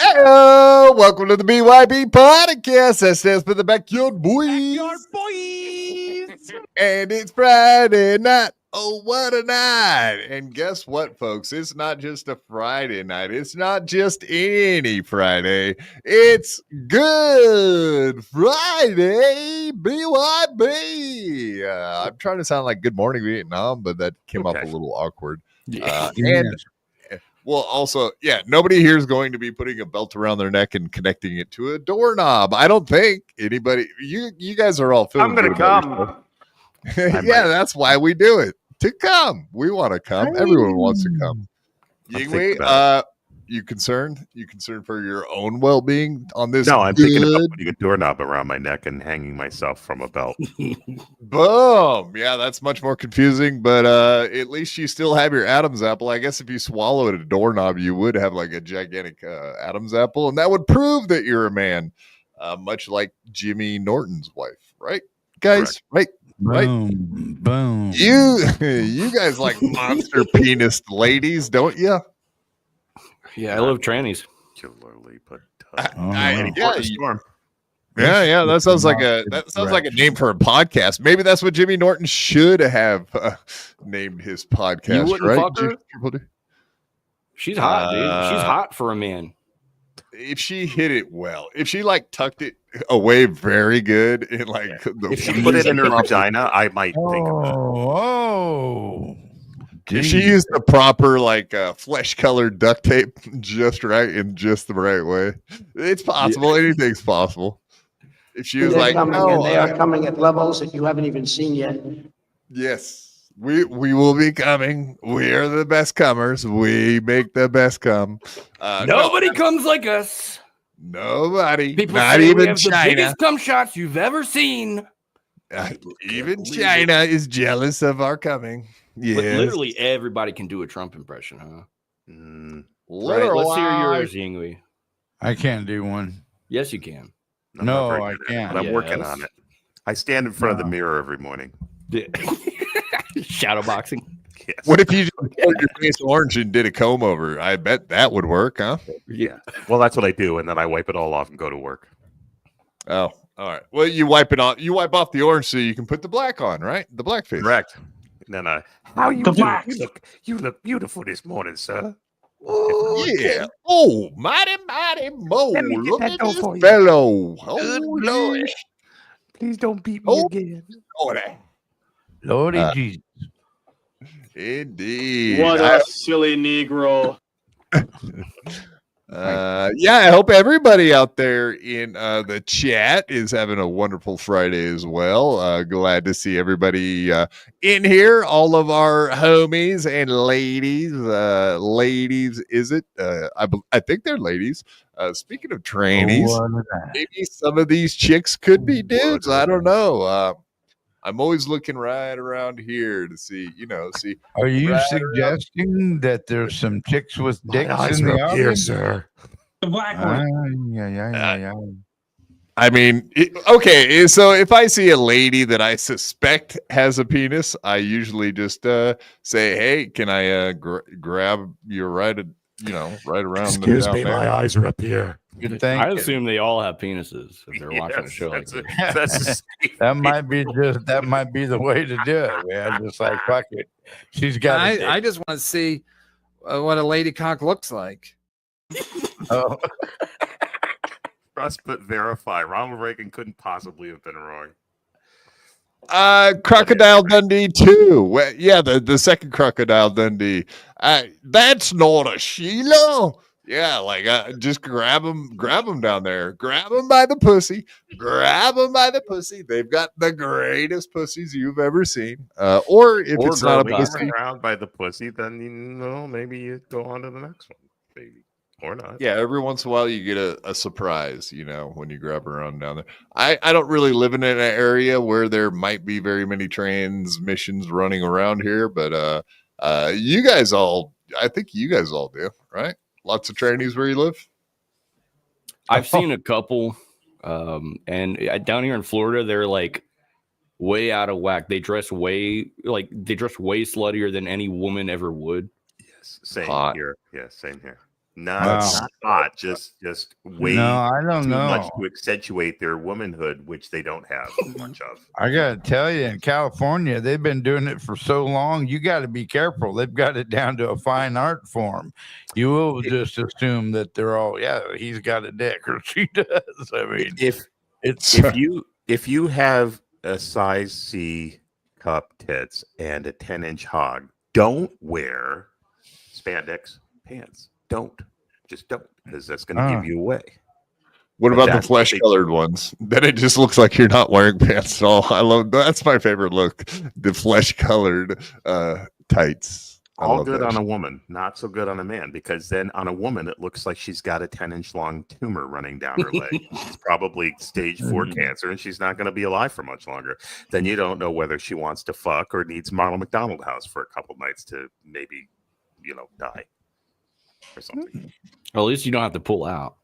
Hello, welcome to the BYB Podcast. That stands for the Backyard Boys. Backyard Boys. And it's Friday night. Oh, what a night. And guess what, folks? It's not just a Friday night. It's not just any Friday. It's Good Friday BYB. I'm trying to sound like Good Morning Vietnam, but that came up a little awkward. Well, also, nobody here is going to be putting a belt around their neck and connecting it to a doorknob. I don't think anybody. You guys are all feeling. I'm going to come. Yeah, that's why we do it. To come, we want to come. Everyone wants to come. Yingwei, you concerned? You concerned for your own well-being on this? No, I'm thinking about putting a doorknob around my neck and hanging myself from a belt. Boom! Yeah, that's much more confusing, but at least you still have your Adam's apple. I guess if you swallowed a doorknob, you would have like a gigantic Adam's apple, and that would prove that you're a man, much like Jimmy Norton's wife, right, guys? Correct. Right? Boom. You guys like monster penis ladies, don't you? Yeah, I love trannies. Particularly, but storm. Yeah. That sounds like a name for a podcast. Maybe that's what Jimmy Norton should have named his podcast. You wouldn't right? fuck her? She's hot, dude. She's hot for a man. If she hit it well, if she like tucked it away very good, and like if she put it in her vagina, I might think about it. If she used the proper like flesh-colored duct tape just right in just the right way, it's possible. Yeah. Anything's possible. If she was like, they are coming at levels that you haven't even seen yet. Yes, we will be coming. We are the best comers. We make the best come. Nobody comes like us. Nobody. People not say even we have China. The biggest cum shots you've ever seen. Even China is jealous of our coming. Yeah, literally everybody can do a Trump impression, huh? Right. Let's hear yours, Yingwei. I can't do one. Yes, you can. No, I can't. But I'm working on it. I stand in front of the mirror every morning. Shadow boxing. Yes. What if you just put your face orange and did a comb over? I bet that would work, huh? Yeah. Well, that's what I do, and then I wipe it all off and go to work. Oh, all right. Well, you wipe it off. You wipe off the orange so you can put the black on, right? The black face. Correct. And then how you look? You look beautiful this morning, sir. Oh yeah. Oh, mighty mo. Let me get Look that at door this for you. fellow. Good Oh Lord. Please don't beat me again. Lordy Jesus. Indeed. What a silly Negro. I hope everybody out there in the chat is having a wonderful Friday as well. Glad to see everybody in here, all of our homies and ladies. Ladies, is it? I think they're ladies. Speaking of trannies, maybe some of these chicks could be dudes. I don't know. I'm always looking right around here to see. Are you right suggesting that there's some chicks with dicks My eyes in the are up here, audience? sir. The black one. I mean, okay. So if I see a lady that I suspect has a penis, I usually just say, "Hey, can I grab you right around Excuse down me, there?" my eyes are up here. Good thing. I assume they all have penises if they're watching a show like this. That might be the way to do it, man. Just like fuck it. She's got a dick. I just want to see what a lady cock looks like. Oh. Trust but verify. Ronald Reagan couldn't possibly have been wrong. Crocodile Dundee 2. Well, yeah, the second Crocodile Dundee. That's not a Sheila. Yeah, like just grab them down there. Grab them by the pussy. Grab them by the pussy. They've got the greatest pussies you've ever seen. Or if it's not a pussy, around by the pussy, then maybe you go on to the next one, maybe or not. yeah, every once in a while you get a surprise, when you grab around down there. I don't really live in an area where there might be very many transmissions running around here, but you guys all, I think you guys all do, right? Lots of trannies where you live. I've seen a couple, and down here in Florida, they're like way out of whack. They dress way sluttier than any woman ever would. Yes, same Hot. here. Yeah, same here. Not hot, just way I don't too know. much to accentuate their womanhood, which they don't have much of. I gotta tell you, in California, they've been doing it for so long. You got to be careful. They've got it down to a fine art form. You will just assume that they're all, yeah, he's got a dick or she does. I mean, if you have a size C cup tits and a 10-inch hog, don't wear spandex pants. Just don't, because that's going to give you away. What about the flesh colored ones? Then it just looks like you're not wearing pants at all. That's my favorite look. The flesh colored tights. All good on a woman, not so good on a man, because then on a woman it looks like she's got a 10-inch long tumor running down her leg. It's probably stage 4 cancer, and she's not going to be alive for much longer. Then you don't know whether she wants to fuck or needs Ronald McDonald House for a couple nights to maybe, die or something. Well, at least you don't have to pull out.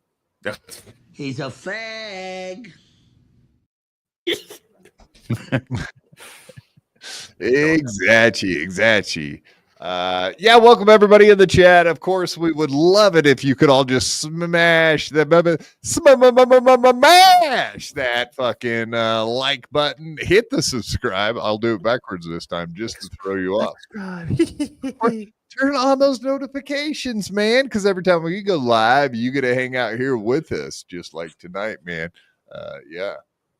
He's a fag. Exactly. Yeah, welcome everybody in the chat. Of course, we would love it if you could all just smash that fucking like button. Hit the subscribe. I'll do it backwards this time just to throw you off. Turn on those notifications, man, because every time we go live, you get to hang out here with us, just like tonight, man. Yeah.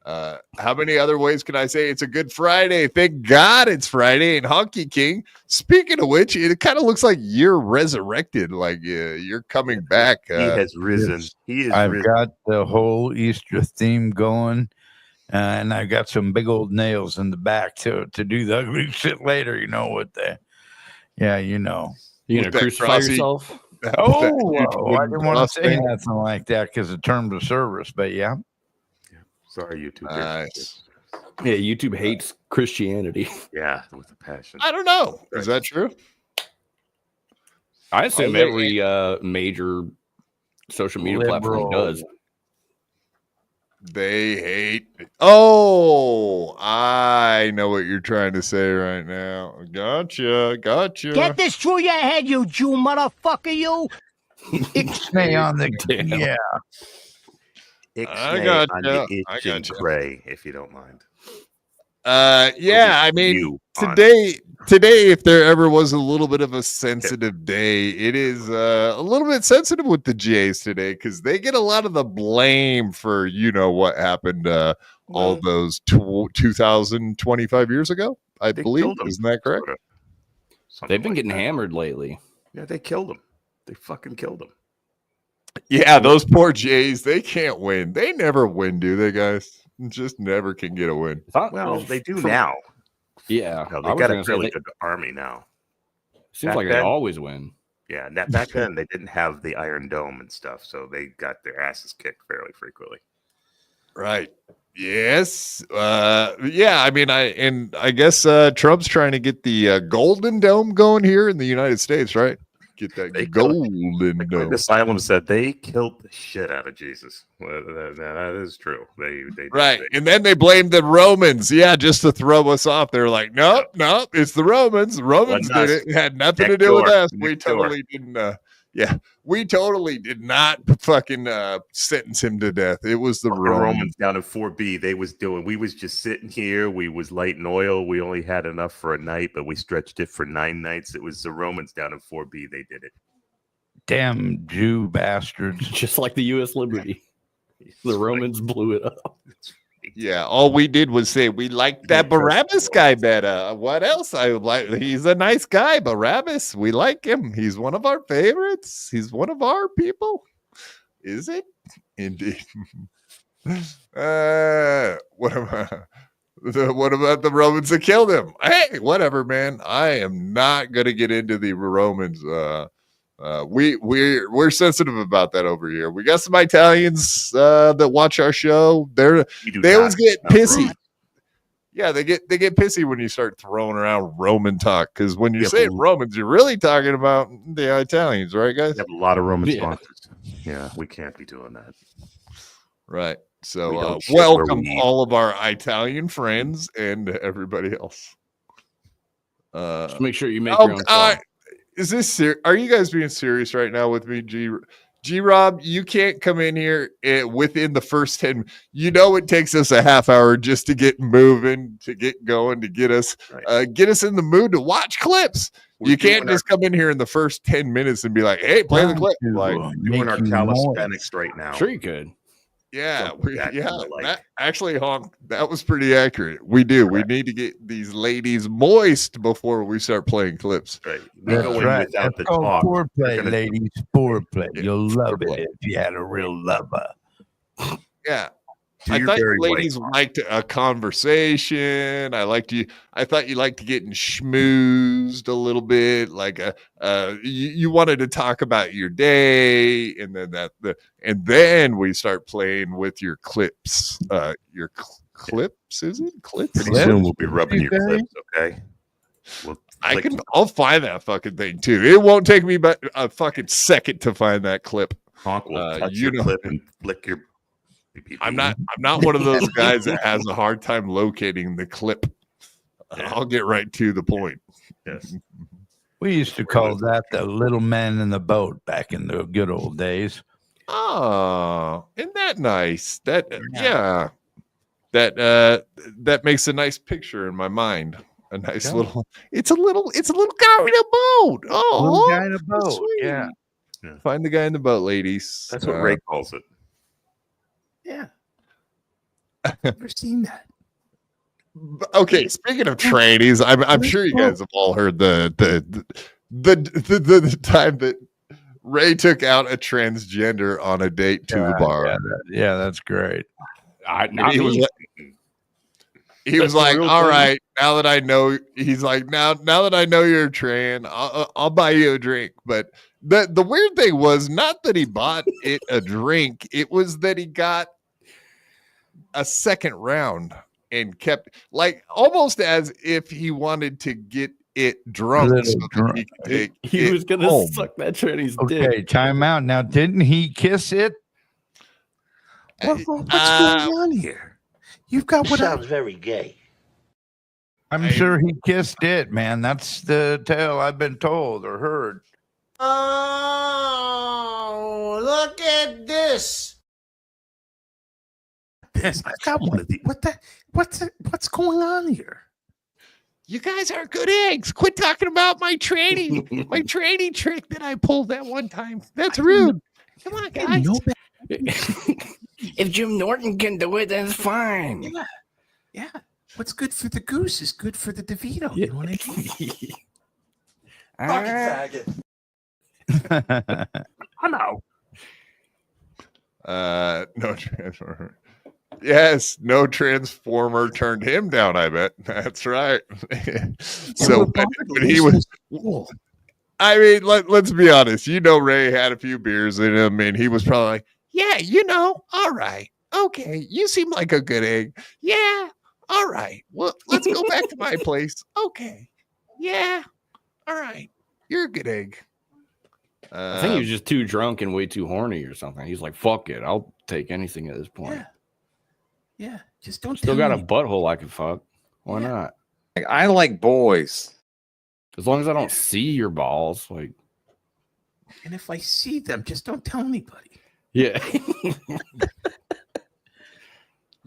How many other ways can I say it's a good Friday? Thank God it's Friday and Honky King. Speaking of which, it kind of looks like you're resurrected, like you're coming back. He has risen. I've got the whole Easter theme going, and I've got some big old nails in the back to do the ugly shit later. You know what the? Yeah, You gonna crucify yourself? I didn't want to say nothing like that because of terms of service, but yeah. Sorry, YouTube. Nice. Yeah, YouTube hates Christianity. Yeah, with a passion. I don't know. Is that true? I assume every major social media platform does. They hate. Oh, I know what you're trying to say right now. Gotcha. Get this through your head, you Jew motherfucker, you. Stay on the yeah. I got you. Pray, if you don't mind. Yeah, I mean, today, if there ever was a little bit of a sensitive day, it is a little bit sensitive with the Jays today because they get a lot of the blame for what happened all those 2,025 years ago, I believe. Isn't that correct? They've been getting hammered lately. Yeah, they killed them. They fucking killed them. Yeah, those poor Jays, they can't win. They never win, do they, guys? Just never can get a win. Well, they do now. Yeah. No, they got a really good army now. Seems like they always win. Yeah, and back then they didn't have the Iron Dome and stuff, so they got their asses kicked fairly frequently. Right. Yes. Yeah, I mean, I guess Trump's trying to get the Golden Dome going here in the United States, right? Get that They killed- golden The dough. Asylum said they killed the shit out of Jesus. Well, that is true. They Right. And then they blamed the Romans. Yeah, just to throw us off. They're like, nope, it's the Romans. The Romans did it. It had nothing to do with us. We totally didn't. We totally did not fucking sentence him to death. It was the Romans down in 4B. We was just sitting here. We was lighting oil. We only had enough for a night, but we stretched it for 9 nights. It was the Romans down in 4B. They did it. Damn Jew bastards. Just like the U.S. Liberty. The Romans blew it up. Yeah, all we did was say we like that Barabbas guy better. What else? I like. He's a nice guy, Barabbas. We like him. He's one of our favorites. He's one of our people. Is it? Indeed. What about the Romans that killed him? Hey, whatever, man. I am not gonna get into the Romans. We're sensitive about that over here. We got some Italians that watch our show. They always get pissy. Yeah, they get pissy when you start throwing around Roman talk, because when you say Romans, you're really talking about the Italians, right, guys? We have a lot of Roman sponsors. Yeah, we can't be doing that. Right. So welcome all of our Italian friends and everybody else. Just make sure you make your own song. Is this are you guys being serious right now with me, G Rob? You can't come in here within the first 10. You know it takes us a half hour just to get moving, to get going, to get us in the mood to watch clips. You can't just come in here in the first 10 minutes and be like, "Hey, play the clip." Like doing our calisthenics right now. Sure, you could. Yeah, actually, Honk, that was pretty accurate. We do. Correct. We need to get these ladies moist before we start playing clips. Right. That's right. That's called foreplay, ladies. Foreplay. You'll love it if you had a real lover. Yeah. I thought you ladies liked a conversation. I thought you liked getting schmoozed a little bit. Like you wanted to talk about your day, and then then we start playing with your clips. Your clips, is it? Clips? Pretty soon we'll be rubbing your clips, okay? I'll find that fucking thing too. It won't take me but a fucking second to find that clip. Honk will touch your clip and flick your. I'm not one of those guys that has a hard time locating the clip. I'll get right to the point. Yes. We used to call that the little man in the boat back in the good old days. Oh, isn't that nice? That makes a nice picture in my mind. A nice little. It's a little guy in a boat. Oh, little guy in a boat. Sweet. Yeah. Find the guy in the boat, ladies. That's what Ray calls it. Yeah. I've never seen that. Okay, speaking of trannies, I'm sure you guys have all heard the time that Ray took out a transgender on a date to the bar. Yeah, that's great. He was like, all right, now that I know, he's like, now that I know you're trans, I'll buy you a drink. But the weird thing was not that he bought it a drink, it was that he got a second round and kept, like, almost as if he wanted to get it drunk so that he could take he was gonna home. Suck that tranny's dick. Okay, time out. Now, didn't he kiss it? What's going on here? You've got what sounds very gay. I'm sure he kissed it, man. That's the tale I've been told or heard. Oh, look at this. I've got one of these. What's going on here? You guys are good eggs. Quit talking about my tranny trick that I pulled that one time. That's rude. Come on, guys. If Jim Norton can do it, then it's fine. Yeah. What's good for the goose is good for the DeVito. You know what I mean? Faggot. I know. No transformer. Yes, no transformer turned him down. I bet that's right. So when he was, I mean, let's be honest. You know, Ray had a few beers in him, and he was probably like, "Yeah, all right, okay, you seem like a good egg. Yeah, all right. Well, let's go back to my place. Okay, yeah, all right, you're a good egg. I think he was just too drunk and way too horny or something. He's like, fuck it. I'll take anything at this point. Yeah. Just don't Still tell got me. a butthole I can fuck. Why not? Like, I like boys. As long as I don't see your balls. Like, And if I see them, just don't tell anybody. yeah.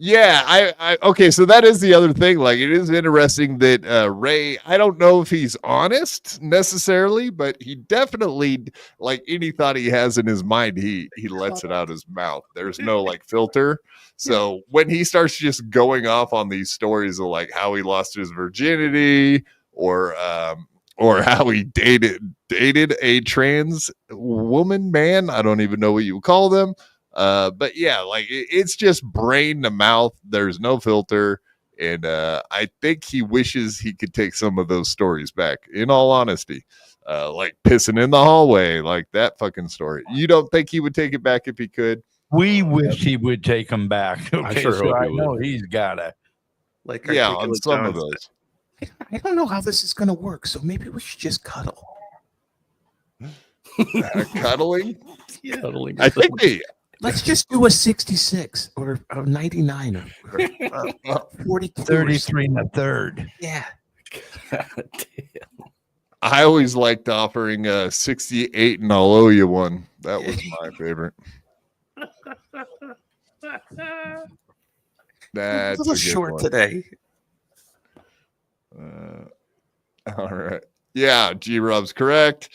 Yeah, I okay, so that is the other thing. Like, it is interesting that Ray, I don't know if he's honest necessarily, but he definitely, like, any thought he has in his mind, he lets it out his mouth. There's no like filter. So when he starts just going off on these stories of like how he lost his virginity or how he dated a trans woman, man, I don't even know what you would call them. But yeah, like it's just brain to mouth. There's no filter. And I think he wishes he could take some of those stories back, in all honesty. Like pissing in the hallway, like that fucking story. You don't think he would take it back if he could? We wish he would take them back. Okay, sure so hope I he know would. he's gotta. Like Yeah, on Articulate some of John those. said, I don't know how this is going to work, so maybe we should just cuddle. Cuddling? Cuddling. I think they, Let's just do a 66 or a 99 or 42. 33 and a third. Yeah. God damn. I always liked offering 68 and I'll owe you one. That was my favorite. That's a little a good short one. today. All right. Yeah, G-Rob's correct.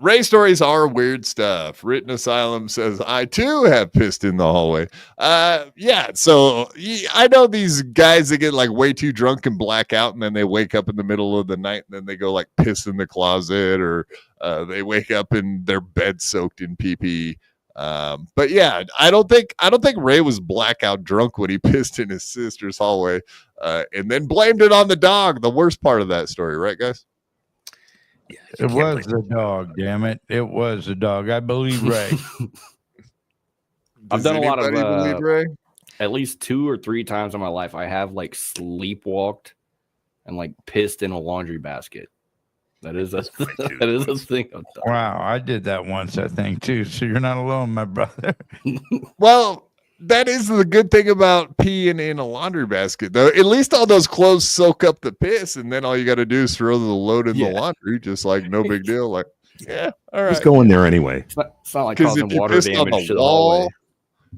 Ray stories are weird stuff. Written Asylum says, I too have pissed in the hallway. Yeah, so I know these guys that get like way too drunk and black out, and then they wake up in the middle of the night and then they go like piss in the closet, or they wake up in their bed soaked in pee-pee. But yeah, I don't think Ray was blackout drunk when he pissed in his sister's hallway, and then blamed it on the dog. The worst part of that story, right, guys? Yeah, It was the dog, damn it. It was the dog. I believe Ray. I've Does done a lot of, anybody believe Ray? At least 2 or 3 times in my life, I have like sleepwalked and like pissed in a laundry basket. That is a that is a thing. I've done. Wow, I did that once, I think, too. So you're not alone, my brother. Well, that is the good thing about peeing in a laundry basket, though. At least all those clothes soak up the piss, and then all you got to do is throw the load in the laundry, just like no big deal. Like, yeah, all Who's right. going there anyway? It's not like 'Cause causing if you water pissed on damage the to the wall, hallway.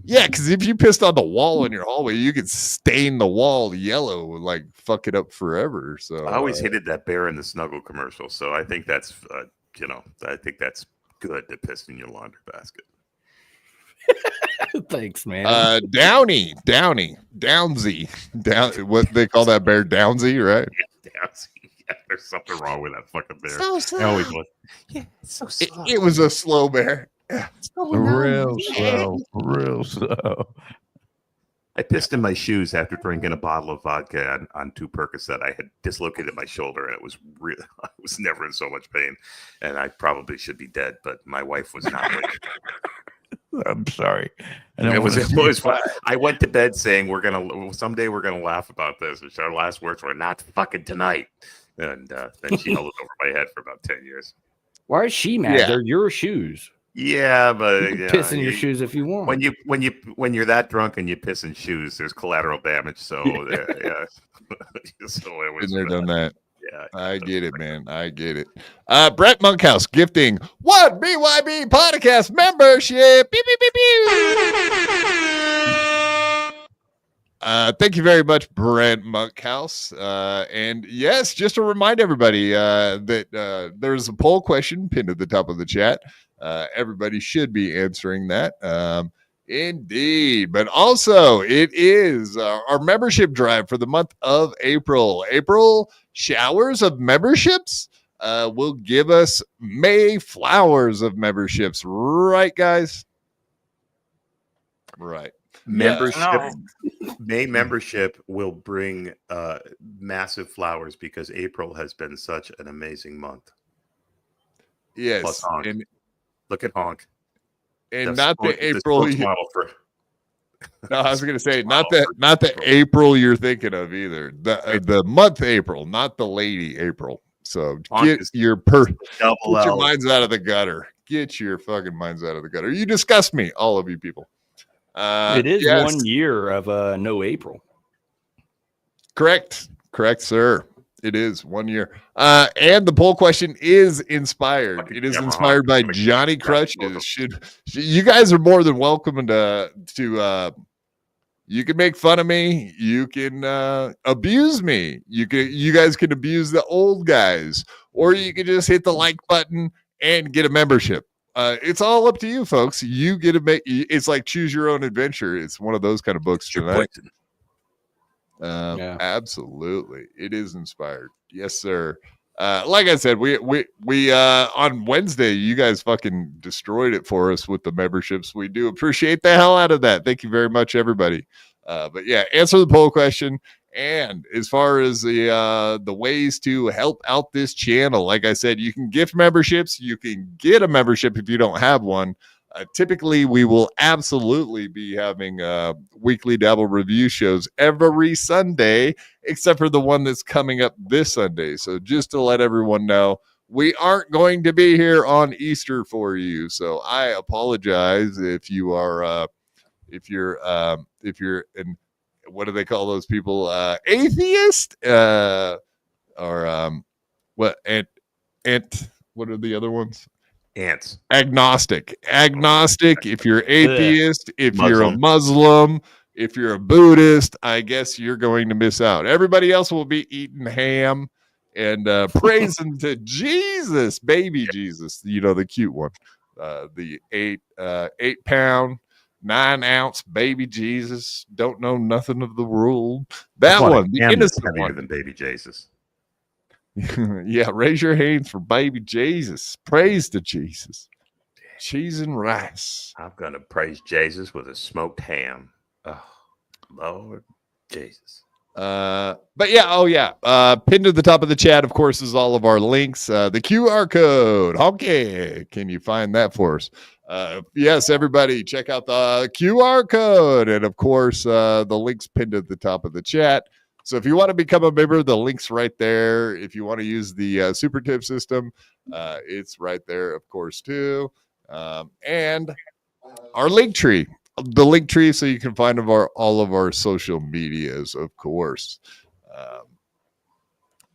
yeah, because if you pissed on the wall in your hallway, you could stain the wall yellow, and like fuck it up forever. So I always hated that Bear in the Snuggle commercial, so I think that's, I think that's good to piss in your laundry basket. Thanks, man. Downsy, what they call that bear, Downsy, right? Yeah, there's something wrong with that fucking bear. So It always slow. was. Yeah, it's so slow. It was a slow bear. Real slow. Real slow. I pissed in my shoes after drinking a bottle of vodka on 2 Percocet. I had dislocated my shoulder, and it was really, I was never in so much pain, and I probably should be dead, but my wife was not. I'm sorry. It was fun. I went to bed saying someday we're gonna laugh about this. And our last words were not fucking tonight. And then she held it over my head for about 10 years. Why is she mad? Yeah. They're your shoes. Yeah, but You can piss in your shoes if you want. when you're that drunk and you piss in shoes, there's collateral damage. So yeah. So it was Been there, done that. Yeah, I get it, man. I get it. Brett Monkhouse gifting 1 BYB podcast membership. Beep, beep, beep, beep. Thank you very much, Brent Monkhouse. And yes, just to remind everybody that there's a poll question pinned at the top of the chat. Everybody should be answering that. Indeed. But also, it is our membership drive for the month of April. April showers of memberships will give us May flowers of memberships. Right, guys? Right. membership. May membership will bring massive flowers because April has been such an amazing month. Yes. Plus Honk. And Look at Honk. not the April. Model for No, I was going to say not the April you're thinking of either. The month April, not the lady April. So Honk get is your double get your L. minds out of the gutter. Get your fucking minds out of the gutter. You disgust me, all of you people. It is Yes. 1 year of no April. Correct, sir. It is 1 year. And the poll question is inspired. It is inspired by Johnny Krutches. Should you guys are more than welcome to you can make fun of me. You can abuse me. You guys can abuse the old guys, or you can just hit the like button and get a membership. It's all up to you, folks. You get to make. It's like choose your own adventure. It's one of those kind of books tonight. Yeah. Absolutely, it is inspired. Yes, sir. Like I said, we on Wednesday, you guys fucking destroyed it for us with the memberships. We do appreciate the hell out of that. Thank you very much, everybody. But yeah, answer the poll question. And as far as the ways to help out this channel, like I said, you can gift memberships. You can get a membership if you don't have one. Typically, we will absolutely be having weekly Dabble review shows every Sunday, except for the one that's coming up this Sunday. So just to let everyone know, we aren't going to be here on Easter for you. So I apologize if you are, if you're an, what do they call those people? Atheist, or what? What are the other ones? Ants. Agnostic. If you're atheist, if Muslim. you're a Muslim, if you're a Buddhist, I guess you're going to miss out. Everybody else will be eating ham and praising to Jesus, baby Jesus, the cute one, the 8-pound, 9-ounce baby Jesus, don't know nothing of the world. That one, the innocent heavier one. than baby Jesus. Yeah, raise your hands for baby Jesus. Praise to Jesus. Cheese and rice. I'm gonna praise Jesus with a smoked ham. Oh, Lord Jesus. But yeah, pinned to the top of the chat, of course, is all of our links. The QR code. Okay, can you find that for us? Yes, everybody, check out the QR code, and of course, the links pinned at the top of the chat. So if you want to become a member, the link's right there. If you want to use the super tip system, it's right there, of course, too. And our link tree, so you can find all of our social medias, of course.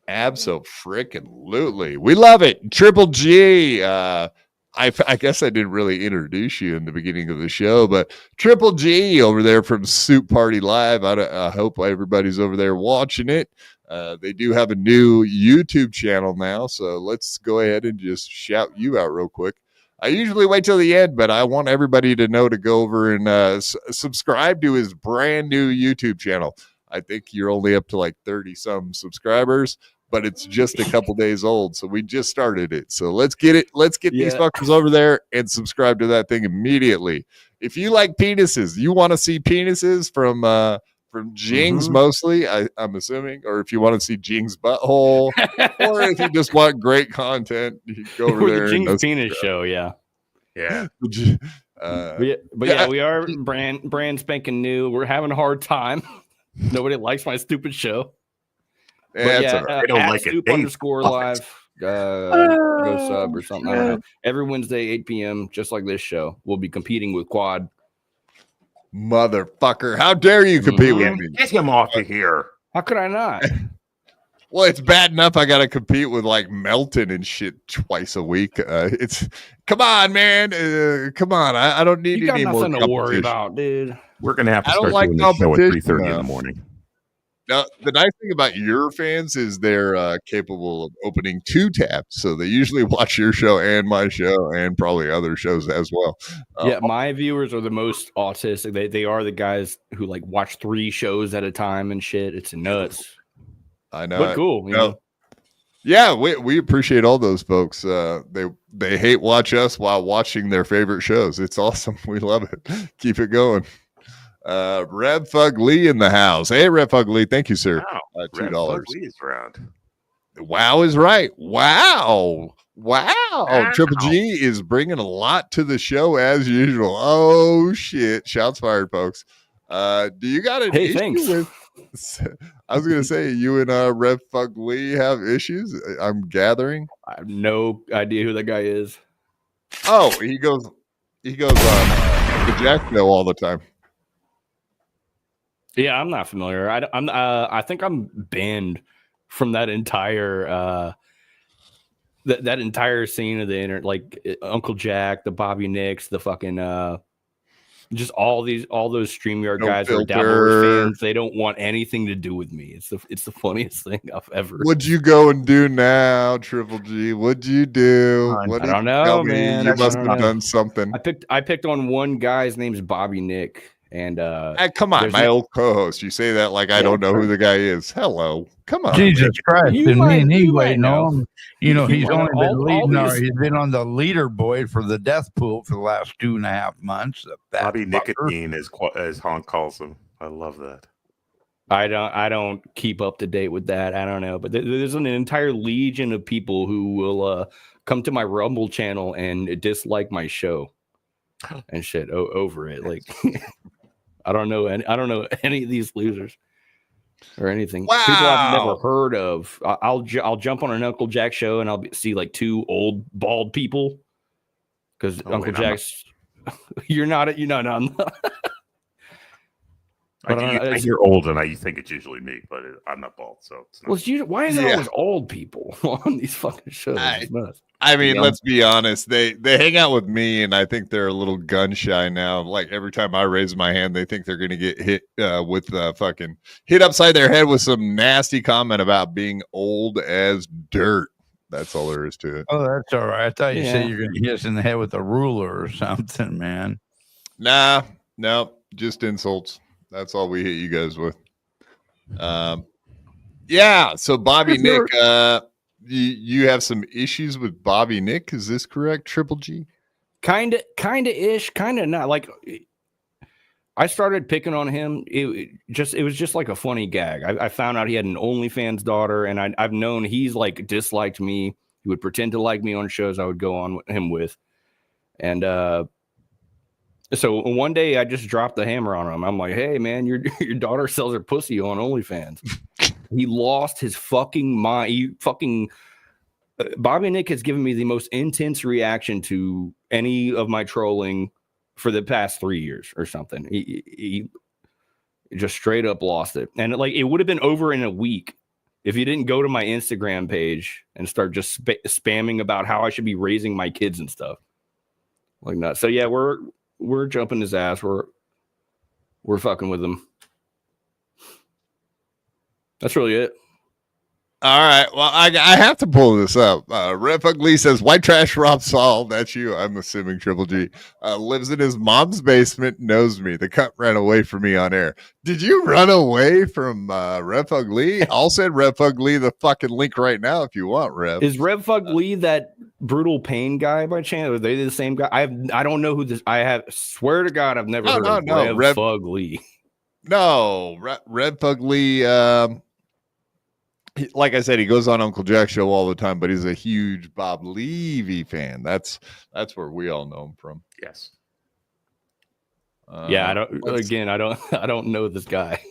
Absolutely. We love it. Triple G. I guess I didn't really introduce you in the beginning of the show, but Triple G over there from Soup Party Live. I hope everybody's over there watching it. They do have a new YouTube channel now, so let's go ahead and just shout you out real quick. I usually wait till the end, but I want everybody to know to go over and subscribe to his brand new YouTube channel. I think you're only up to like 30 some subscribers, but it's just a couple days old. So we just started it. So let's get it. Let's get these fuckers over there and subscribe to that thing immediately. If you like penises, you want to see penises from Jing's mostly, I'm assuming, or if you want to see Jing's butthole, or if you just want great content, you go over there. The Jing's penis show, yeah. But yeah, we are brand spanking new. We're having a hard time. Nobody likes my stupid show. Yeah, they don't like it. _live. Go sub or something. I don't know. Every Wednesday, 8 p.m., just like this show, we'll be competing with Quad. Motherfucker, how dare you compete with me? Get him off of here. How could I not? Well, it's bad enough I got to compete with like Melton and shit twice a week. Come on, man. Come on. I don't need any more competition. You got nothing to worry about, dude. We're going to have to start doing this show at 3:30 in the morning. Now, the nice thing about your fans is they're capable of opening 2 tabs. So they usually watch your show and my show and probably other shows as well. Yeah, my viewers are the most autistic. They are the guys who like watch 3 shows at a time and shit. It's nuts. I know. But cool. You know? Yeah, we appreciate all those folks. They hate watch us while watching their favorite shows. It's awesome. We love it. Keep it going. Rev Fug Lee in the house. Hey, Rev Fug Lee. Thank you, sir. Wow. $2. Fug Lee is around. Wow is right. Wow. Triple G is bringing a lot to the show as usual. Oh shit! Shots fired, folks. Do you got an issue thanks. I was gonna say you and Rev Fuck Lee have issues. I'm gathering. I have no idea who that guy is. Oh, he goes on the Jack show all the time. Yeah, I'm not familiar. I think I'm banned from that entire that entire scene of the internet, like Uncle Jack, the Bobby Nicks, the fucking just all those StreamYard guys are Dabbler fans. They don't want anything to do with me. It's the funniest thing I've ever. What'd you go and do now, Triple G? What'd you do? I don't know, man. You must have done something. I picked on one guy. His name's Bobby Nick. And hey, come on, my old co-host. You say that like I don't know who the guy is. Hello, come on, Jesus Christ! You And might- me and you he might know him. You know, he's might only know. been All leading. these- He's been on the leaderboard for the death pool for the last 2.5 months. Bobby Nicotine, as Honk calls him. I love that. I don't keep up to date with that. I don't know, but there's an entire legion of people who will come to my Rumble channel and dislike my show and shit over it. Like I don't know any of these losers or anything. Wow. People I've never heard of. I'll jump on an Uncle Jack show and I'll see like two old bald people because Uncle Jack's. You're not on. I hear old and I think it's usually me, but I'm not bald, so it's not. Well, why is there always old people on these fucking shows? I mean, let's be honest. They hang out with me, and I think they're a little gun shy now. Like every time I raise my hand, they think they're going to get hit with fucking hit upside their head with some nasty comment about being old as dirt. That's all there is to it. Oh, that's all right. I thought you said you're going to hit us in the head with a ruler or something, man. Nah, no, just insults. That's all we hit you guys with. Yeah. So Bobby Nick, you have some issues with Bobby Nick. Is this correct, Triple G? Kind of ish, kind of not. Like I started picking on him. It was just like a funny gag. I found out he had an OnlyFans daughter, and I've known he's like disliked me. He would pretend to like me on shows I would go on with him with, and so one day I just dropped the hammer on him. I'm like, hey man, your daughter sells her pussy on OnlyFans. He lost his fucking mind. Bobby Nick has given me the most intense reaction to any of my trolling for the past 3 years or something. He just straight up lost it. And it would have been over in a week if you didn't go to my Instagram page and start just spamming about how I should be raising my kids and stuff. Like that. So yeah, we're jumping his ass. We're fucking with him. That's really it. All right. Well, I have to pull this up. Red Ugly says, White Trash Rob Saul, that's you. I'm assuming Triple G. Lives in his mom's basement, knows me. The cunt ran away from me on air. Did you run away from Rev Ugly? I'll send Rev Ugly the fucking link right now if you want, Rev. Is Rev Ugly that Brutal Pain guy by chance? Are they the same guy? I don't know who this. Swear to God, I've never heard of Rev Ugly. No, Rev Ugly. Like I said, he goes on Uncle Jack's show all the time, but he's a huge Bob Levy fan. That's where we all know him from. Yes. Yeah, I don't know this guy.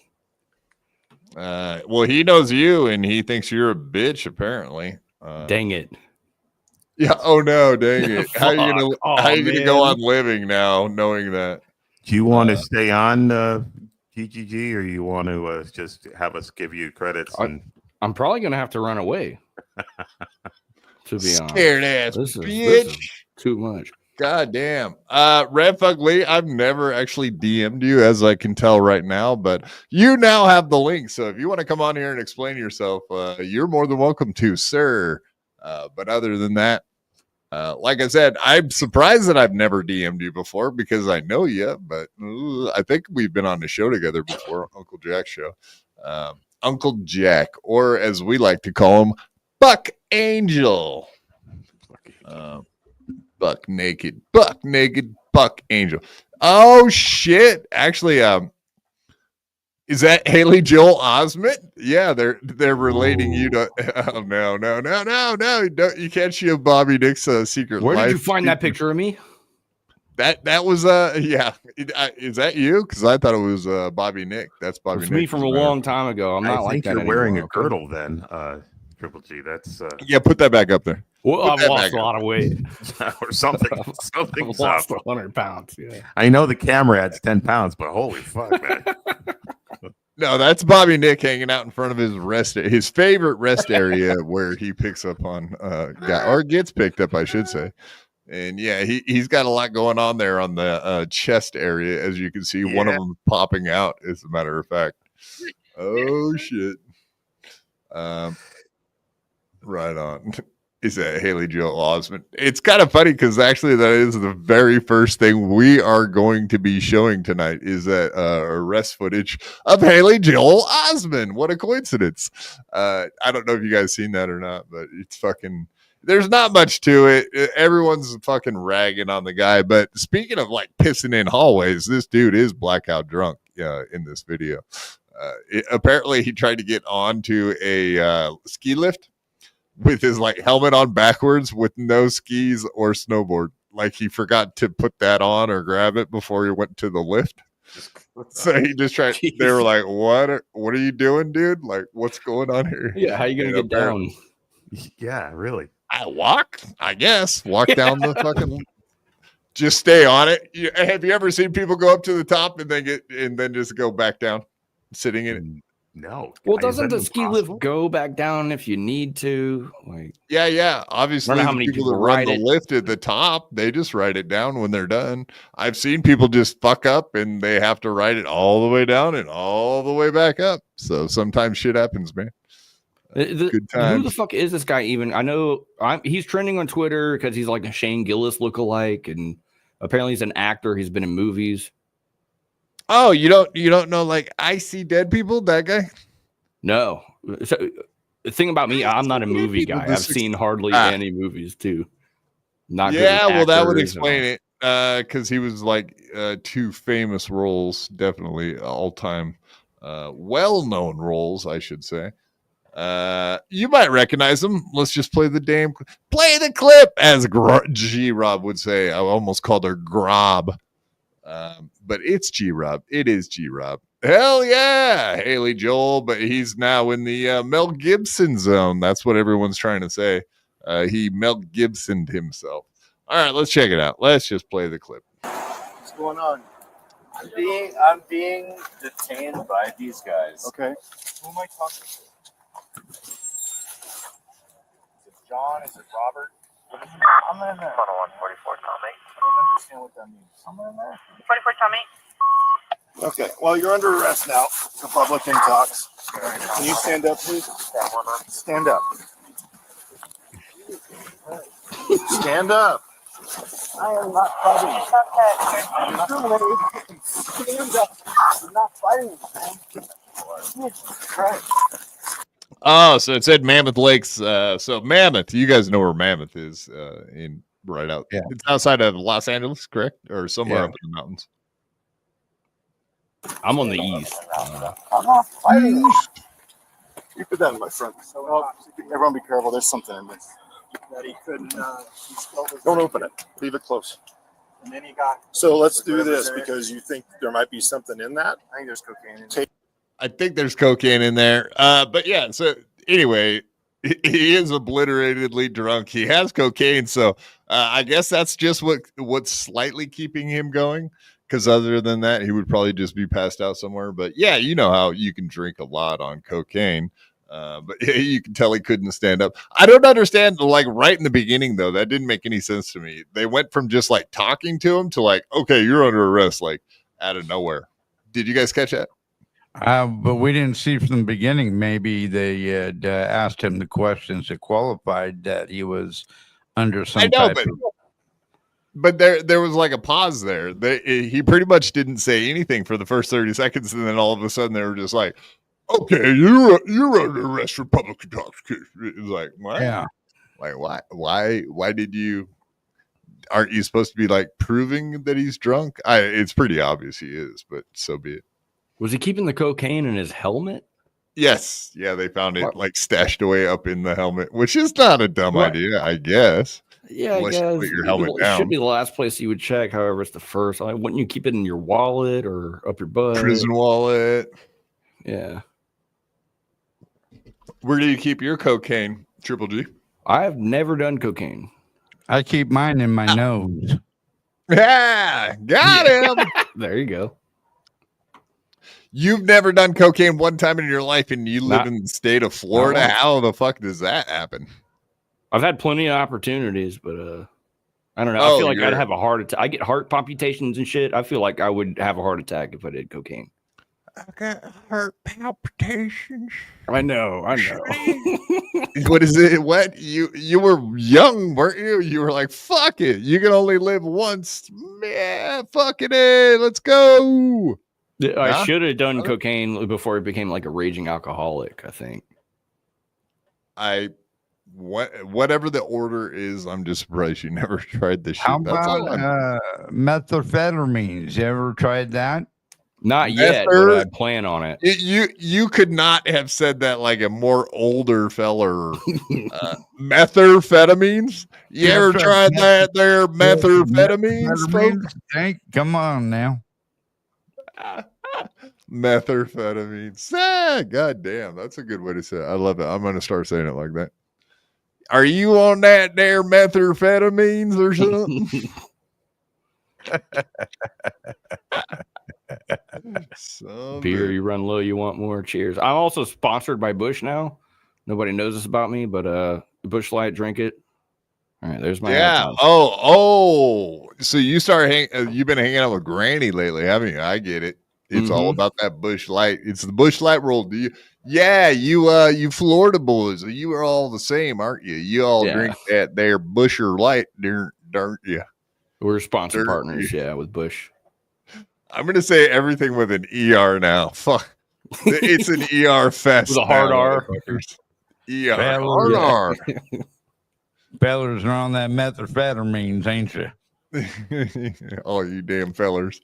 Well, he knows you, and he thinks you're a bitch. Apparently. Dang it. Yeah. Oh no. Dang it. How are you gonna go on living now, knowing that? Do you want to stay on TGG, or you want to just have us give you credits? I'm probably gonna have to run away. To be honest, scared ass this bitch. is too much. God damn. Red Ugly, I've never actually DM'd you, as I can tell right now, but you now have the link. So if you want to come on here and explain yourself, you're more than welcome to, sir. But other than that, like I said, I'm surprised that I've never DM'd you before because I know you, but I think we've been on the show together before, Uncle Jack's show. Uncle Jack, or as we like to call him, Buck Angel. Buck naked, Buck Angel. Oh shit! Actually, is that Haley Joel Osment? Yeah, they're relating you to. Oh no! You can't show Bobby Nick's secret. Where life. did you find that picture of me? That was yeah. Is that you? Because I thought it was Bobby Nick. That's Bobby It's Nick. me from a long time ago. I'm not I like think that you're anymore. wearing a Okay? girdle then, Triple G. That's Yeah, put that back up there. Well, Put I've that lost back a lot of weight. or something. I've Something's lost up. 100 pounds. Yeah. I know the camera adds 10 pounds, but holy fuck, man. No, that's Bobby Nick hanging out in front of his favorite rest area where he picks up on or gets picked up, I should say. And yeah, he's got a lot going on there on the chest area, as you can see. Yeah. One of them popping out, as a matter of fact. Oh shit! Right on. Is that Haley Joel Osment? It's kind of funny because actually that is the very first thing we are going to be showing tonight is that arrest footage of Haley Joel Osment. What a coincidence. I don't know if you guys seen that or not, but it's fucking, there's not much to it. Everyone's fucking ragging on the guy. But speaking of like pissing in hallways, this dude is blackout drunk in this video. Apparently he tried to get onto a ski lift with his like helmet on backwards with no skis or snowboard. Like he forgot to put that on or grab it before he went to the lift. So he just tried. Jeez. They were like, what are you doing, dude? Like, what's going on here? Yeah, how you gonna get down? Yeah, really. I walk, I guess. Walk down the fucking, just stay on it. Have you ever seen people go up to the top and then just go back down, sitting in it? No. Well, Is doesn't that the ski impossible? lift go back down if you need to? Like, Yeah. Obviously, Wonder how the many people that people run ride the it. lift at the top, they just write it down when they're done. I've seen people just fuck up and they have to write it all the way down and all the way back up. So sometimes shit happens, man. Good who times. the fuck is this guy even? I know he's trending on Twitter because he's like a Shane Gillis lookalike, and apparently he's an actor. He's been in movies. Oh, you don't know like I See Dead People? That guy? No. So, the thing about me, I'm not a movie People guy. do I've six- seen hardly Ah. any movies too. Not good Yeah, with well, that would actors explain it. Because he was like two famous roles, definitely all time well-known roles, I should say. You might recognize him. Let's just play the clip, as G Rob would say. I almost called her Grob. But it's G Rob. It is G Rob. Hell yeah, Haley Joel, but he's now in the Mel Gibson zone. That's what everyone's trying to say. He Mel Gibsoned himself. All right, let's check it out. Let's just play the clip. What's going on? I'm being detained by these guys. Okay. Who am I talking to? Is it John? Is it Robert? I'm in there. 10144 Tommy. I don't understand what that means. I'm in there. 44 Tommy. Okay. Well, you're under arrest now for public intox. Can you stand up, please? Stand up. Stand up. I am not fighting. I'm not fighting. Stand up. I'm not fighting. Right. Oh, so it said Mammoth Lakes. So Mammoth, you guys know where Mammoth is right out. Yeah. It's outside of Los Angeles, correct? Or somewhere Yeah. up in the mountains. I'm on the east. I'm not fighting. You put that in my front. Oh, everyone be careful. There's something in this. That he couldn't. Don't open it. Leave it close. And then he got. So let's do this because you think there might be something in that. I think there's cocaine in it. I think there's cocaine in there. But yeah, so anyway, he is obliteratedly drunk. He has cocaine, so I guess that's just what's slightly keeping him going. Because other than that, he would probably just be passed out somewhere. But yeah, you know how you can drink a lot on cocaine. But yeah, you can tell he couldn't stand up. I don't understand, like right in the beginning, though, that didn't make any sense to me. They went from just like talking to him to like, okay, you're under arrest, like out of nowhere. Did you guys catch that? But we didn't see from the beginning. Maybe they had asked him the questions that qualified that he was under some type of. But there was like a pause there. He pretty much didn't say anything for the first 30 seconds, and then all of a sudden they were just like, "Okay, you're under arrest for public intoxication." It's like, what? Yeah, like why did you? Aren't you supposed to be like proving that he's drunk? It's pretty obvious he is, but so be it. Was he keeping the cocaine in his helmet? Yes, yeah, they found it like stashed away up in the helmet, which is not a dumb idea, I guess. Yeah, I Unless you guess put your helmet it should down. be the last place you would check. However, it's the first. Like, wouldn't you keep it in your wallet or up your butt? Prison wallet. Yeah. Where do you keep your cocaine, Triple G? I have never done cocaine. I keep mine in my nose. Yeah, got him. There you go. You've never done cocaine one time in your life, and you live Not- in the state of Florida. once. How the fuck does that happen? I've had plenty of opportunities, but I don't know. Oh, I feel like I'd you're- have a heart attack. I get heart palpitations and shit. I feel like I would have a heart attack if I did cocaine. I got heart palpitations. I know. What is it? What you were young, weren't you? You were like, fuck it. You can only live once. Man, fucking it. Let's go. I Huh? should have done cocaine before I became like a raging alcoholic, I think. Whatever the order is, I'm just surprised you never tried this shit. How That's all about I'm- methamphetamines? You ever tried that? Not yet, but I plan on it. You could not have said that like a more older feller. Methamphetamines? You ever tried that there? Methamphetamines, folks? Hank, come on now. Methamphetamines. God damn, that's a good way to say it. I love it. I'm gonna start saying it like that. Are you on that there methamphetamines or something? Beer, you run low, you want more. Cheers. I'm also sponsored by Bush now. Nobody knows this about me, but Bush Light, drink it. All right, there's my Yeah. Oh. So you you've been hanging out with Granny lately, haven't you? I get it. It's all about that Bush Light. It's the Bush Light rule. Do you? Yeah, you Florida boys, you are all the same, aren't you? You all drink that there Busher Light, don't you? We're sponsor partners, with Bush. I'm gonna say everything with an ER now. Fuck, it's an ER fest with a hard now, R. ER Fellers, hard R. Fellers are on that methamphetamines, ain't you? Oh, you damn fellers.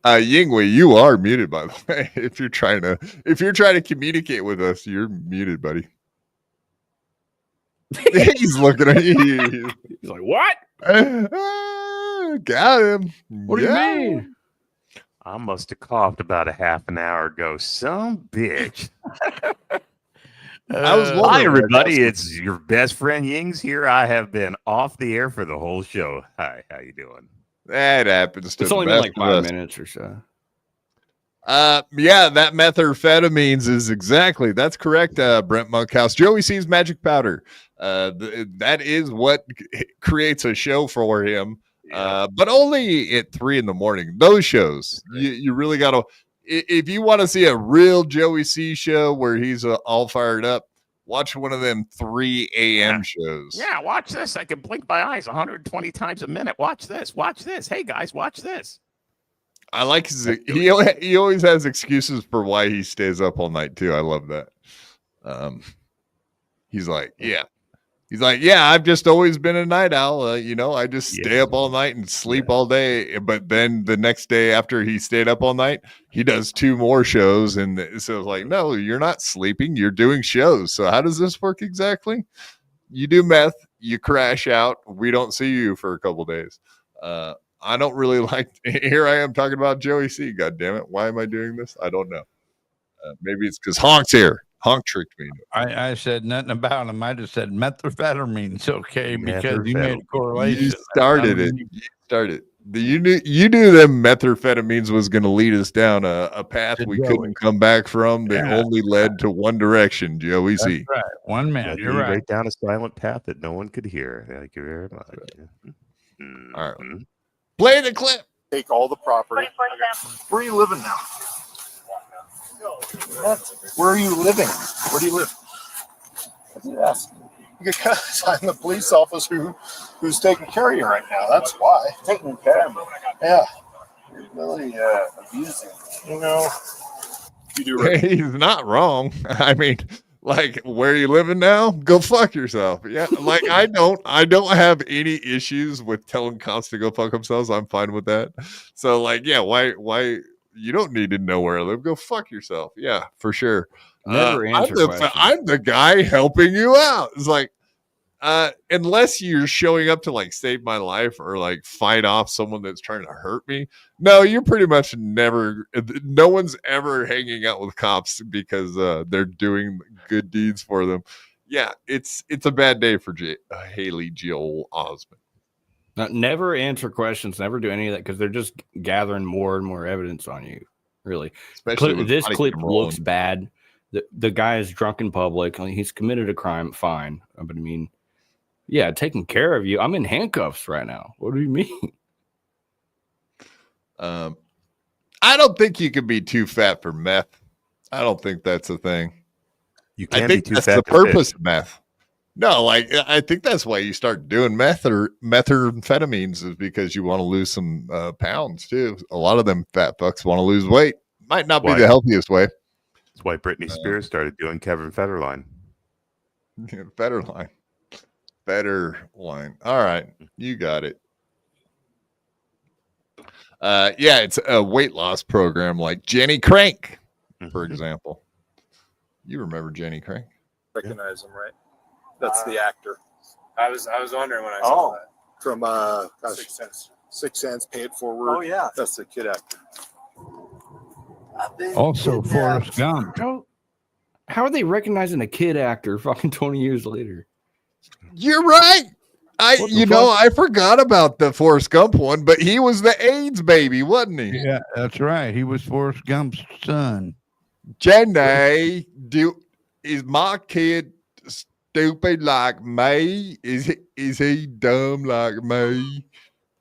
Yingwei, you are muted, by the way. If you're trying to communicate with us, you're muted, buddy. He's looking at you. He's like, what? Got him. What do you mean? I must have coughed about a half an hour ago. Some bitch. Hi, everybody. It's your best friend Yings here. I have been off the air for the whole show. Hi, how you doing? That happens to It's the only been best like of 5 us. minutes or so. Yeah, that methamphetamines is exactly that's correct. Brent Monkhouse, Joey C's magic powder. That is what creates a show for him. But only at 3 a.m. Those shows, you really got to. If you want to see a real Joey C show where he's all fired up, watch one of them 3 a.m. shows. Yeah, watch this. I can blink my eyes 120 times a minute. Watch this. Watch this. Hey, guys, watch this. I like he always has excuses for why he stays up all night too. I love that. He's like, yeah, I've just always been a night owl. I just stay up all night and sleep all day. But then the next day after he stayed up all night, he does 2 more shows. And so it's like, no, you're not sleeping. You're doing shows. So how does this work exactly? You do meth, you crash out. We don't see you for a couple days. I don't really like. Here I am talking about Joey C. God damn it! Why am I doing this? I don't know. Maybe it's because Honk's here. Honk tricked me. I said nothing about him. I just said methamphetamines, okay, because you made a correlation. You started it. You started. You knew them methamphetamines was going to lead us down a path we couldn't come back from that only led to one direction. Joey C. Right, one man. You're right. Right down a silent path that no one could hear. Thank you very much. All right. Play the clip. Take all the property. Where are you living now? Where are you living? Where do you live? Yes. Because I'm the police officer who's taking care of you right now. That's why. Taking care of me. Yeah. You're really abusing. You do right. He's not wrong. I mean, like, where are you living now? Go fuck yourself. Yeah, like I don't have any issues with telling cops to go fuck themselves. I'm fine with that. So, like, yeah, why you don't need to know where I live. Go fuck yourself. Yeah, for sure. Never answer questions. I'm the guy helping you out. It's like, unless you're showing up to like save my life or like fight off someone that's trying to hurt me, no, you're pretty much never. No one's ever hanging out with cops because they're doing good deeds for them. Yeah, it's a bad day for Haley Joel Osment. Never answer questions. Never do any of that because they're just gathering more and more evidence on you. Really, Especially this clip looks bad. The guy is drunk in public. I mean, he's committed a crime. Fine, but I mean, yeah, taking care of you. I'm in handcuffs right now. What do you mean? I don't think you can be too fat for meth. I don't think that's a thing. You can't I think be too that's fat the to purpose fish. of meth. No, like I think that's why you start doing meth or methamphetamines is because you want to lose some pounds too. A lot of them fat fucks want to lose weight. Might not be the healthiest way. That's why Britney Spears started doing Kevin Federline. Federline. All right, you got it. Yeah, it's a weight loss program like Jenny Crank, for example. You remember Jenny Crank? Recognize him, right? That's the actor. I was wondering when I saw that. From Sixth Sense. Sixth Sense, Pay It Forward. Oh yeah, that's the kid actor. Also, Forrest Gump. How are they recognizing a kid actor fucking 20 years later? You're right. I forgot about the Forrest Gump one, but he was the AIDS baby, wasn't he? Yeah, that's right. He was Forrest Gump's son. Jenny, is my kid stupid like me? Is he dumb like me?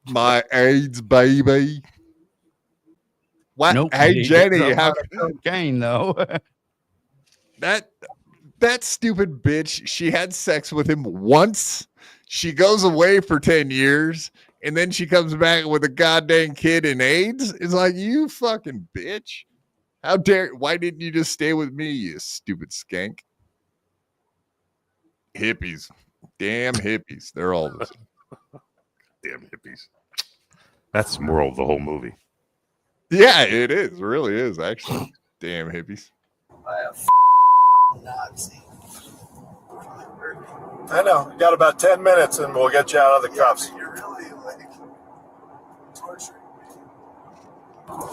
My AIDS baby. What? Nope, Hey Jenny, how cocaine though? that stupid bitch. She had sex with him once. She goes away for 10 years, and then she comes back with a goddamn kid in AIDS. It's like, you fucking bitch. How dare? Why didn't you just stay with me, you stupid skank? Hippies. Damn hippies. They're all the same. Damn hippies. That's the moral of the whole movie. Yeah, it is. It really is, actually. Damn hippies. Nazi. I know. You got about 10 minutes and we'll get you out of the cuffs. You're really like torturing me.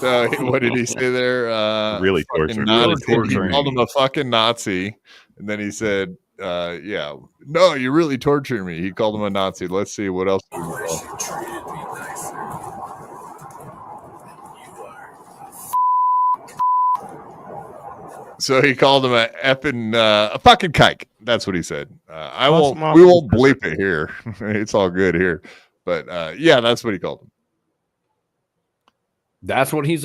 So what did he say there? Really torturing. He called him a fucking Nazi. And then he said, yeah, no, you're really torturing me. He called him a Nazi. Let's see what else. So he called him a fucking kike. That's what he said. We won't bleep it here. It's all good here. But yeah, that's what he called him. That's what he's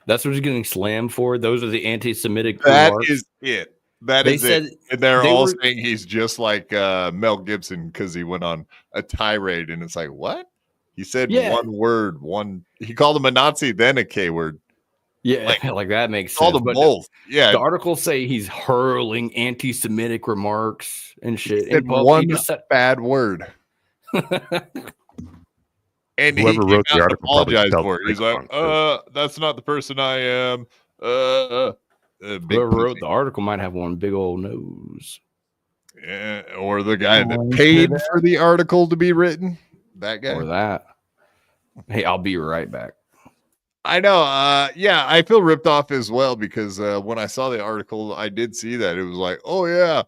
getting slammed for. Those are the anti-Semitic That remarks. is it. That is it. And they're all saying he's just like Mel Gibson because he went on a tirade. And it's like, what? He said one word. He called him a Nazi, then a K word. Yeah, like that makes sense. Called them both. Yeah. The articles say he's hurling anti-Semitic remarks and shit. He said one bad word. And whoever wrote the article apologized for it. He's like, that's not the person I am. Whoever wrote the article might have one big old nose. Yeah, or the guy that paid for the article to be written. That guy. Or that. Hey, I'll be right back. I know. Yeah, I feel ripped off as well because when I saw the article, I did see that. It was like, oh, yeah,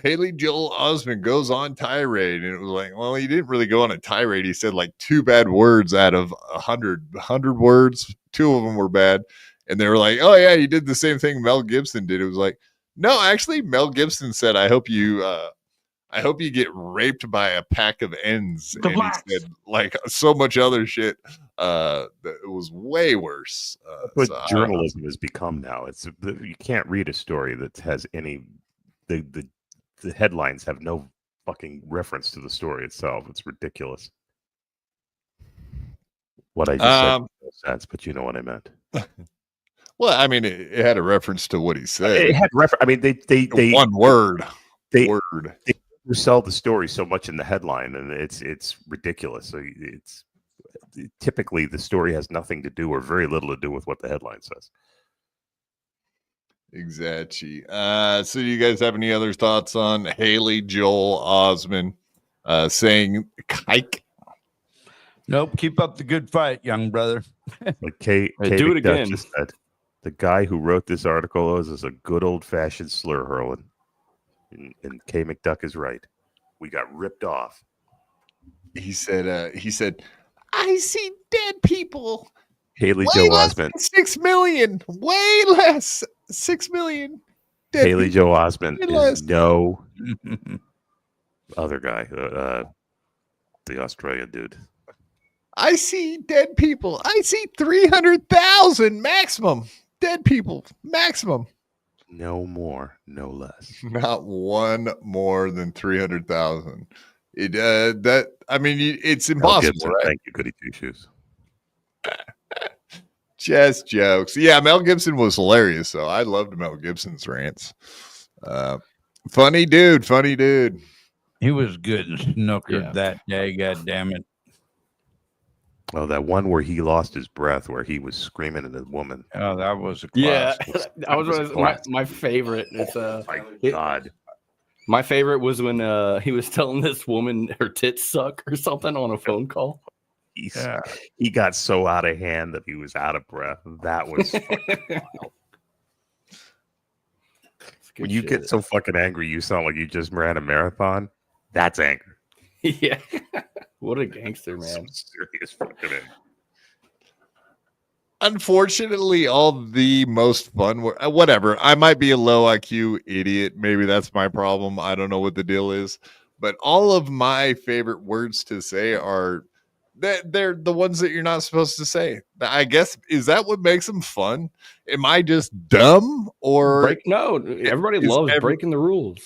Haley Joel Osment goes on tirade. And it was like, well, he didn't really go on a tirade. He said like 2 bad words out of 100 words. 2 of them were bad. And they were like, oh, yeah, he did the same thing Mel Gibson did. It was like, no, actually, Mel Gibson said, I hope you get raped by a pack of ends. And he said like so much other shit. It was way worse. What journalism has become now. You can't read a story that has any. The headlines have no fucking reference to the story itself. It's ridiculous. What I just said made no sense, but you know what I meant. Well, I mean, it had a reference to what he said. It had reference. I mean, they one word. They sell the story so much in the headline, and it's ridiculous. So it's typically the story has nothing to do or very little to do with what the headline says. Exactly. So do you guys have any other thoughts on Haley Joel Osment saying kike? Nope. Keep up the good fight, young brother. Like Kay do it McDuck again. just said, the guy who wrote this article is a good old fashioned slur hurling. And Kay McDuck is right. We got ripped off. He said, I see dead people. Haley Way Joe less Osment. than 6 million. Way less. 6 million. Dead Haley people. Joe Osment Way less. is no other guy. The Australian dude. I see dead people. I see 300,000 maximum. Dead people. Maximum. No more, no less. Not one more than 300,000. It's Mel impossible, Gibson, right? Thank you, Goody Two Shoes. Just jokes. Yeah, Mel Gibson was hilarious, so I loved Mel Gibson's rants. Funny dude. He was good and snookered that day. God damn it. Oh, that one where he lost his breath, where he was screaming at a woman. Oh, that was a Yeah, classic. that was my favorite. It's My God. My favorite was when he was telling this woman her tits suck or something on a phone call. He got so out of hand that he was out of breath. That was fucking wild. When you get so fucking angry, you sound like you just ran a marathon. That's anger. Yeah. What a gangster, man. Serious fucking anger. Unfortunately, all the most fun, whatever. I might be a low IQ idiot. Maybe that's my problem. I don't know what the deal is. But all of my favorite words to say are they're the ones that you're not supposed to say. I guess, is that what makes them fun? Am I just dumb or no? Everybody loves breaking the rules,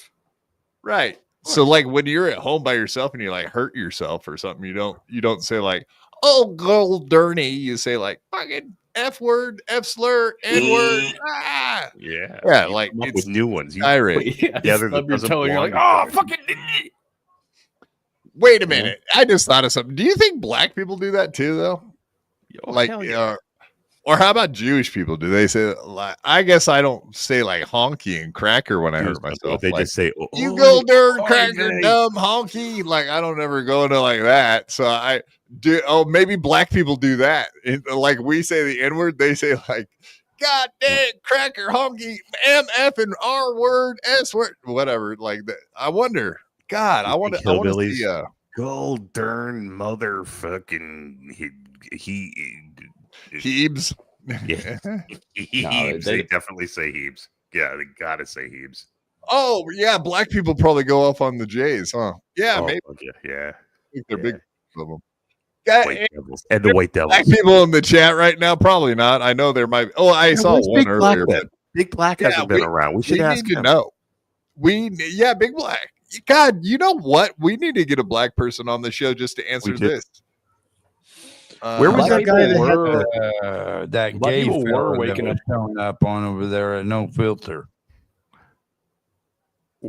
right? So like when you're at home by yourself and you like hurt yourself or something, you don't say like, oh, gold dirty. You say like fucking F word, F slur, N word. Yeah. Like it's with new ones. You irate. together that doesn't belong you're like, together. oh, fucking. Wait a minute. I just thought of something. Do you think black people do that too, though? Like, or how about Jewish people? Do they say, like, I guess I don't say like honky and cracker when I hurt myself. They like, just say, oh, you go dirt, oh, cracker, yeah. dumb, honky. Like, I don't ever go into like that. So I do. Oh, maybe black people do that. Like we say the N word, they say like, God damn, cracker, honky, MF and R word, S word, whatever. Like that. I wonder. God, I want to see gold darn motherfucking Heebs. Yeah. Heebs. They definitely say Heebs. Yeah, they gotta say Heebs. Oh yeah, black people probably go off on the J's, huh? Yeah, maybe. Yeah. I think they're big of them. White Devils. And the White Devils. Black people in the chat right now, probably not. I know there might be. Oh, I saw one earlier. Big Black hasn't been around. We should ask him. Know. Big Black. God, you know what? We need to get a black person on the show just to answer this. Where was that guy that gay fella waking up showing up on over there at No Filter?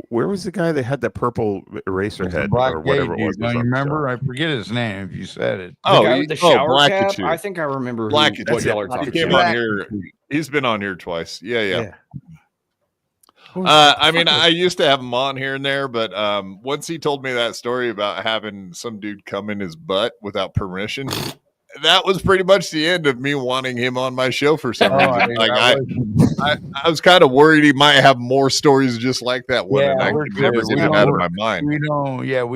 Where was the guy that had that purple eraser head or whatever it was? Don't you remember? I forget his name. If you said it. The guy with the shower cap? I think I remember what y'all are talking about. He's been on here twice. Yeah. I mean, I used to have him on here and there, but once he told me that story about having some dude come in his butt without permission, that was pretty much the end of me wanting him on my show for some reason. Like I was kind of worried he might have more stories just like that one, and I could never get it out of my mind. We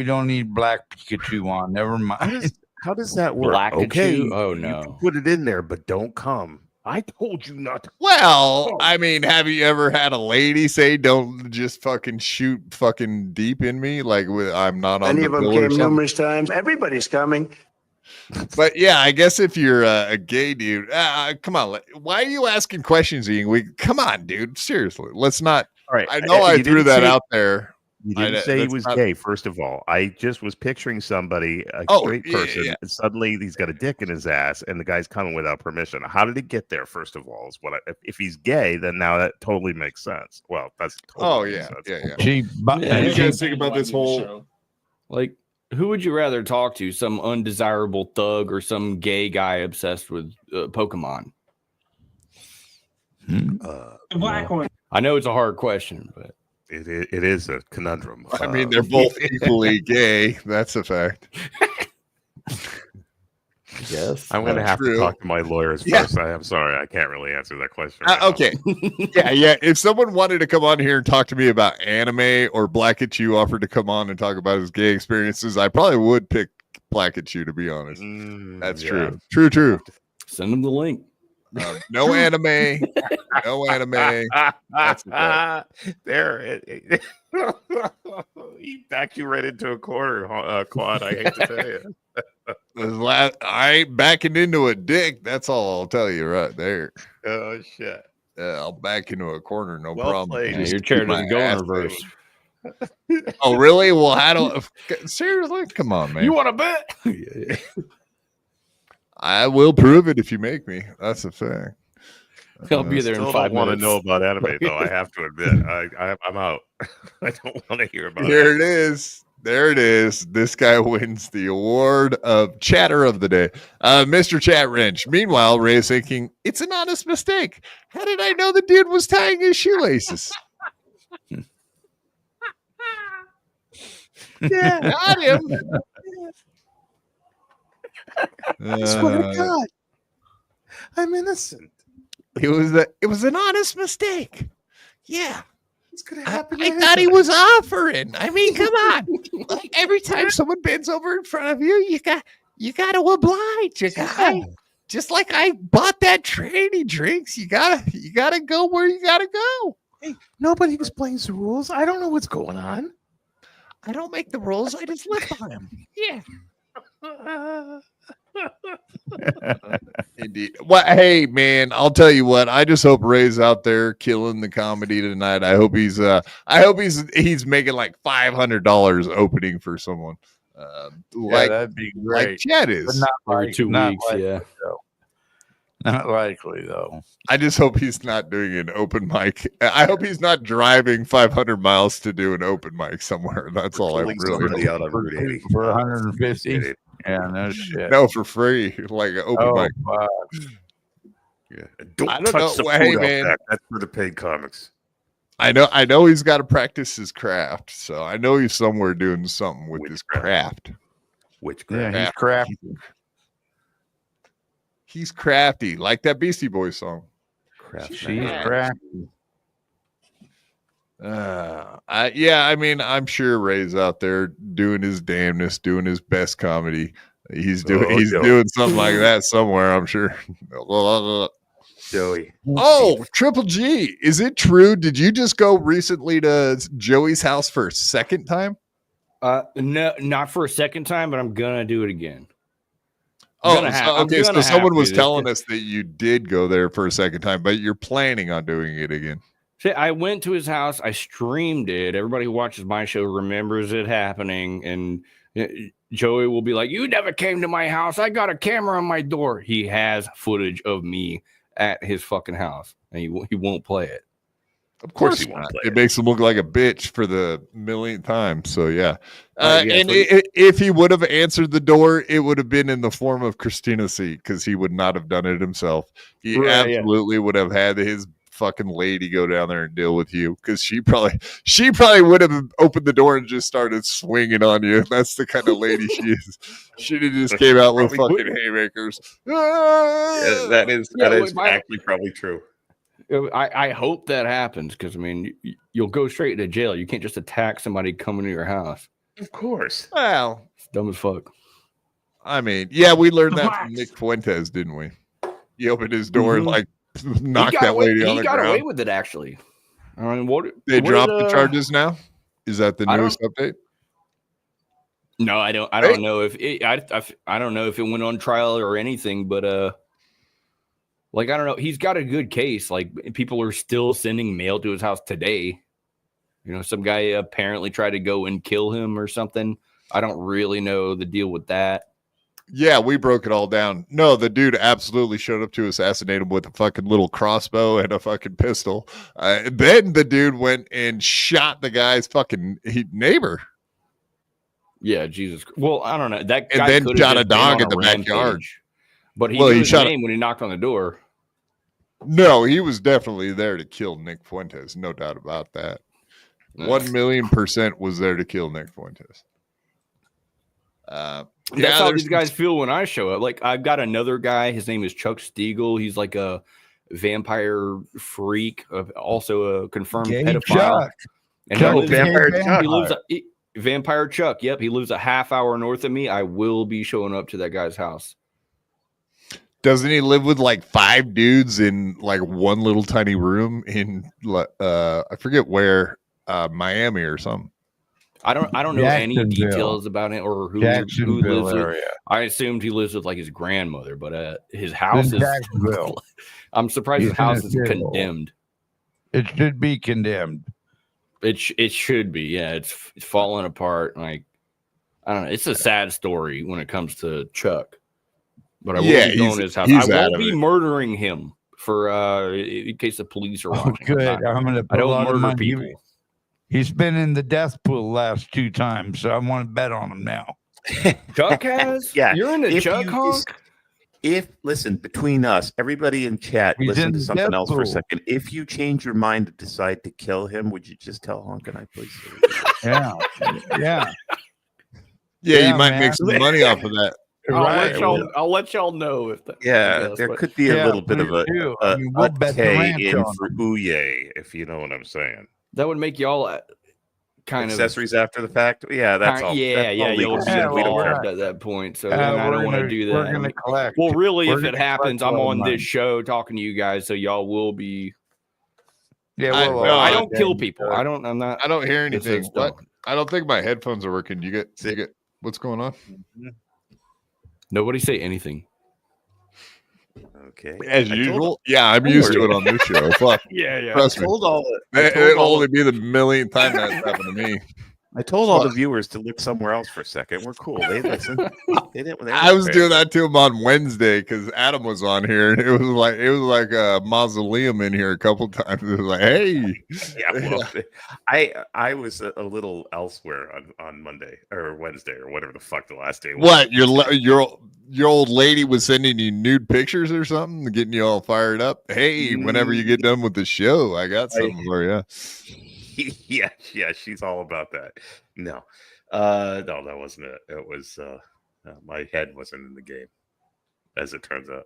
don't need Black Pikachu on. Never mind. How does that work? Black okay, oh no, you can put it in there, but don't come. I told you not to. Well, I mean, have you ever had a lady say, "Don't just fucking shoot fucking deep in me"? Like I'm not on. Many of them came numerous times. Everybody's coming. But yeah, I guess if you're a gay dude, come on. Why are you asking questions, Ian? Come on, dude. Seriously, let's not. All right, I know I threw that out there. You didn't say he was gay, first of all. I just was picturing somebody, a straight person, and suddenly he's got a dick in his ass, and the guy's coming without permission. How did he get there, first of all? Is what if he's gay, then now that totally makes sense. Well, that's totally yeah. You guys think about this whole... Like, who would you rather talk to? Some undesirable thug or some gay guy obsessed with Pokemon? The black one. I know it's a hard question, but it is a conundrum. I mean, they're both equally gay. That's a fact. Yes, I'm going to have to talk to my lawyers first. I'm sorry, I can't really answer that question. Okay. Yeah. If someone wanted to come on here and talk to me about anime, or Black at You offered to come on and talk about his gay experiences, I probably would pick Black at You, to be honest. That's true. True. Send them the link. No anime. No anime. That's there. He backed you right into a corner, Claude. I hate to tell you. I ain't backing into a dick. That's all I'll tell you right there. Oh shit. I'll back into a corner, no Well problem. played. Yeah, your chair doesn't go in reverse. Oh, really? Well, how do seriously? Come on, man. You want to bet? I will prove it if you make me. That's a fact. I'll be there in 5 minutes. I don't want to know about anime, though. I have to admit, I'm out. I don't want to hear about it. Here it is. There it is. This guy wins the award of Chatter of the Day. Mr. Chat Wrench. Meanwhile, Ray's thinking, it's an honest mistake. How did I know the dude was tying his shoelaces? Yeah, got him. I swear to God, I'm innocent. It was an honest mistake. Yeah. It's gonna happen. I thought he was offering. I mean, come on. Like, every time someone bends over in front of you, you got to oblige a guy. Just like I bought that train he drinks. You gotta go where you gotta go. Hey, nobody explains the rules. I don't know what's going on. I don't make the rules. I just live by them. Yeah. Indeed. Well, hey man, I'll tell you what. I just hope Ray's out there killing the comedy tonight. I hope he's making like $500 opening for someone. That'd be great. Like Chad is. But not Every 2 weeks, yeah. Not likely though. I just hope he's not doing an open mic. I hope he's not driving 500 miles to do an open mic somewhere. That's all I really out of Route 80 for 150. Yeah, no shit. No, for free, like an open mic. Yeah. Don't I don't touch know. the Well, food hey, out man. back. That's for the paid comics. I know he's got to practice his craft. So I know he's somewhere doing something with his craft. Witchcraft. Yeah, he's crafty. He's crafty, like that Beastie Boys song. She's crafty. I mean, I'm sure Ray's out there doing his damnedest, doing his best comedy. He's doing something like that somewhere, I'm sure. Joey. Oh, Triple G. Is it true? Did you just go recently to Joey's house for a second time? No, not for a second time, but I'm gonna do it again. Okay. So someone was telling us that you did go there for a second time, but you're planning on doing it again. See, I went to his house. I streamed it. Everybody who watches my show remembers it happening. And Joey will be like, "You never came to my house. I got a camera on my door." He has footage of me at his fucking house, and he won't play it. Of course he won't play it. It makes him look like a bitch for the millionth time. So yeah. If he would have answered the door, it would have been in the form of Christina C, because he would not have done it himself. He absolutely would have had his fucking lady go down there and deal with you, because she probably would have opened the door and just started swinging on you. That's the kind of lady she is. She just came out with fucking haymakers. That is actually probably true. I hope that happens, because I mean, you'll go straight to jail. You can't just attack somebody coming to your house. Of course. Well, it's dumb as fuck. I mean, yeah, we learned that from Nick Fuentes, didn't we? He opened his door and like knocked that lady on the ground. He got away with it, actually. I mean, they dropped the charges now? Is that the newest update? No, I don't know if it, I don't know if it went on trial or anything, but like, I don't know. He's got a good case. Like, people are still sending mail to his house today. You know, some guy apparently tried to go and kill him or something. I don't really know the deal with that. Yeah, we broke it all down. No, the dude absolutely showed up to assassinate him with a fucking little crossbow and a fucking pistol. Then the dude went and shot the guy's fucking neighbor. Yeah, Jesus. Well, I don't know. That guy and then shot a dog in the backyard. But he knew his name when he knocked on the door. No, he was definitely there to kill Nick Fuentes. No doubt about that. 1,000,000% was there to kill Nick Fuentes. That's how these guys feel when I show up. Like, I've got another guy. His name is Chuck Stiegel. He's like a vampire freak, also a confirmed pedophile. Chuck. And Vampire Chuck. Vampire Chuck. Yep, he lives a half hour north of me. I will be showing up to that guy's house. Doesn't he live with like 5 dudes in like one little tiny room in I forget where, Miami or something? I don't know any details about it or who lives with. I assumed he lives with like his grandmother, but his house is. I'm surprised his house is condemned. It should be condemned. It should be. Yeah, it's falling apart. Like, I don't know. It's a sad story when it comes to Chuck. But I will be going to his house. I won't be murdering him for in case the police are watching. Good. I don't murder people. He's been in the death pool last 2 times, so I want to bet on him now. Chuck has? Yeah. You're in the Chuck honk? Listen, between us, everybody in chat, listen to something else for a second. If you change your mind and decide to kill him, would you just tell Honk and I, please? Yeah, you might make some money off of that. I'll let y'all know if that. There could be a little bit of a K in for Ouye, if you know what I'm saying. That would make y'all kind accessories after the fact. Yeah, that's all. Yeah, you'll be involved at that point. So I don't want to do that. We're gonna collect. Well, really, if it happens, I'm on this show talking to you guys, so y'all will be. Yeah, I don't kill people. I don't hear anything. What? I don't think my headphones are working. You get what's going on? Nobody say anything. Okay. As usual. I'm used to it on this show. Fuck. Yeah. It'll only be the millionth time that's happened to me. I told all the viewers to look somewhere else for a second. We're cool. They listened. I was doing that to him on Wednesday because Adam was on here, and it was like a mausoleum in here a couple times. It was like, hey, I was a little elsewhere on Monday or Wednesday or whatever the fuck the last day was. What your old lady was sending you nude pictures or something, getting you all fired up? Hey, whenever you get done with the show, I got something for you. Yeah, she's all about that. No, that wasn't it. It was my head wasn't in the game, as it turns out.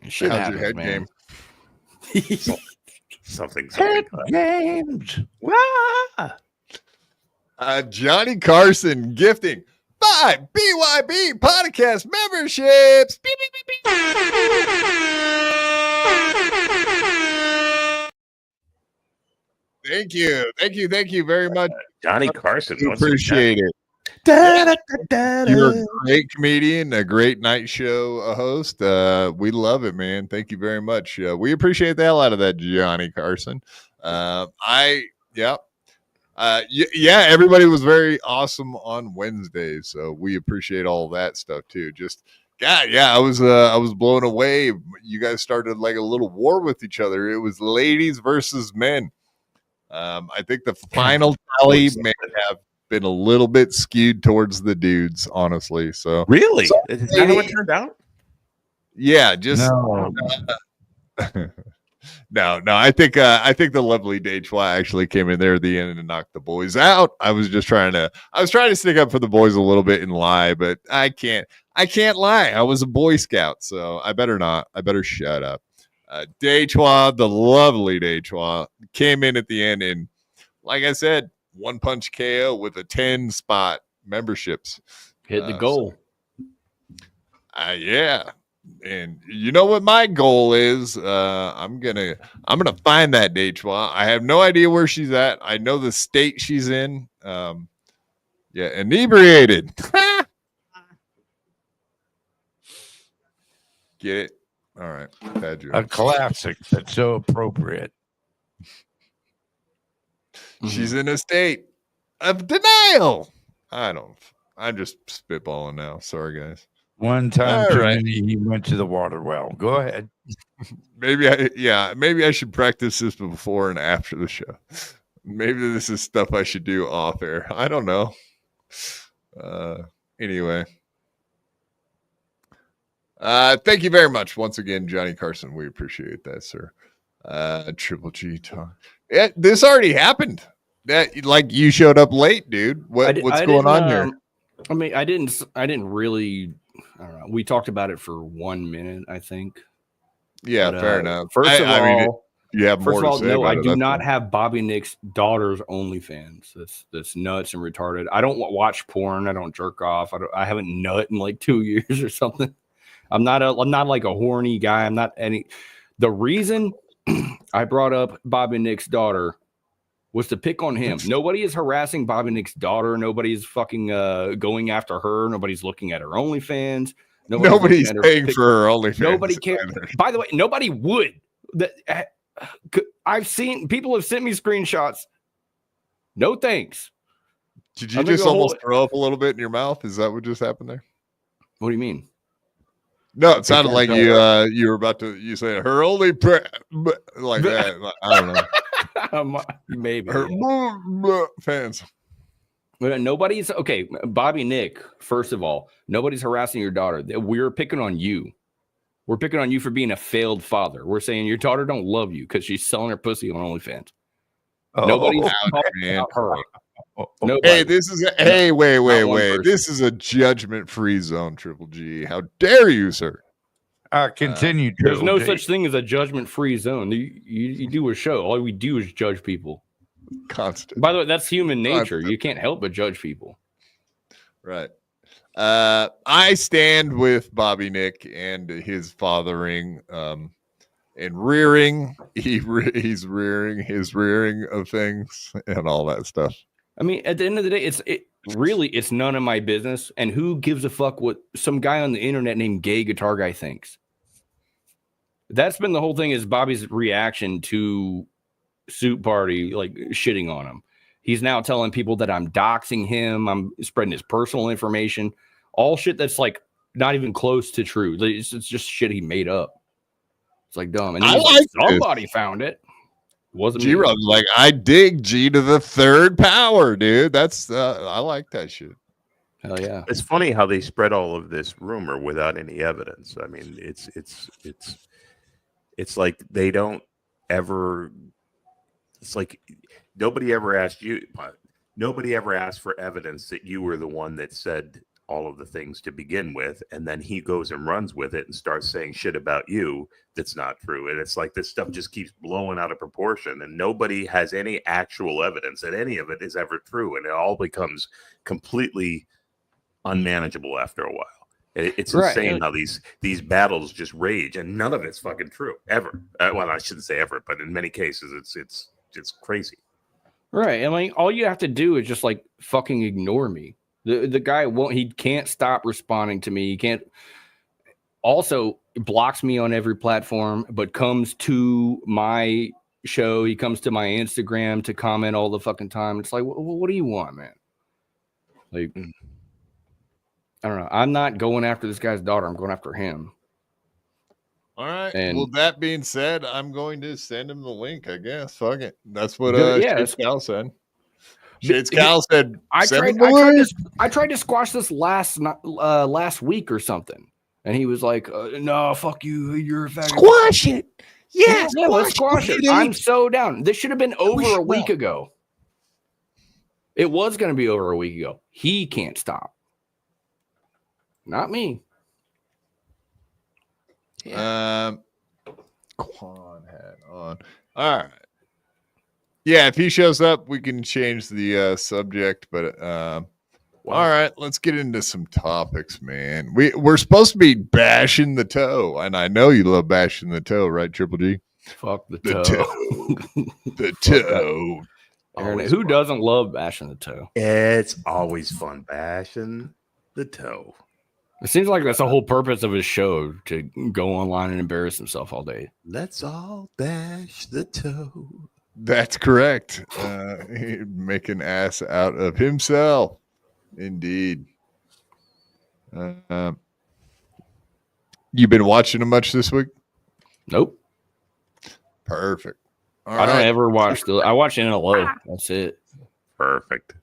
How's your head game? Something's games. Johnny Carson gifting 5 BYB Podcast memberships. Beep, beep, beep, beep. Thank you very much, Johnny Carson. Appreciate it. You're a great comedian, a great night show host. We love it, man. Thank you very much. We appreciate the hell out of that, Johnny Carson. Everybody was very awesome on Wednesday, so we appreciate all that stuff too. I was blown away. You guys started like a little war with each other. It was ladies versus men. I think the final tally may have been a little bit skewed towards the dudes, honestly. So really, is that how it turned out? Yeah, just no. I think the lovely Dejois actually came in there at the end and knocked the boys out. I was trying to stick up for the boys a little bit and lie, but I can't lie. I was a Boy Scout, so I better not. I better shut up. Dejois, the lovely Dejois, came in at the end and, like I said, one punch KO with a 10 spot memberships. Hit the goal. Yeah. And you know what my goal is? I'm gonna find that Dejois. I have no idea where she's at. I know the state she's in. Inebriated. Get it? All right. A classic that's so appropriate. She's in a state of denial. I'm just spitballing now. Sorry, guys. One time he went to the water well. Go ahead. Maybe I should practice this before and after the show. Maybe this is stuff I should do off air. I don't know. Anyway. Thank you very much once again, Johnny Carson. We appreciate that, sir. Triple G talk. This already happened. That like you showed up late, dude. What's going on here? I mean, I didn't really. I don't know. We talked about it for 1 minute, I think. Yeah, but, fair enough. First of all, you have more to say no, about I it, do not have Bobby Nick's daughter's OnlyFans. That's nuts and retarded. I don't watch porn. I don't jerk off. I haven't nut in like 2 years or something. I'm not like a horny guy. I'm not any. The reason I brought up Bobby Nick's daughter was to pick on him. Nobody is harassing Bobby Nick's daughter. Nobody's fucking going after her. Nobody's looking at her OnlyFans. Nobody's paying for her OnlyFans. Nobody cares. By the way, nobody would. I've seen people have sent me screenshots. No thanks. Did you just almost throw up a little bit in your mouth? Is that what just happened there? What do you mean? No, it sounded like you were about to say her only like that. I don't know. Maybe her fans. But nobody's okay. Bobby Nick, first of all, nobody's harassing your daughter. We're picking on you. We're picking on you for being a failed father. We're saying your daughter don't love you because she's selling her pussy on OnlyFans. Nobody's talking about her. Hey, wait. This is a judgment-free zone, Triple G. How dare you, sir? Continue. There's no such thing as a judgment-free zone. You do a show. All we do is judge people. Constant. By the way, that's human nature. You can't help but judge people. Right. I stand with Bobby Nick and his fathering and rearing. He's rearing his rearing of things and all that stuff. I mean, at the end of the day, it's none of my business. And who gives a fuck what some guy on the internet named Gay Guitar Guy thinks? That's been the whole thing, is Bobby's reaction to Suit Party, like shitting on him. He's now telling people that I'm doxing him. I'm spreading his personal information. All shit that's like not even close to true. It's just shit he made up. It's like dumb. And then somebody found it. Wasn't G Rub like, I dig G to the third power, dude. That's I like that shit. Hell yeah. It's funny how they spread all of this rumor without any evidence. I mean, it's like they don't ever. It's like nobody ever asked for evidence that you were the one that said all of the things to begin with, and then he goes and runs with it and starts saying shit about you that's not true. And it's like this stuff just keeps blowing out of proportion, and nobody has any actual evidence that any of it is ever true, and it all becomes completely unmanageable after a while. It's insane how these battles just rage, and none of it's fucking true ever. Well, I shouldn't say ever, but in many cases it's crazy. Right. And like all you have to do is just like fucking ignore me. The guy he can't stop responding to me. He can't also blocks me on every platform, but comes to my show. He comes to my Instagram to comment all the fucking time. It's like, what do you want, man? Like, I don't know. I'm not going after this guy's daughter. I'm going after him. All right. And well, that being said, I'm going to send him the link, I guess. Fuck it. That's what Shades Cal said. Shades Cal said, I tried to squash this last week or something. And he was like, no, fuck you. You're a faggot. Squash it. Yeah, let's squash it. I'm so down. This should have been over a week ago. It was going to be over a week ago. He can't stop. Not me. Yeah. Quan hat on. All right. Yeah, if he shows up, we can change the subject. But all right, let's get into some topics, man. We're supposed to be bashing the toe, and I know you love bashing the toe, right, Triple G? Fuck the toe. The toe. Aaron, who doesn't love bashing the toe? It's always fun bashing the toe. It seems like that's the whole purpose of his show, to go online and embarrass himself all day. Let's all bash the toe. That's correct. He'd make an ass out of himself. Indeed. You been watching him much this week? Nope. Perfect. I don't ever watch I watch NLO. That's it. Perfect.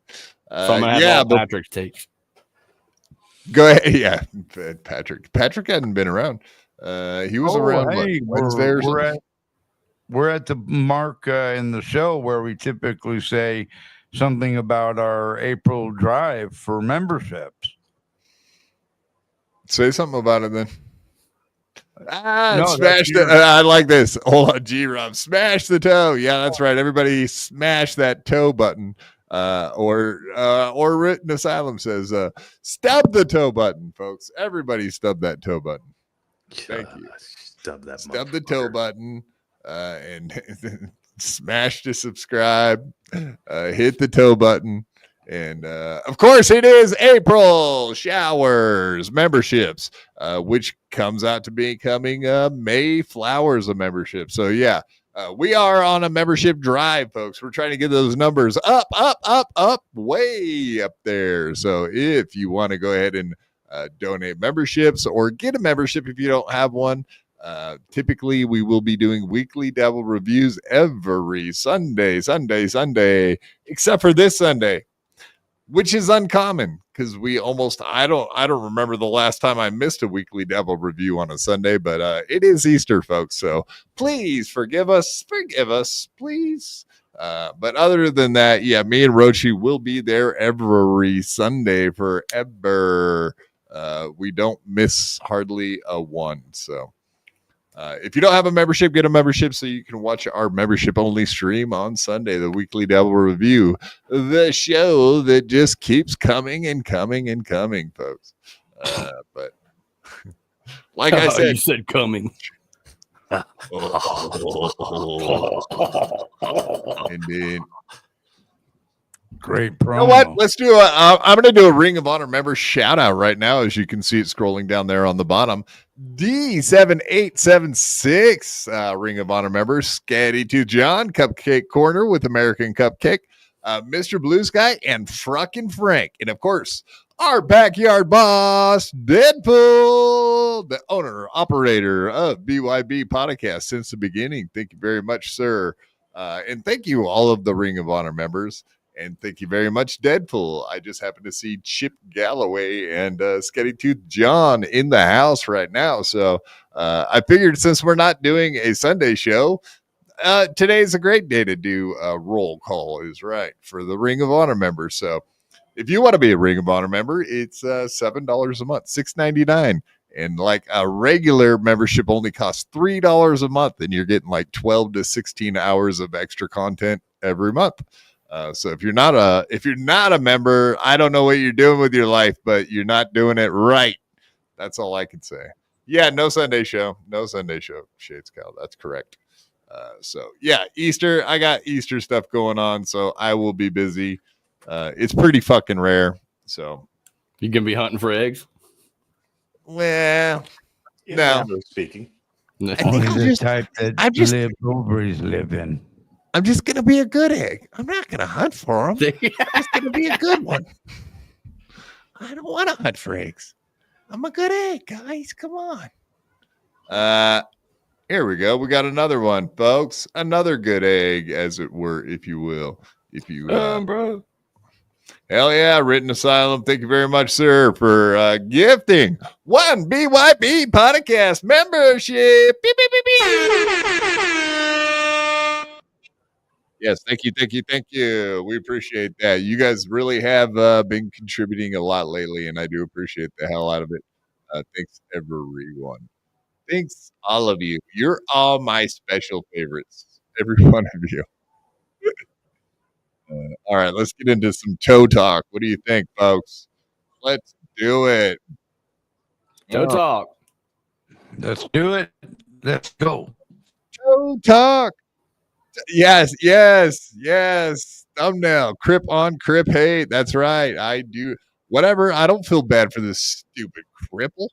So I'm gonna have all Patrick's takes. Go ahead. Yeah, Patrick. Patrick hadn't been around. He was around Wednesday or something. We're at the mark in the show where we typically say something about our April drive for memberships. Say something about it then. No, Smash the. I like this. Hold on, G-Rob. Smash the toe. Yeah, that's right. Everybody smash that toe button. Or Written Asylum says, stub the toe button, folks. Everybody stub that toe button. Thank you. Stub the toe button. And smash to subscribe, hit the toe button, and of course it is April showers memberships, which comes out to becoming May flowers of membership. So yeah, we are on a membership drive, folks. We're trying to get those numbers up, way up there. So if you want to go ahead and donate memberships or get a membership if you don't have one. Typically we will be doing weekly Devil reviews every Sunday, except for this Sunday, which is uncommon because I don't remember the last time I missed a weekly Devil review on a Sunday, but it is Easter, folks. So please forgive us, please. But other than that, yeah, me and Rochi will be there every Sunday forever. We don't miss hardly a one. So if you don't have a membership, get a membership so you can watch our membership-only stream on Sunday, the Weekly Devil Review, the show that just keeps coming and coming and coming, folks. But like I said, you said coming. Indeed. Great promo. You know what? Let's do I'm going to do a Ring of Honor member shout out right now. As you can see it scrolling down there on the bottom. D7876 Ring of Honor member, Scatty to John, Cupcake Corner with American Cupcake, Mr. Blue Sky, and Frickin' Frank. And of course, our backyard boss, Deadpool, the owner, operator of BYB Podcast since the beginning. Thank you very much, sir. And thank you, all of the Ring of Honor members. And thank you very much, Deadpool. I just happened to see Chip Galloway and Scatty Tooth John in the house right now. So I figured since we're not doing a Sunday show, today's a great day to do a roll call, is right, for the Ring of Honor members. So if you want to be a Ring of Honor member, it's $7 a month, $6.99. And like a regular membership only costs $3 a month, and you're getting like 12 to 16 hours of extra content every month. So if you're not a member, I don't know what you're doing with your life, but you're not doing it right. That's all I can say. Yeah, no Sunday show, Shades Cal. That's correct. So yeah, Easter. I got Easter stuff going on, so I will be busy. It's pretty fucking rare. So you gonna be hunting for eggs? Well, no. Speaking, I think the type that ovaries live in. I'm just going to be a good egg. I'm not going to hunt for them. I'm just going to be a good one. I don't want to hunt for eggs. I'm a good egg, guys. Come on. Here we go. We got another one, folks. Another good egg, as it were, if you will. If you, bro. Hell yeah, Written Asylum. Thank you very much, sir, for gifting one BYB Podcast membership. Beep, beep, beep, beep. Yes, thank you. We appreciate that. You guys really have been contributing a lot lately, and I do appreciate the hell out of it. Thanks, everyone. Thanks, all of you. You're all my special favorites, every one of you. All right, let's get into some toe talk. What do you think, folks? Let's do it. Toe talk. Let's do it. Let's go. Toe talk. Yes. Thumbnail. Crip on, crip hate. That's right. I do. Whatever. I don't feel bad for this stupid cripple.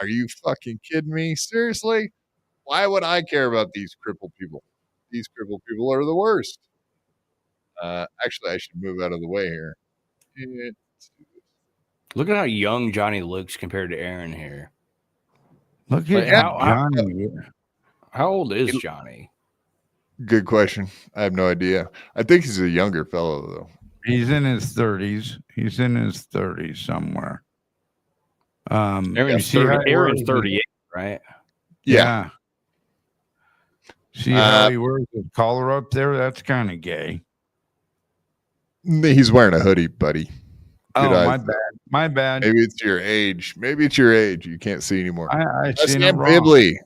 Are you fucking kidding me? Seriously? Why would I care about these crippled people? These crippled people are the worst. Actually, I should move out of the way here. Look at how young Johnny looks compared to Aaron here. Look at Johnny. How old is Johnny? Good question. I have no idea. I think he's a younger fellow, though. He's in his 30s. He's in his 30s somewhere. Aaron's see how 30, he Aaron's wears 38, right? Yeah. See how he wears his collar up there? That's kind of gay. He's wearing a hoodie, buddy. Good Oh, eyes. my bad. My bad. Maybe it's your age. Maybe it's your age. You can't see anymore. I seen it Sam wrong. Bibley.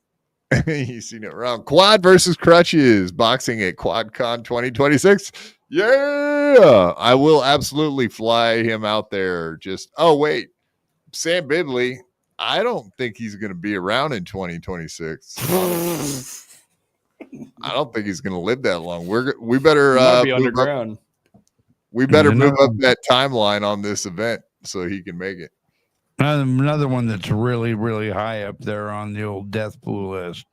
He's seen it wrong. Quad versus Krutches. Boxing at QuadCon 2026. Yeah. I will absolutely fly him out there. Wait. Sam Bibley. I don't think he's going to be around in 2026. I don't think he's going to live that long. We better Be underground. We better move up that timeline on this event so he can make it. Another one that's really, really high up there on the old death pool list.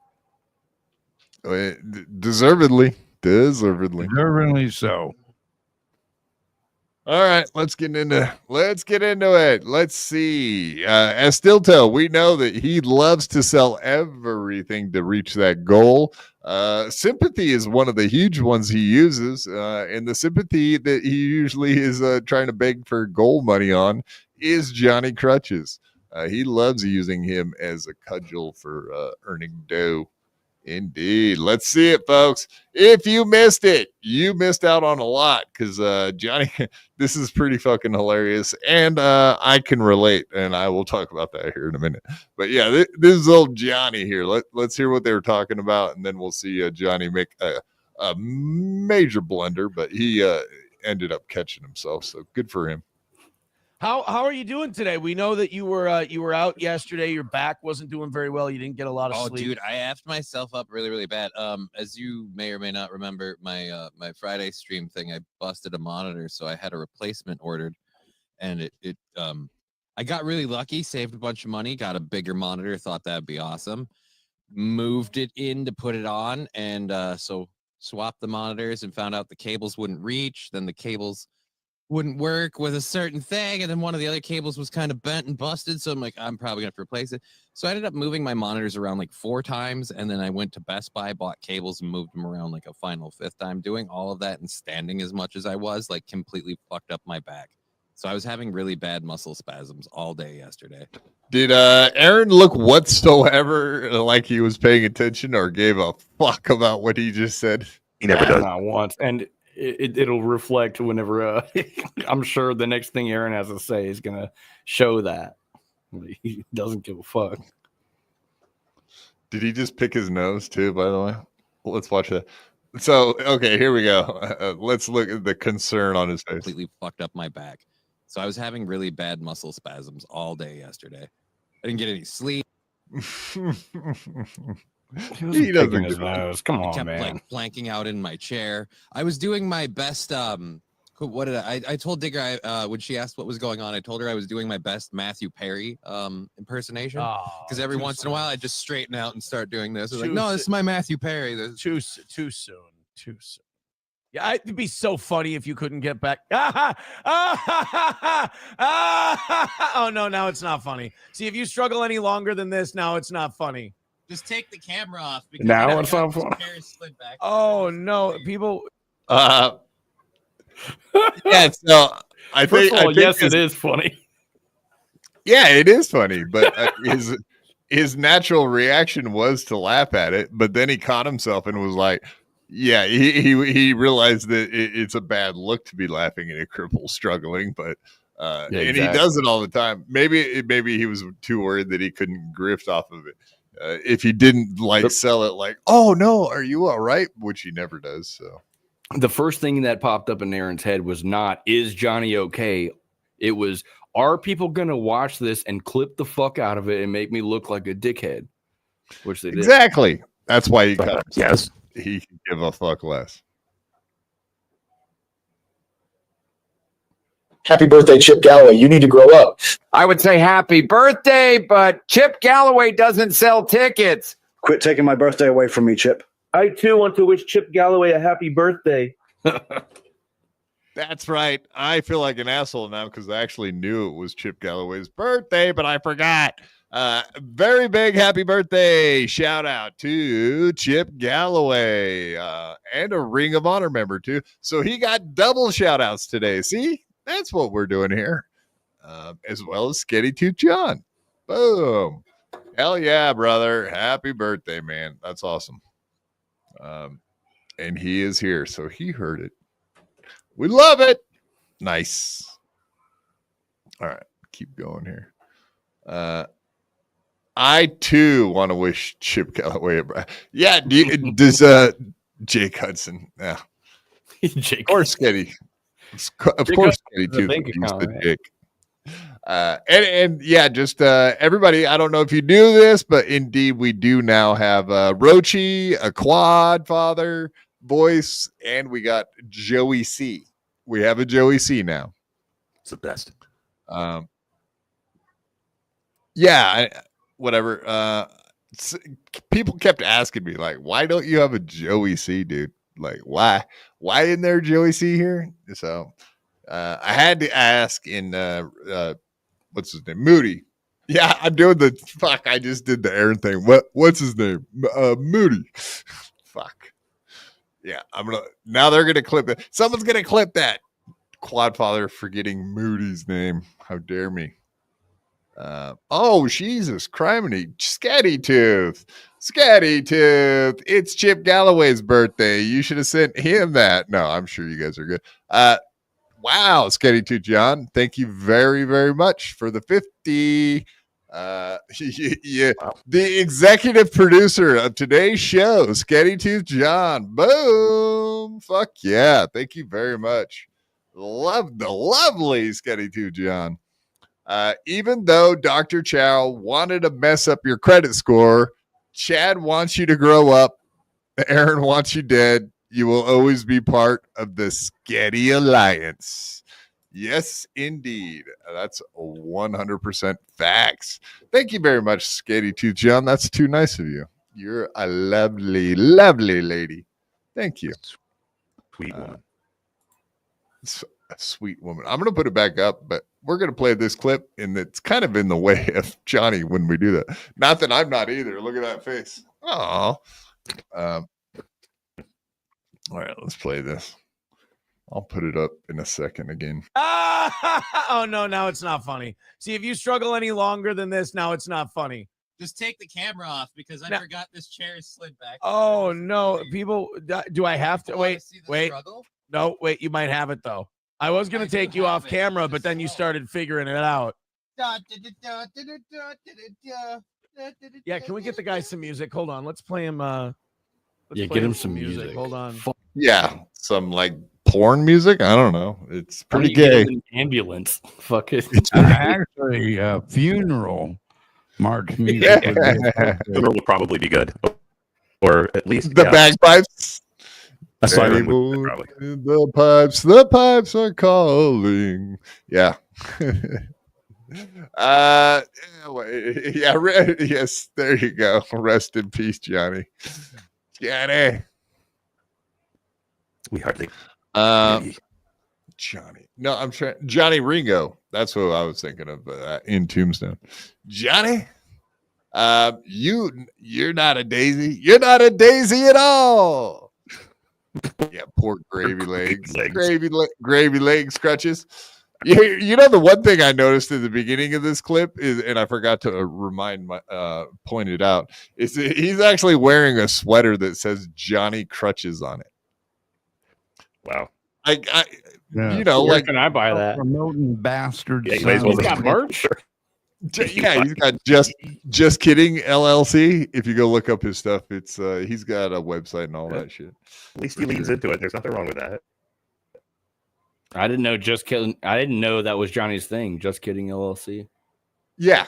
Deservedly so. All right, let's get into it. Let's see. Estilto, we know that he loves to sell everything to reach that goal. Sympathy is one of the huge ones he uses, and the sympathy that he usually is trying to beg for gold money on is Johnny Krutches. He loves using him as a cudgel for earning dough. Indeed. Let's see it, folks. If you missed it, you missed out on a lot because Johnny, this is pretty fucking hilarious. And I can relate, and I will talk about that here in a minute. But yeah, this is old Johnny here. Let's hear what they were talking about, and then we'll see Johnny make a major blunder, but he ended up catching himself. So good for him. How are you doing today? We know that you were out yesterday. Your back wasn't doing very well. You didn't get a lot of sleep. Dude, I effed myself up really, really bad. As you may or may not remember, my Friday stream thing, I busted a monitor, so I had a replacement ordered, and I got really lucky, saved a bunch of money, got a bigger monitor, thought that'd be awesome, moved it in to put it on, and so swapped the monitors and found out the cables wouldn't reach. Then the cables wouldn't work with a certain thing, and then one of the other cables was kind of bent and busted, so I'm like, I'm probably gonna have to replace it. So I ended up moving my monitors around like 4 times, and then I went to Best Buy, bought cables, and moved them around like a final 5th time. Doing all of that and standing as much as I was, like, completely fucked up my back. So I was having really bad muscle spasms all day yesterday. Did Aaron look whatsoever like he was paying attention or gave a fuck about what he just said? He never does. Not once. And it'll reflect whenever I'm sure the next thing Aaron has to say is going to show that he doesn't give a fuck. Did he just pick his nose too, by the way? Let's watch that. So, okay, here we go. Let's look at the concern on his face. Completely fucked up my back. So I was having really bad muscle spasms all day yesterday. I didn't get any sleep. He doesn't his nose. Come on, kept, man. Like planking out in my chair. I was doing my best. What did I told Digger when she asked what was going on, I told her I was doing my best Matthew Perry impersonation. Because every once in a while I just straighten out and start doing this. I was like, no, this is my Matthew Perry. Too soon. Yeah, it'd be so funny if you couldn't get back. Oh no, now it's not funny. See, if you struggle any longer than this, now it's not funny. Just take the camera off. Because now it's not funny. Oh no, people. Yeah, so I First think. of all, yes, it is funny. Yeah, it is funny, but his natural reaction was to laugh at it, but then he caught himself and was like, "Yeah." He realized that it's a bad look to be laughing at a cripple struggling, but and he does it all the time. Maybe he was too worried that he couldn't grift off of it. If he didn't sell it like, "Oh no, are you all right?" which he never does. So the first thing that popped up in Aaron's head was not, is Johnny okay? It was, are people going to watch this and clip the fuck out of it and make me look like a dickhead? Which they did. Exactly. That's why he cut. Yes. He can give a fuck less. Happy birthday, Chip Galloway. You need to grow up. I would say happy birthday, but Chip Galloway doesn't sell tickets. Quit taking my birthday away from me, Chip. I too want to wish Chip Galloway a happy birthday. That's right. I feel like an asshole now because I actually knew it was Chip Galloway's birthday, but I forgot. Very big happy birthday shout out to Chip Galloway and a Ring of Honor member too. So he got double shout outs today. See, that's what we're doing here. As well as Sketty Tooth John. Boom. Hell yeah, brother. Happy birthday, man. That's awesome. And he is here, so he heard it. We love it. Nice. All right, keep going here. I too want to wish Chip Galloway yeah. Does Jake Hudson? Yeah, Jake. Of course, Sketty. Of course, Sketty too. The dick. And yeah, just everybody. I don't know if you knew this, but indeed we do now have Rochi, a quad father voice, and we got Joey C. We have a Joey C now. It's the best. Yeah, whatever. People kept asking me like, why don't you have a Joey C, dude? Like, why isn't there Joey C here? So I had to ask in what's his name? Moody. Yeah, I'm doing the fuck. I just did the Aaron thing. What's his name? Moody. Fuck. Yeah, now they're gonna clip it. Someone's gonna clip that. Quadfather forgetting Moody's name. How dare me? Oh, Jesus, criminy. Scatty Tooth. It's Chip Galloway's birthday. You should have sent him that. No, I'm sure you guys are good. Wow, Scatty Tooth John. Thank you very, very much for the 50. Yeah, wow. The executive producer of today's show, Scatty Tooth John. Boom. Fuck yeah. Thank you very much. Love the lovely Scatty Tooth John. Even though Dr. Chow wanted to mess up your credit score, Chad wants you to grow up. Aaron wants you dead. You will always be part of the Sketty Alliance. Yes, indeed. That's 100% facts. Thank you very much, Sketty Tooth John. That's too nice of you. You're a lovely, lovely lady. Thank you. Sweet woman. A sweet woman. I'm going to put it back up, but we're going to play this clip, and it's kind of in the way of Johnny when we do that. Not that I'm not either. Look at that face. Oh. All right, let's play this. I'll put it up in a second again. Oh, no, now it's not funny. See, if you struggle any longer than this, now it's not funny. Just take the camera off because I forgot this chair slid back. Oh, no. People, do I have to? Wait. Struggle? No, wait. You might have it, though. I was going to take you off camera, but then you started figuring it out. Yeah, can we get the guy some music? Hold on. Let's play him. Get him some music. Hold on. Yeah, some like porn music. I don't know. It's pretty gay. Ambulance. Fuck it. It's actually a funeral march music. Funeral would probably be good, or at least the bagpipes. The pipes are calling. Yeah. Yes, there you go. Rest in peace, Johnny. Johnny. We hardly Johnny. No, I'm trying Johnny Ringo. That's who I was thinking of in Tombstone. Johnny. You're not a daisy. You're not a daisy at all. Yeah, poor gravy legs. Gravy legs, Krutches. You know the one thing I noticed at the beginning of this clip is, and I forgot to point it out, is that he's actually wearing a sweater that says Johnny Krutches on it. Wow. You know, where like, can I buy that? Promoting bastards. Yeah, he's got merch. Yeah, he's got just kidding LLC. If you go look up his stuff, it's he's got a website and all that shit. At least he leans into it. There's nothing wrong with that. I didn't know just kidding. I didn't know that was Johnny's thing. Just kidding LLC. Yeah.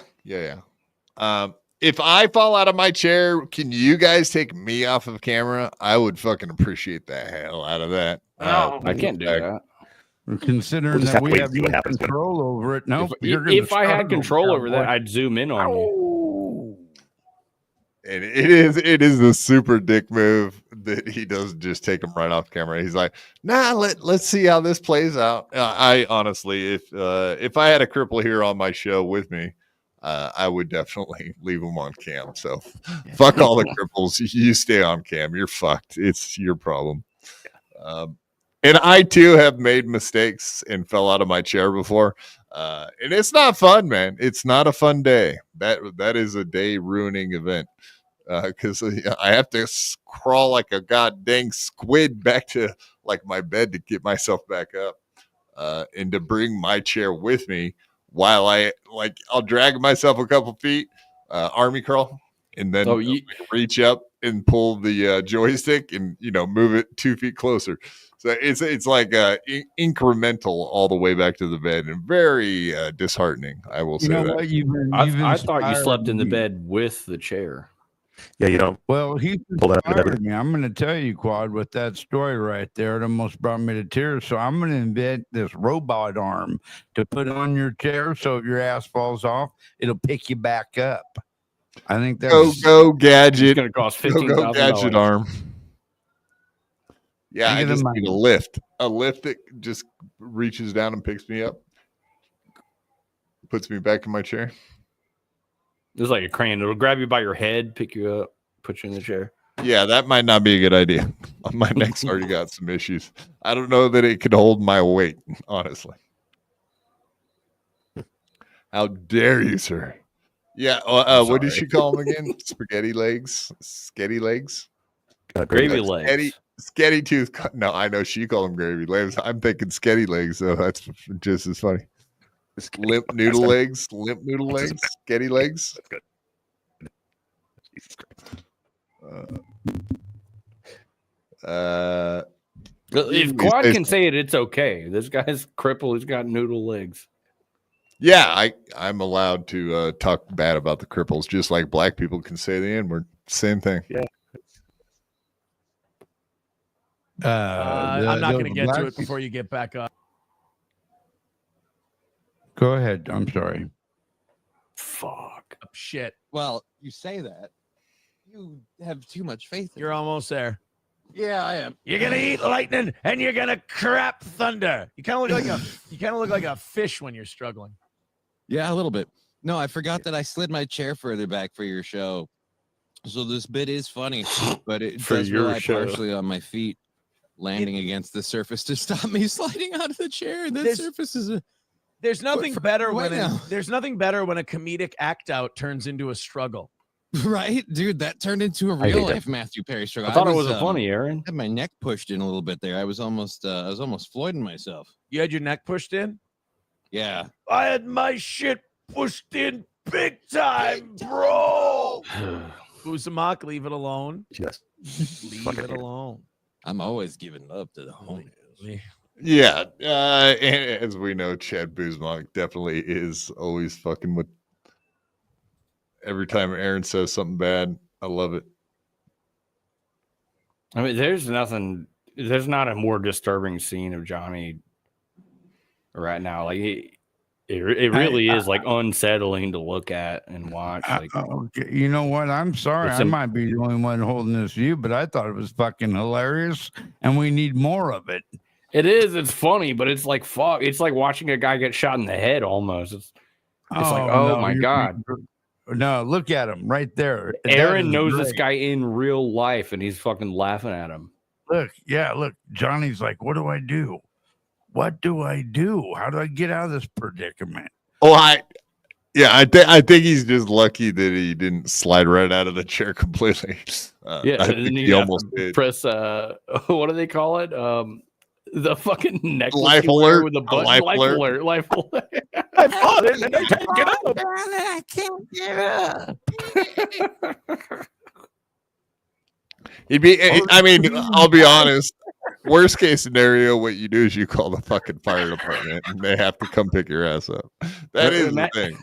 If I fall out of my chair, can you guys take me off of camera? I would fucking appreciate the hell out of that. I can't do that. Considering that we have no control over it. No, if I had control over that, I'd zoom in on you. And it is the super dick move that he doesn't just take him right off camera. He's like, nah, let's see how this plays out. I honestly, if I had a cripple here on my show with me, I would definitely leave him on cam. So fuck all the cripples. You stay on cam. You're fucked. It's your problem. And I too have made mistakes and fell out of my chair before. And it's not fun, man. It's not a fun day. That is a day that is a day ruining event. Because I have to crawl like a god dang squid back to like my bed to get myself back up, and to bring my chair with me while I'll drag myself a couple feet, army crawl, and then reach up and pull the joystick and move it 2 feet closer. So it's like incremental all the way back to the bed, and very disheartening. I will say that. I thought you slept in the bed with the chair. Yeah, Well, he's inspired me. I'm going to tell you, Quad, with that story right there, it almost brought me to tears. So I'm going to invent this robot arm to put on your chair, so if your ass falls off, it'll pick you back up. I think that's go gadget. It's going to cost $15,000. Go gadget arm. Yeah, I just need a lift that just reaches down and picks me up, puts me back in my chair. It's like a crane. It'll grab you by your head, pick you up, put you in the chair. Yeah, that might not be a good idea. My neck's already got some issues. I don't know that it could hold my weight, honestly. How dare you, sir? Yeah, what did she call them again? Spaghetti legs? Sketty legs? Gravy legs. Sketty tooth. No, I know she called them gravy legs. I'm thinking sketty legs, so that's just as funny. Limp noodle legs, sketty legs. That's good. Jesus Christ. If Quad can say it, it's okay. This guy's crippled. He's got noodle legs. Yeah, I'm allowed to talk bad about the cripples, just like black people can say the N-word. Same thing. Yeah. I'm not going to get to it before you get back up. Go ahead. I'm sorry. Fuck. Shit. Well, you say that. You have too much faith in You're almost there. Yeah, I am. You're gonna eat lightning and you're gonna crap thunder. You kind of look like a fish when you're struggling. Yeah, a little bit. No, I forgot that I slid my chair further back for your show. So this bit is funny, but it does rely partially on my feet landing against the surface to stop me sliding out of the chair. And that surface is there's nothing better when there's nothing better when a comedic act out turns into a struggle. Right, dude, that turned into a real life Matthew Perry struggle. I thought it was funny, Aaron. I had my neck pushed in a little bit there. I was almost Floyding myself. You had your neck pushed in? Yeah. I had my shit pushed in big time, bro. Usamak, leave it alone. Yes. Leave it alone. I'm always giving love to the homies. Yeah, and as we know, Chad Buzmak definitely is always fucking with. Every time Aaron says something bad, I love it. I mean, there's not a more disturbing scene of Johnny right now. Like it really is like unsettling to look at and watch. Like, okay. You know what? I'm sorry. I might be the only one holding this view, but I thought it was fucking hilarious, and we need more of it. It is. It's funny, but it's like fuck. It's like watching a guy get shot in the head almost. It's like, oh my God. No, look at him right there. Aaron knows this guy in real life, and he's fucking laughing at him. Look. Johnny's like, what do I do? What do I do? How do I get out of this predicament? Oh, I think he's just lucky that he didn't slide right out of the chair completely. I think he almost did. Press what do they call it? The fucking necklace life alert with the button. Life alert. I fought it and I can't get up. I can't get up. He'd be. I mean, I'll be honest. Worst case scenario, what you do is you call the fucking fire department, and they have to come pick your ass up. That is the thing.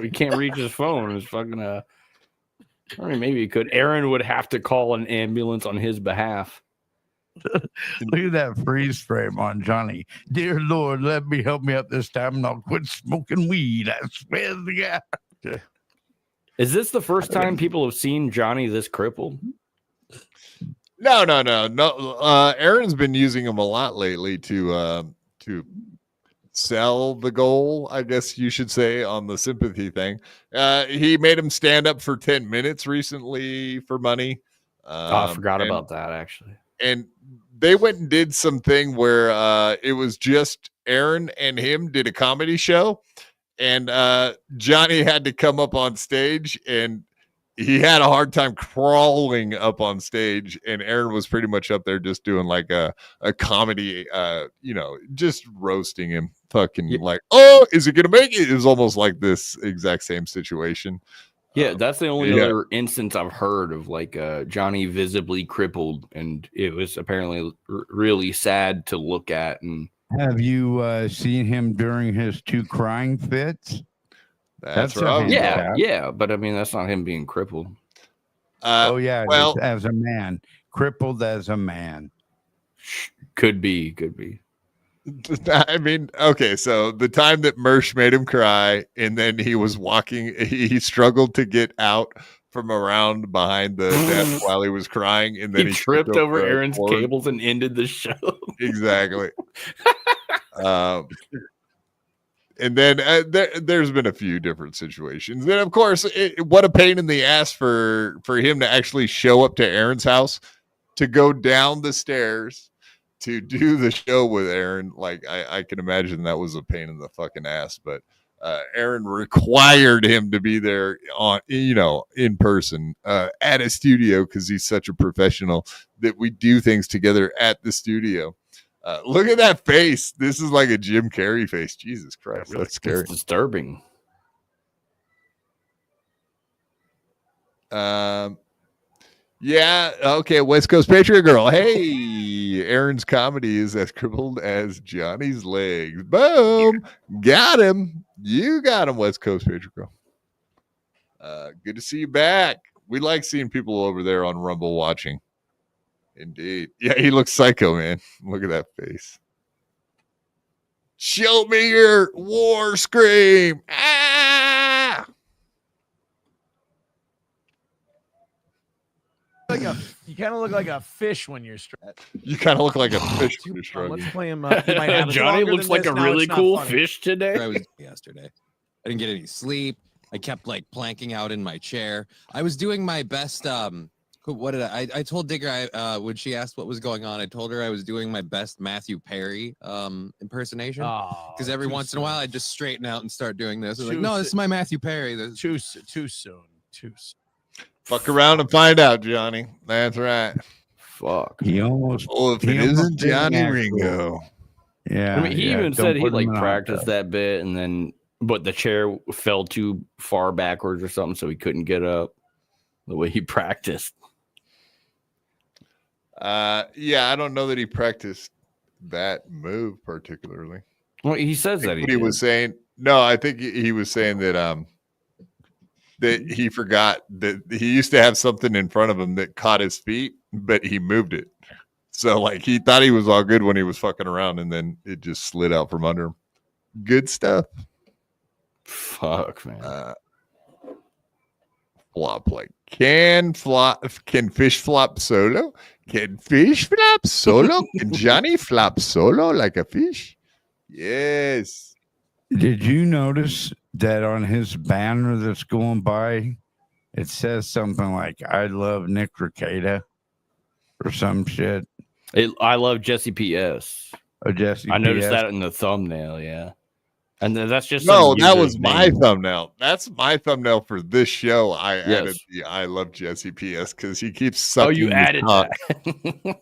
He can't reach his phone. It's fucking. I mean, maybe he could. Aaron would have to call an ambulance on his behalf. Look at that freeze frame on Johnny. Dear Lord, let me help me up this time, and I'll quit smoking weed. I swear to God. Okay. Is this the first time people have seen Johnny this crippled? No. Aaron's been using him a lot lately to sell the goal, I guess you should say, on the sympathy thing. He made him stand up for 10 minutes recently for money. I forgot about that, actually. And they went and did something where it was just Aaron and him did a comedy show, and Johnny had to come up on stage, and he had a hard time crawling up on stage, and Aaron was pretty much up there just doing like a comedy, just roasting him, fucking like, oh, is he gonna make it? It was almost like this exact same situation. Yeah, that's the only other instance I've heard of like Johnny visibly crippled, and it was apparently really sad to look at. And have you seen him during his 2 crying fits? That's right. Yeah, but I mean, that's not him being crippled. Well, as a man, crippled as a man. Could be. I mean, okay, so the time that Mersh made him cry, and then he was walking, he struggled to get out from around behind the desk while he was crying, and then he tripped over Aaron's cables and ended the show. Exactly. And then there's been a few different situations. Then, of course, what a pain in the ass for him to actually show up to Aaron's house, to go down the stairs to do the show with Aaron. Like, I can imagine that was a pain in the fucking ass. But Aaron required him to be there in person at a studio, because he's such a professional that we do things together at the studio. Look at that face. This is like a Jim Carrey face. Jesus Christ, that's scary. It's disturbing. Yeah. Okay. West Coast Patriot Girl. Hey, Aaron's comedy is as crippled as Johnny's legs. Boom. Got him. You got him, West Coast Patriot Girl. Good to see you back. We like seeing people over there on Rumble watching. Indeed. Yeah, he looks psycho, man. Look at that face. Show me your war scream. Ah! You kind of look like a fish when you're stressed. You kind of look like a fish when you're struggling. Let's play him. Johnny looks like a really cool fish today. I was yesterday. I didn't get any sleep. I kept like planking out in my chair. I was doing my best. What did I told Digger when she asked what was going on, I told her I was doing my best Matthew Perry impersonation, because every once in a while I just straighten out and start doing this. Like, no, this is my Matthew Perry. Too soon. Fuck around and find out, Johnny. That's right. Fuck. He almost. Oh, if it isn't Johnny Ringo. Yeah. I mean, he even said he like practiced that bit, and then but the chair fell too far backwards or something, so he couldn't get up the way he practiced. Yeah, I don't know that he practiced that move particularly. Well, he says that he was saying. No, I think he was saying that that he forgot that he used to have something in front of him that caught his feet, but he moved it. So like he thought he was all good when he was fucking around, and then it just slid out from under him. Good stuff. Fuck, man. Flop like can fish flop solo? Can fish flop solo? Can Johnny flop solo like a fish? Yes. Did you notice that on his banner that's going by, it says something like "I love Nick Rekieta" or some shit? I love Jesse PS. Oh, Jesse. I noticed that in the thumbnail. Yeah. And then that's just no, that was my thumbnail. That's my thumbnail for this show. I added the "I love Jesse PS" because he keeps sucking. Oh, you added that?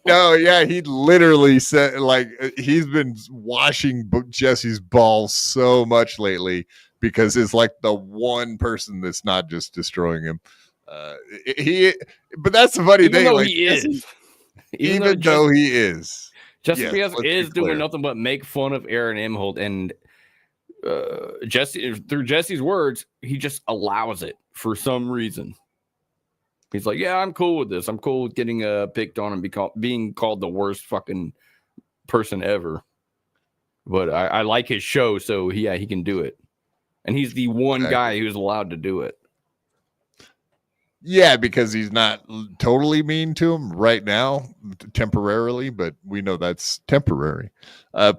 No, yeah, he literally said like he's been washing Jesse's balls so much lately because it's like the one person that's not just destroying him. But that's the funny thing. Though like, he is, even though he is, Jesse PS is doing nothing but make fun of Aaron Imholte and. Jesse, through Jesse's words, he just allows it for some reason. He's like, yeah, I'm cool with this. I'm cool with getting picked on and being called the worst fucking person ever. But I like his show, so he can do it. And he's the one guy who's allowed to do it. Yeah, because he's not totally mean to him right now, temporarily, but we know that's temporary.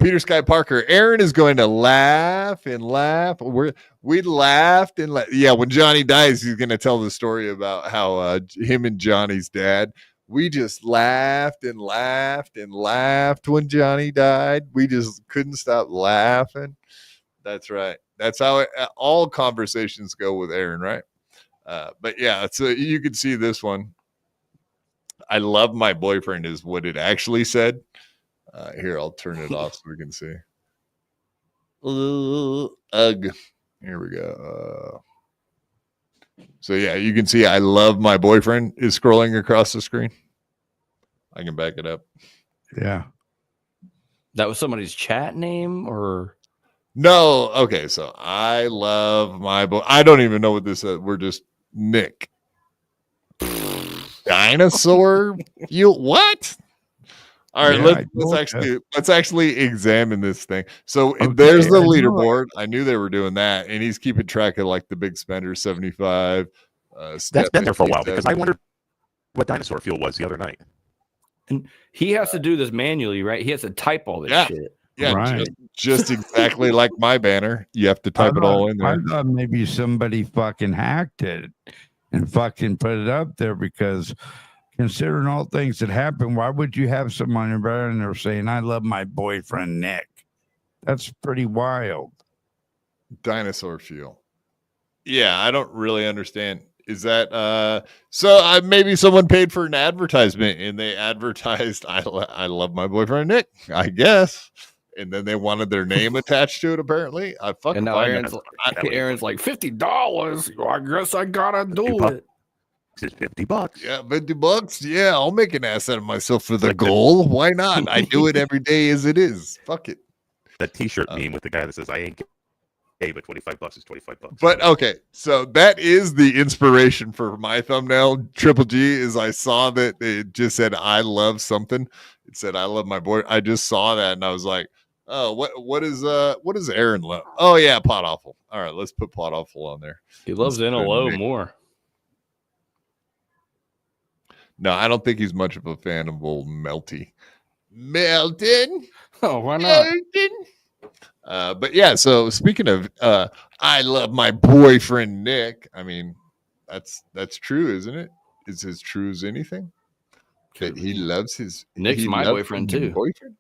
Peter Sky Parker, Aaron is going to laugh and laugh. We laughed and yeah, when Johnny dies, he's going to tell the story about how him and Johnny's dad We just laughed and laughed and laughed when Johnny died. We just couldn't stop laughing. That's right. That's how all conversations go with Aaron, right? But yeah, so you can see this one. I love my boyfriend is what it actually said. Here, I'll turn it off so we can see. Ugh. Here we go. So yeah, you can see I love my boyfriend is scrolling across the screen. I can back it up. Yeah. That was somebody's chat name or no? Okay, so I love my boy. I don't even know what this is. We're just Nick. Dinosaur? You what? All right, Yeah, let's actually examine this thing. So Okay, there's the I know it. leaderboard. I knew they were doing that, and he's keeping track of like the big spender 75. That's been there for a while because I wondered what dinosaur fuel was the other night. and he has to do this manually, right? He has to type all this Yeah. shit. Yeah, Right. just exactly like my banner. You have to type it all in I there. thought maybe somebody fucking hacked it and fucking put it up there because considering all things that happened, why would you have someone in there saying, I love my boyfriend, Nick? That's pretty wild. Dinosaur fuel. Yeah, I don't really understand. Is that so maybe someone paid for an advertisement and they advertised I love my boyfriend Nick, I guess. And then they wanted their name attached to it, apparently. I fucking And now Aaron's like $50. I guess I gotta do it. It's $50. Yeah, $50. Yeah, I'll make an ass out of myself for the goal. Why not? I do it every day as it is. Fuck it. That T-shirt meme with the guy that says I ain't gay, but $25 is $25. But okay, so that is the inspiration for my thumbnail. Triple G is I saw that it just said I love something. It said I love my boy. I just saw that and I was like, oh, what does Aaron love? Oh yeah, Pot Awful. All right, let's put Pot Awful on there. He loves NLO more. No, I don't think he's much of a fan of old Melty. Melton. Oh, why not? Melton. But yeah, so speaking of I love my boyfriend Nick. I mean, that's true, isn't it? Is as true as anything. That he loves his Nick's my boyfriend too. Boyfriend?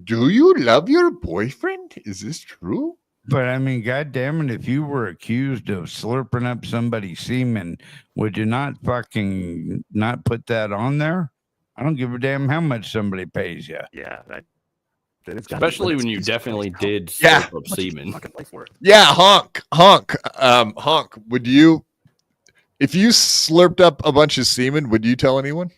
Do you love your boyfriend? Is this true? But I mean, God damn it, if you were accused of slurping up somebody's semen, would you not fucking not put that on there? I don't give a damn how much somebody pays you. Yeah, especially when you definitely did slurp up semen. Yeah, honk. Honk. Would you, if you slurped up a bunch of semen, would you tell anyone?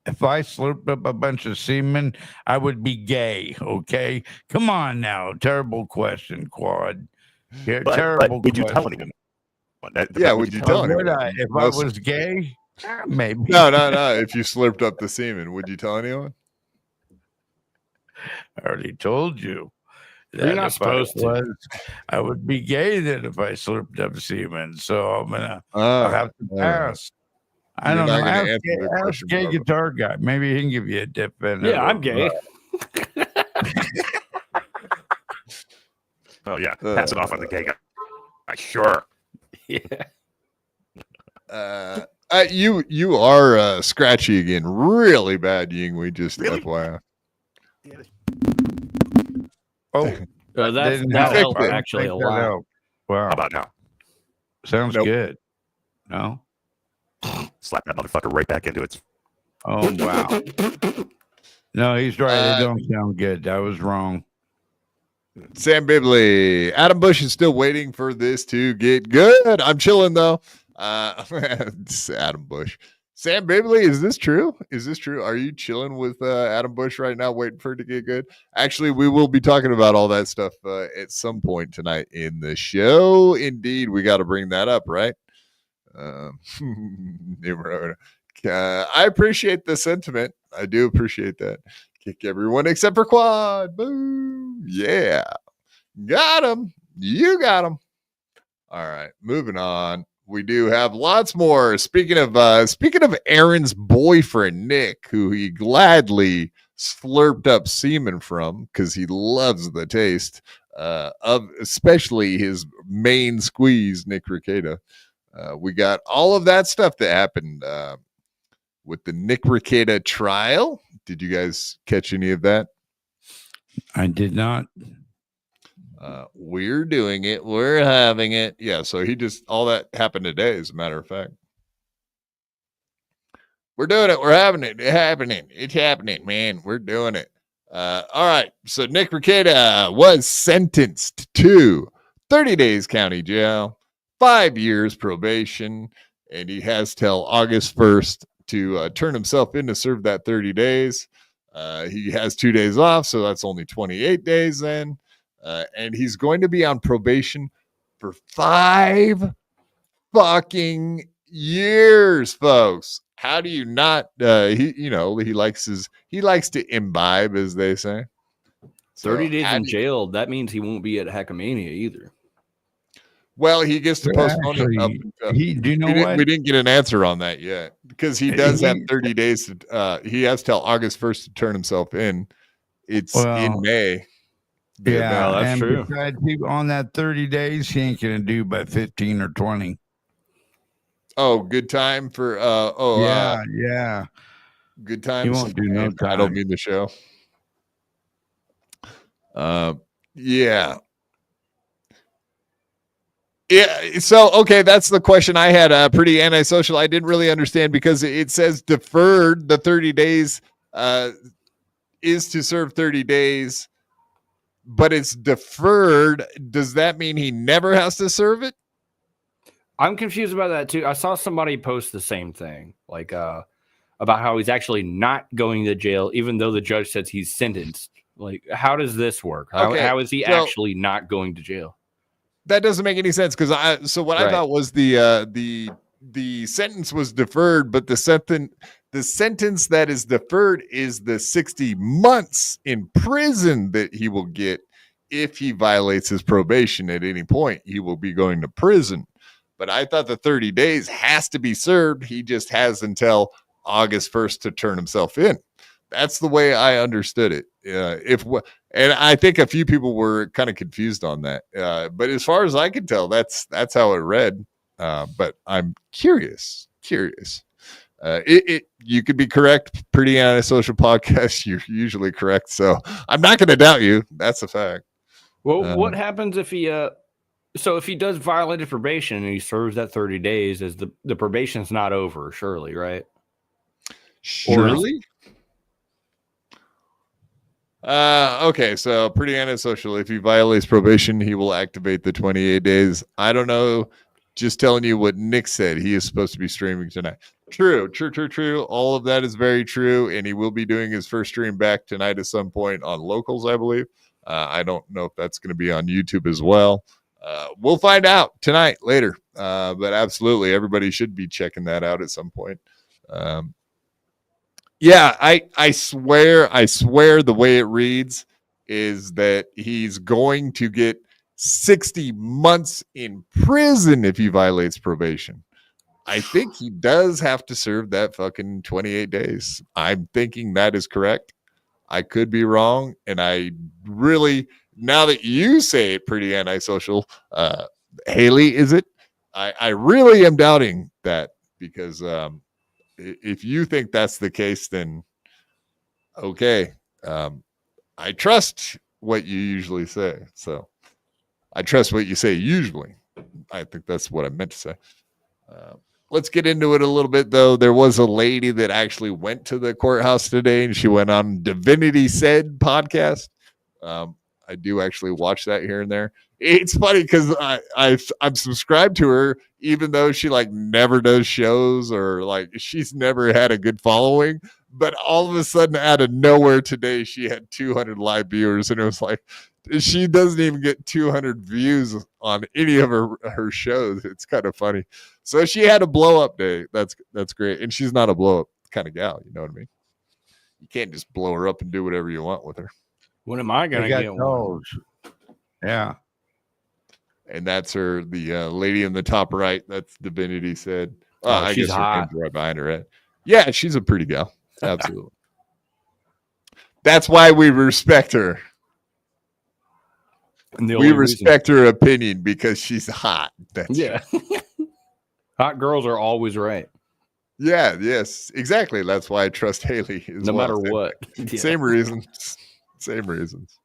If I slurped up a bunch of semen, I would be gay. Okay, come on now. Terrible question, Quad. Yeah, terrible. Would you question. tell anyone? Yeah, would you tell anyone? Would I, if I was gay? Maybe. No. If you slurped up the semen, would you tell anyone? I already told you. You're not supposed to. I would be gay then if I slurped up semen. So I'm gonna I'll have to pass. I don't know. Ask gay guitar guy. Maybe he can give you a dip in. Yeah, I'm gay. Oh yeah, pass it off on the gay guy. Sure. Yeah. You are scratchy again, really bad, Yingwei. Just FYI. Oh, that helped actually a lot. Wow. How about now? Sounds good. No. Slap that motherfucker right back into it. Oh wow. No, he's right. It don't sound good. That was wrong. Sam Bibley. Adam Bush is still waiting for this to get good. I'm chilling though. Adam Bush. Sam Bibley, is this true? Are you chilling with Adam Bush right now, waiting for it to get good? Actually, we will be talking about all that stuff at some point tonight in the show. Indeed, we got to bring that up, right? I appreciate the sentiment. I do appreciate that. Kick everyone except for Quad. Boom. Yeah. Got him. You got him. All right. Moving on. We do have lots more. Speaking of Aaron's boyfriend, Nick, who he gladly slurped up semen from because he loves the taste of especially his main squeeze, Nick Rekieta. We got all of that stuff that happened with the Nick Rekieta trial. Did you guys catch any of that? I did not. We're doing it. We're having it. Yeah. So all that happened today, as a matter of fact. We're doing it. We're having it. It's happening. It's happening, man. We're doing it. All right. So Nick Rekieta was sentenced to 30 days county jail, 5 years probation, and he has till August 1st to turn himself in to serve that 30 days. He has 2 days off, so that's only 28 days then. And he's going to be on probation for 5 fucking years, folks. How do you not? He likes to imbibe, as they say. 30 days in jail. That means he won't be at Heckamania either. Well, he gets to postpone it. Do you know what? We didn't get an answer on that yet because he does have 30 days. He has till August 1st to turn himself in. It's in May. Yeah, that's true. Besides, on that 30 days, he ain't gonna do but 15 or 20. Oh, good time for yeah. Good time. He won't do no time. I don't mean the show. Yeah. Yeah. So, okay, that's the question I had. Pretty antisocial. I didn't really understand because it says deferred. The 30 days is to serve 30 days, but it's deferred. Does that mean he never has to serve it? I'm confused about that too. I saw somebody post the same thing, like about how he's actually not going to jail, even though the judge says he's sentenced. Like, how does this work? How is he actually not going to jail? That doesn't make any sense because I thought was the sentence was deferred, but the sentence that is deferred is the 60 months in prison that he will get if he violates his probation at any point. He will be going to prison. But I thought the 30 days has to be served. He just has until August 1st to turn himself in. That's the way I understood it. And I think a few people were kind of confused on that. But as far as I can tell, that's how it read. But I'm curious. You could be correct. Pretty antisocial podcast. You're usually correct. So I'm not going to doubt you. That's a fact. Well, what happens if he so if he does violate his probation and he serves that 30 days, as the probation's not over, surely, right? Surely? Okay, so pretty antisocial. If he violates probation, he will activate the 28 days. I don't know. Just telling you what Nick said. He is supposed to be streaming tonight. True. All of that is very true, and he will be doing his first stream back tonight at some point on Locals, I believe. I don't know if that's going to be on YouTube as well. We'll find out tonight, later. But absolutely, everybody should be checking that out at some point. Yeah, I swear the way it reads is that he's going to get 60 months in prison if he violates probation. I think he does have to serve that fucking 28 days. I'm thinking that is correct. I could be wrong. And I really, now that you say it, pretty antisocial, Haley, is it? I really am doubting that because if you think that's the case, then okay. I trust what you usually say. So I trust what you say usually. I think that's what I meant to say. Let's get into it a little bit, though. There was a lady that actually went to the courthouse today, and she went on Divinity Said podcast. I do actually watch that here and there. It's funny because I'm subscribed to her, even though she like never does shows or like she's never had a good following. But all of a sudden, out of nowhere today, she had 200 live viewers, and it was like she doesn't even get 200 views on any of her shows. It's kind of funny. So she had a blow up day. That's great, and she's not a blow up kind of gal. You know what I mean? You can't just blow her up and do whatever you want with her. When am I gonna get one? Yeah. And that's her, the lady in the top right. That's Divinity Said. I she's guess hot. her name's right behind her head. Yeah, she's a pretty gal. Absolutely. That's why we respect her. And we respect her opinion because she's hot. That's yeah. Hot girls are always right. Yeah, yes, exactly. That's why I trust Haley. No matter what. Yeah. Same reasons. Same reasons.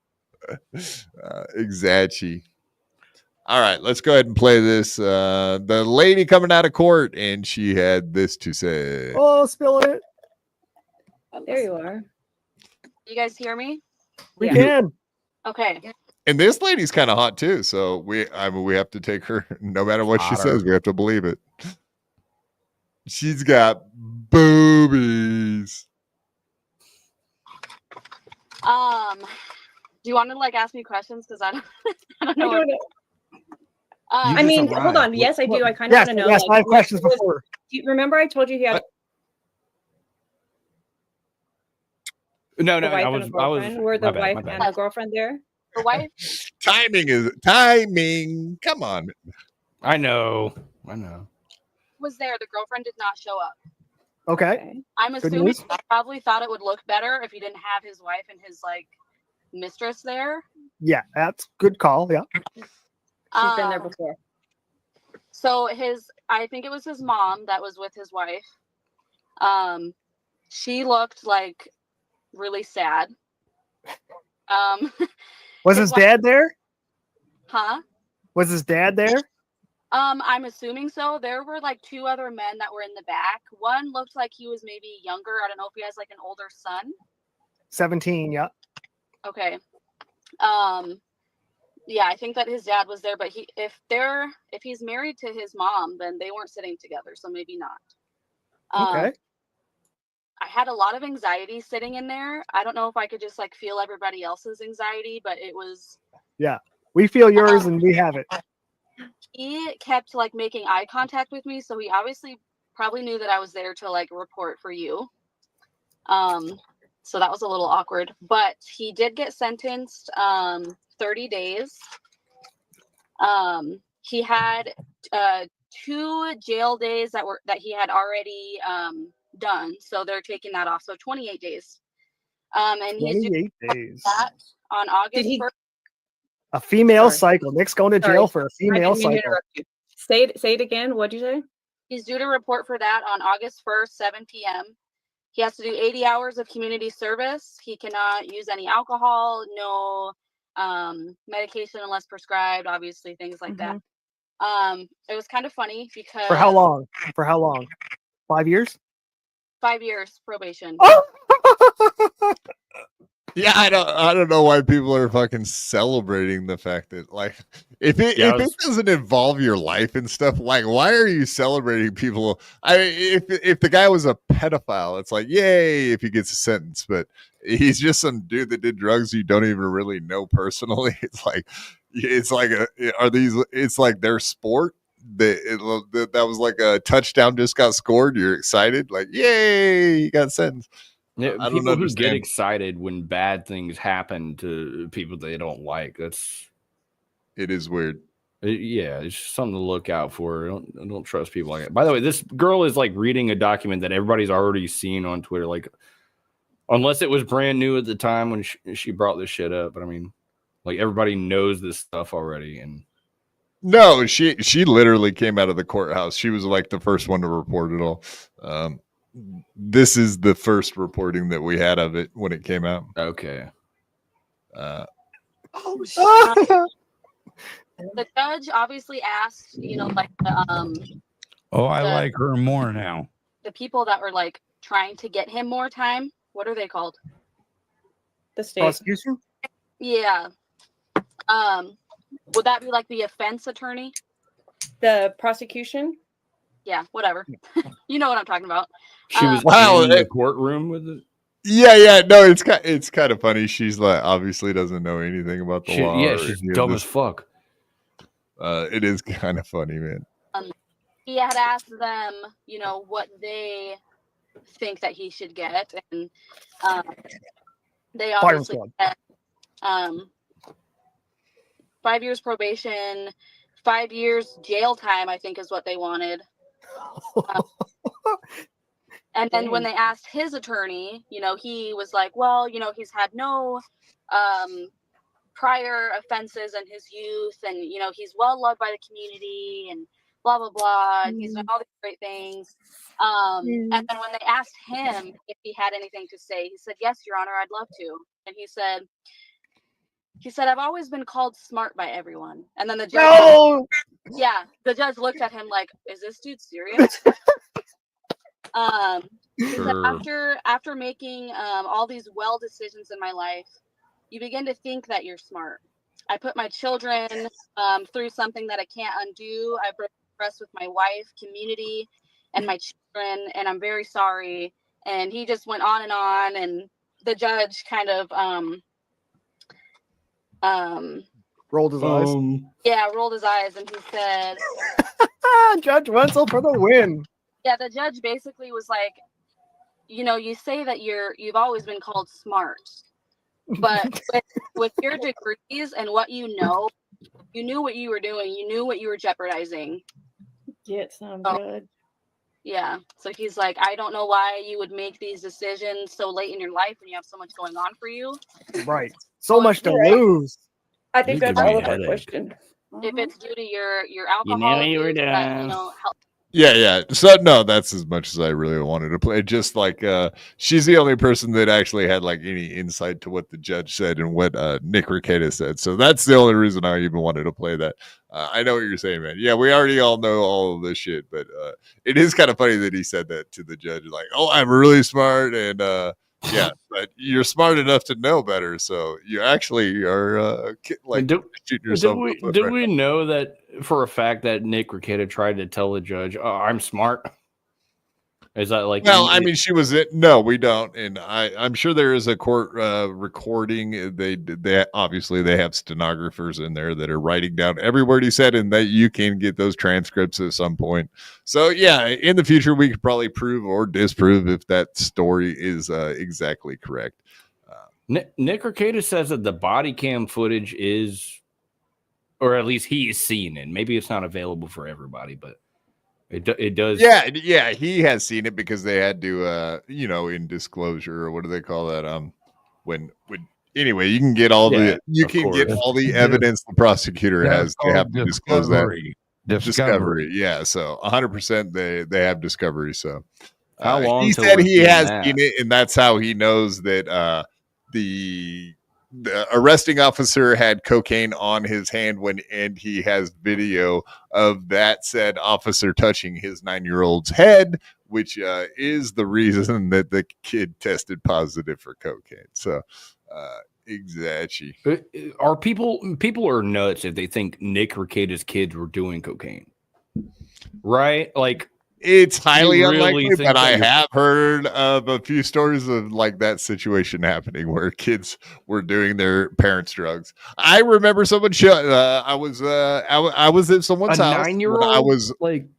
Exactly. All right, let's go ahead and play this. The lady coming out of court, and she had this to say. Oh, spilling it. There you are. You guys hear me? We can. Okay. And this lady's kind of hot too, so we have to take her no matter what she says. We have to believe it. She's got boobies. Do you want to like ask me questions? Because I don't know. I mean, hold on. Yes, I do. I kind of want to know. Yes, I have questions before. Do you remember I told you he had No, a wife and a girlfriend? Were the wife and the girlfriend there? The wife? Timing. Come on. I know. Was there. The girlfriend did not show up. Okay. I'm Good assuming news. he probably thought it would look better if he didn't have his wife and his like mistress there. Yeah, that's good call. Yeah. She's been there before. So I think it was his mom that was with his wife. She looked like really sad. Was his dad there? Huh? Was his dad there? I'm assuming so. There were like two other men that were in the back. One looked like he was maybe younger. I don't know if he has like an older son. 17. Yeah. Okay. Yeah, I think that his dad was there, but if he's married to his mom, then they weren't sitting together, so maybe not. Okay. I had a lot of anxiety sitting in there. I don't know if I could just like feel everybody else's anxiety, but it was. Yeah, we feel yours and we have it. He kept like making eye contact with me, so he obviously probably knew that I was there to like report for you. So that was a little awkward, but he did get sentenced 30 days. He had 2 jail days that he had already done, so they're taking that off, so 28 days. And he's 28 days that on August 1st. A female cycle. Nick's going to jail for a female I didn't mean to cycle. interrupt you. Say it again. What'd you say? He's due to report for that on August 1st, 7 p.m. He has to do 80 hours of community service. He cannot use any alcohol, no medication unless prescribed, obviously, things like that. It was kind of funny because... For how long? 5 years? 5 years probation. Yeah, I don't know why people are fucking celebrating the fact that like if it doesn't involve your life and stuff, like why are you celebrating people? If the guy was a pedophile, it's like yay if he gets a sentence, but he's just some dude that did drugs you don't even really know personally. It's like their sport. That was like a touchdown just got scored. You're excited, like yay, you got sentenced. Yeah, I don't people who understand. get excited when bad things happen to people they don't like. It is weird. Yeah, it's just something to look out for. I don't trust people like that. By the way, this girl is like reading a document that everybody's already seen on Twitter. Like, unless it was brand new at the time when she brought this shit up. But I mean, like everybody knows this stuff already. And no, she literally came out of the courthouse. She was like the first one to report it all. This is the first reporting that we had of it when it came out. Okay. The judge obviously asked, like the I like her more now. The people that were like trying to get him more time. What are they called? The state prosecution. Yeah. Would that be like the offense attorney? The prosecution? Yeah, whatever. You know what I'm talking about. She was in the courtroom with it. Yeah. No, it's kind of funny. She's like obviously doesn't know anything about the law. Yeah, she's dumb as fuck. It is kind of funny, man. He had asked them, what they think that he should get, and they obviously said 5 years probation, 5 years jail time, I think is what they wanted. And then when they asked his attorney, he was like, well, he's had no prior offenses in his youth, and he's well loved by the community, and blah blah blah, and he's done all these great things. And then when they asked him if he had anything to say, he said, "Yes, Your Honor, I'd love to." And he said, "I've always been called smart by everyone." And then the judge, the judge looked at him like, "Is this dude serious?" He said, after making all these well decisions in my life, you begin to think that you're smart. I put my children through something that I can't undo. I broke trust with my wife, community, and my children, and I'm very sorry. And he just went on, and the judge kind of rolled his eyes. Rolled his eyes, and he said, Judge Wenzel for the win. Yeah, the judge basically was like, you say that you've always been called smart, but with your degrees and what you knew what you were doing, you knew what you were jeopardizing. Yeah, it sounds good. Yeah, so he's like, I don't know why you would make these decisions so late in your life when you have so much going on for you. Right, so much to lose. I think that's all of our question. If it's due to your alcohol, help. Yeah. So no, that's as much as I really wanted to play. Just like she's the only person that actually had like any insight to what the judge said and what Nick Rekieta said. So that's the only reason I even wanted to play that. I know what you're saying, man. Yeah, we already all know all of this shit, but it is kind of funny that he said that to the judge, like, "Oh, I'm really smart," and yeah, but you're smart enough to know better, so you actually are like shooting yourself. Did we know that for a fact that Nick Rekieta tried to tell the judge, "Oh, I'm smart"? Is that like? Well, I mean, she was it. No, we don't, and I'm sure there is a court recording. They obviously they have stenographers in there that are writing down every word he said, and that you can get those transcripts at some point. So yeah, in the future we could probably prove or disprove if that story is exactly correct. Nick Rekieta says that the body cam footage is, or at least he's seen it. Maybe it's not available for everybody, but. It does. Yeah, he has seen it because they had to, in disclosure, or what do they call that? Anyway, you can get all get all the evidence the prosecutor has. They have to disclose that. Discovery. Yeah, so 100% they have discovery. So how long? He said he has seen it, and that's how he knows that the arresting officer had cocaine on his hand and he has video of that said officer touching his 9-year-old's head, which is the reason that the kid tested positive for cocaine. So exactly. Are people are nuts if they think Nick Rekieta's kids were doing cocaine, right? Like, it's highly unlikely, but I have heard of a few stories of like that situation happening where kids were doing their parents' drugs. I remember someone I was at someone's house. 9-year-old.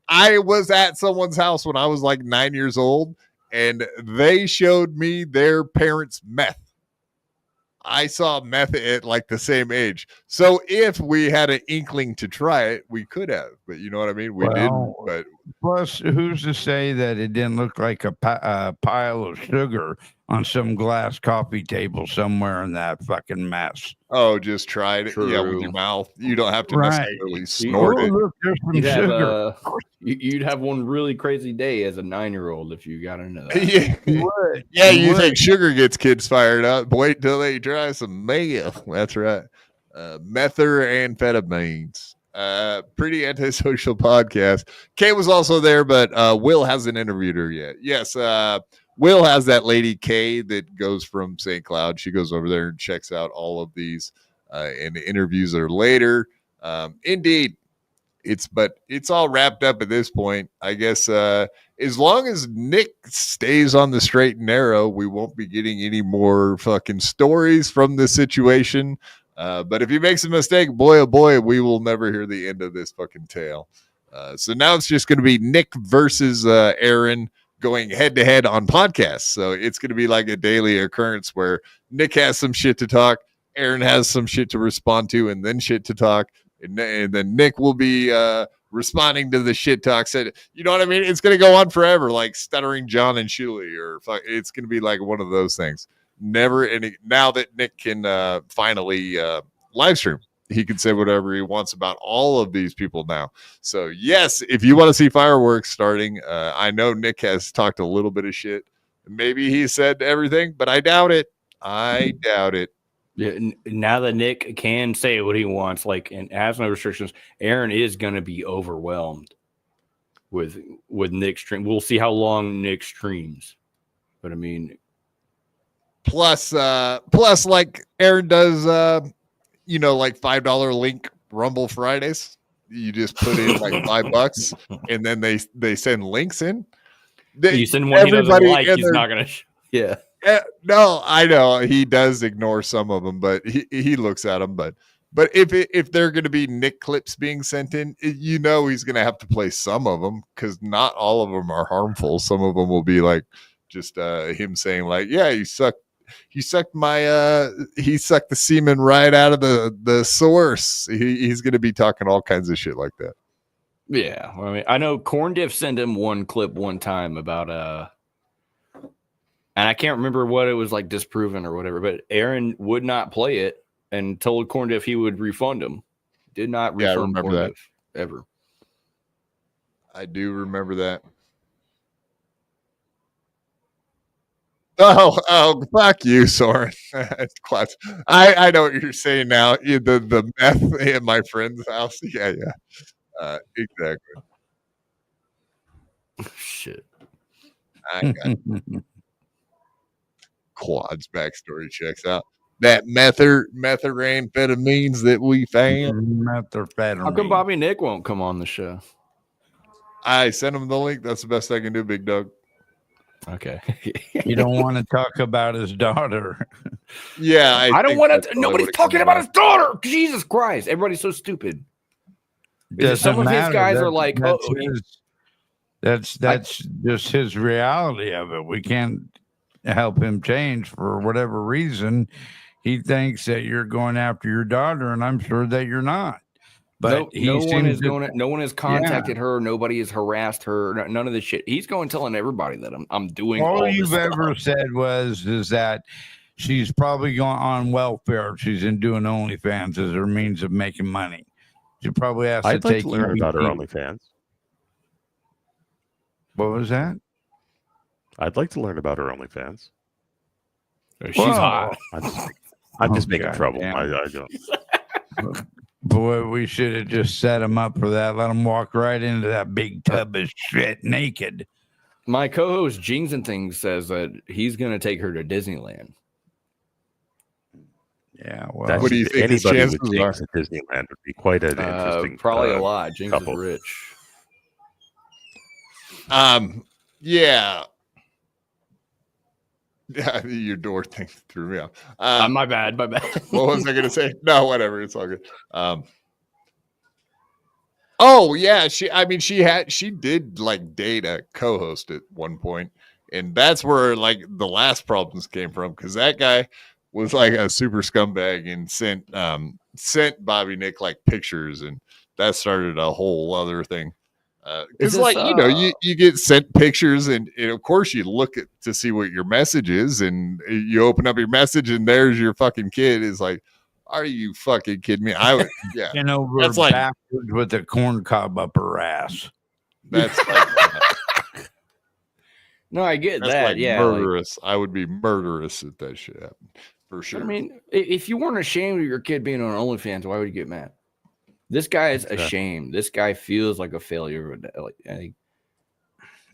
I was at someone's house when I was like 9 years old, and they showed me their parents' meth. I saw meth at like the same age. So if we had an inkling to try it, we could have. But you know what I mean? We didn't. But plus, who's to say that it didn't look like a pile of sugar on some glass coffee table somewhere in that fucking mess? Oh, just try it. Yeah, with your mouth. You don't have to necessarily snort it. Look, there's some sugar. You'd have one really crazy day as a 9-year-old if you got into that. You think sugar gets kids fired up? Wait till they try some meth. That's right. Methamphetamines. Pretty antisocial podcast. Kay was also there, but Will hasn't interviewed her yet. Yes, Will has that lady Kay that goes from St. Cloud. She goes over there and checks out all of these and interviews her later. Indeed, it's all wrapped up at this point. I guess as long as Nick stays on the straight and narrow, we won't be getting any more fucking stories from this situation. But if he makes a mistake, boy, oh boy, we will never hear the end of this fucking tale. So now it's just going to be Nick versus Aaron going head to head on podcasts. So it's going to be like a daily occurrence where Nick has some shit to talk, Aaron has some shit to respond to, and then shit to talk. And then Nick will be responding to the shit talk. Said, you know what I mean? It's going to go on forever, like Stuttering John and Shuley, or it's going to be like one of those things. Never any. Now that Nick can finally live stream, he can say whatever he wants about all of these people now. So yes, if you want to see fireworks starting, I know Nick has talked a little bit of shit. Maybe he said everything, but I doubt it. I doubt it. Yeah, now that Nick can say what he wants, like, and has no restrictions, Aaron is going to be overwhelmed with Nick's stream. We'll see how long Nick streams, but I mean, plus, like Aaron does, like $5 link Rumble Fridays. You just put in like $5, and then they send links in. You send one he doesn't like, he's not going to. Yeah. No, I know he does ignore some of them, but he looks at them. But if they're going to be Nick clips being sent in, he's going to have to play some of them because not all of them are harmful. Some of them will be like just him saying like, "Yeah, he sucked the semen right out of the source." He's going to be talking all kinds of shit like that. Yeah, well, I mean, I know Corn Diff sent him one clip one time about and I can't remember what it was like, disproven or whatever, but Aaron would not play it and told Corn Diff he would refund him. Did not refund Corn Diff ever. I do remember that. Oh, fuck you, Soren. I know what you're saying now. The meth in my friend's house. Yeah. Exactly. Shit. I got Quad's backstory checks out. That methamphetamines that we found. How come Bobby Nick won't come on the show? I sent him the link. That's the best I can do, big dog. Okay. You don't want to talk about his daughter. Yeah, I don't want to. Nobody's talking about his daughter. Jesus Christ. Everybody's so stupid. Some of his guys are like, that's just his reality of it. We can't help him change for whatever reason. He thinks that you're going after your daughter, and I'm sure that you're not. But no one has contacted her. Nobody has harassed her. None of this shit. He's going telling everybody that I'm doing. All you've ever said is that she's probably going on welfare. She's in doing OnlyFans as her means of making money. She probably has I'd to like take to learn about her OnlyFans. What was that? I'd like to learn about her OnlyFans. She's hot. I'm just making trouble. Damn. I don't. Boy, we should have just set him up for that. Let him walk right into that big tub of shit naked. My co-host Jeans and Things says that he's going to take her to Disneyland. Yeah, well, what do you think his Anybody chances with are? Jinx at Disneyland would be quite an interesting. Probably a lot. Jinx couple. is rich. Yeah. Your door thing threw me off. My bad. What was I going to say? No, whatever. It's all good. Oh yeah, she did like date a co-host at one point, and that's where like the last problems came from because that guy was like a super scumbag and sent Bobby Nick like pictures, and that started a whole other thing. Because like you get sent pictures, and of course you look at to see what your message is, and you open up your message, and there's your fucking kid. Is like, are you fucking kidding me? I would, yeah. That's like backwards with a corn cob up her ass. That's like, no, I get that. Like yeah, murderous. I would be murderous if that shit happened for sure. I mean, if you weren't ashamed of your kid being on OnlyFans, why would you get mad? This guy is ashamed. This guy feels like a failure.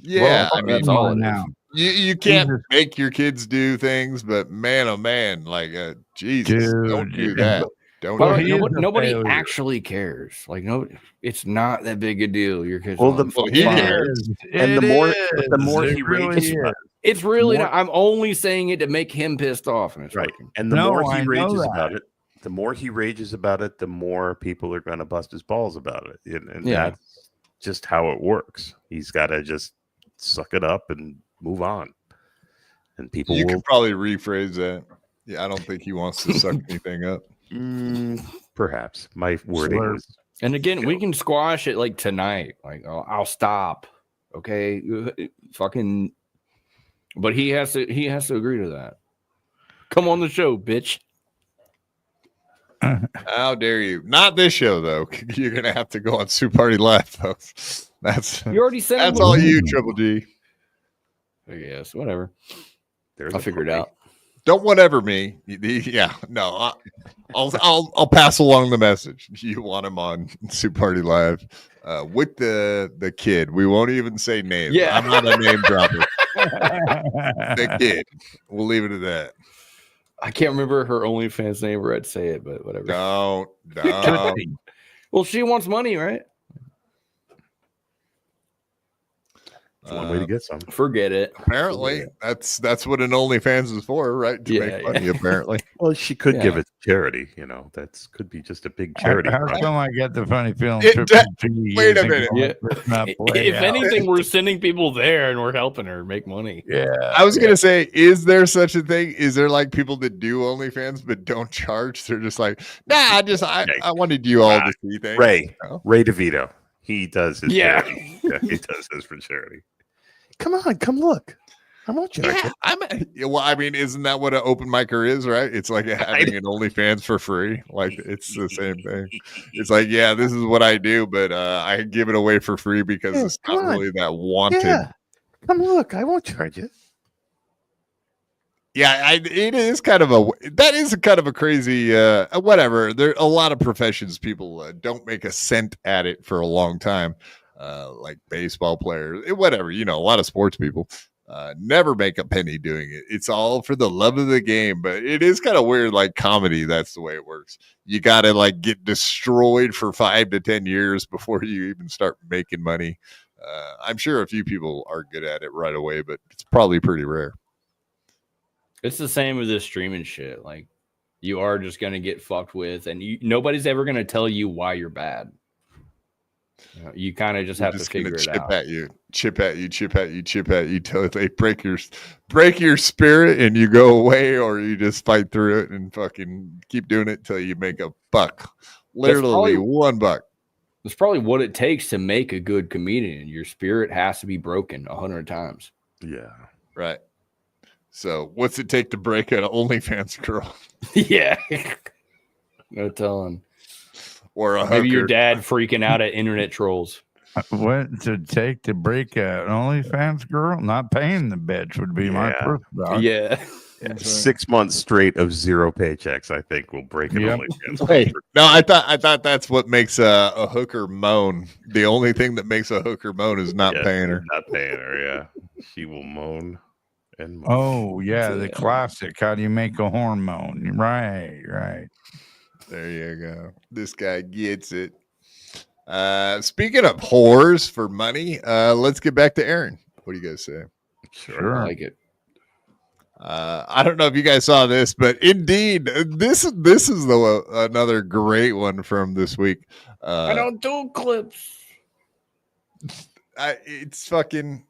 Yeah, I mean, that's all now. You can't make your kids do things, but man, oh man, like Jesus, don't do that. Nobody actually cares. Like it's not that big a deal. Your kids. Well, he cares, and the more he rages about it. It's really not. I'm only saying it to make him pissed off, and it's right. Working. And the more he rages about it, the more he rages about it, the more people are going to bust his balls about it. And that's just how it works. He's got to just suck it up and move on. And people could probably rephrase that. Yeah, I don't think he wants to suck anything up. Perhaps my wording was. And again, we can squash it like tonight. Like, I'll stop. Okay, fucking. But he has to agree to that. Come on the show, bitch. How dare you? Not this show, though. You're gonna have to go on Soup Party Live, folks. You already said that's all you, Triple G. I guess whatever. There's I'll figure it out. Don't whatever me. Yeah, no. I'll pass along the message. You want him on Soup Party Live with the kid. We won't even say names. Yeah. I'm not a name dropper. The kid. We'll leave it at that. I can't remember her OnlyFans name, or I'd say it, but whatever. Don't. Well, she wants money, right? It's one way to get some. Forget it. Apparently, that's what an OnlyFans is for, right? To make money, apparently. Well, she could give it to charity. You know, that's could be just a big charity. How come I get the funny feeling? Wait a minute. If anything, we're sending people there and we're helping her make money. Yeah. I was gonna say, is there such a thing? Is there like people that do OnlyFans but don't charge? They're just like, nah, I wanted you all to see things. Ray DeVito. He does his charity. Yeah, he does his for charity. Come on, come look. I want you. Yeah, well, I mean, isn't that what an open micer is, right? It's like having an OnlyFans for free. Like, it's the same thing. It's like, yeah, this is what I do, but I give it away for free because it's not really that wanted. Yeah. Come look. I won't charge you. Yeah, it is kind of a crazy whatever. There a lot of professions people don't make a cent at it for a long time. Like baseball players, whatever, a lot of sports people never make a penny doing it. It's all for the love of the game. But it is kind of weird, like comedy, that's the way it works. You gotta like get destroyed for 5 to 10 years before you even start making money. I'm sure a few people are good at it right away, but it's probably pretty rare. It's the same with this streaming shit. Like, you are just gonna get fucked with, and nobody's ever gonna tell you why you're bad. You kind of just have to figure it out. Chip at you till they break your spirit and you go away, or you just fight through it and fucking keep doing it till you make a buck. Literally $1. That's probably what it takes to make a good comedian. Your spirit has to be broken 100 times. Yeah. Right. So what's it take to break an OnlyFans girl? Yeah. No telling. Or a maybe your hooker. dad freaking out at internet trolls. What to take to break an OnlyFans girl? Not paying the bitch would be my first thought. Yeah. 6 months straight of 0 paychecks, I think, will break an OnlyFans. Wait, no, I thought that's what makes a hooker moan. The only thing that makes a hooker moan is not paying her. Not paying her, yeah. She will moan and moan. Oh, yeah, the classic. How do you make a horn moan? Right. There you go. This guy gets it. Speaking of whores for money, let's get back to Aaron. What do you guys say? Sure. I like it. I don't know if you guys saw this, but indeed, this is another great one from this week. I don't do clips. It's fucking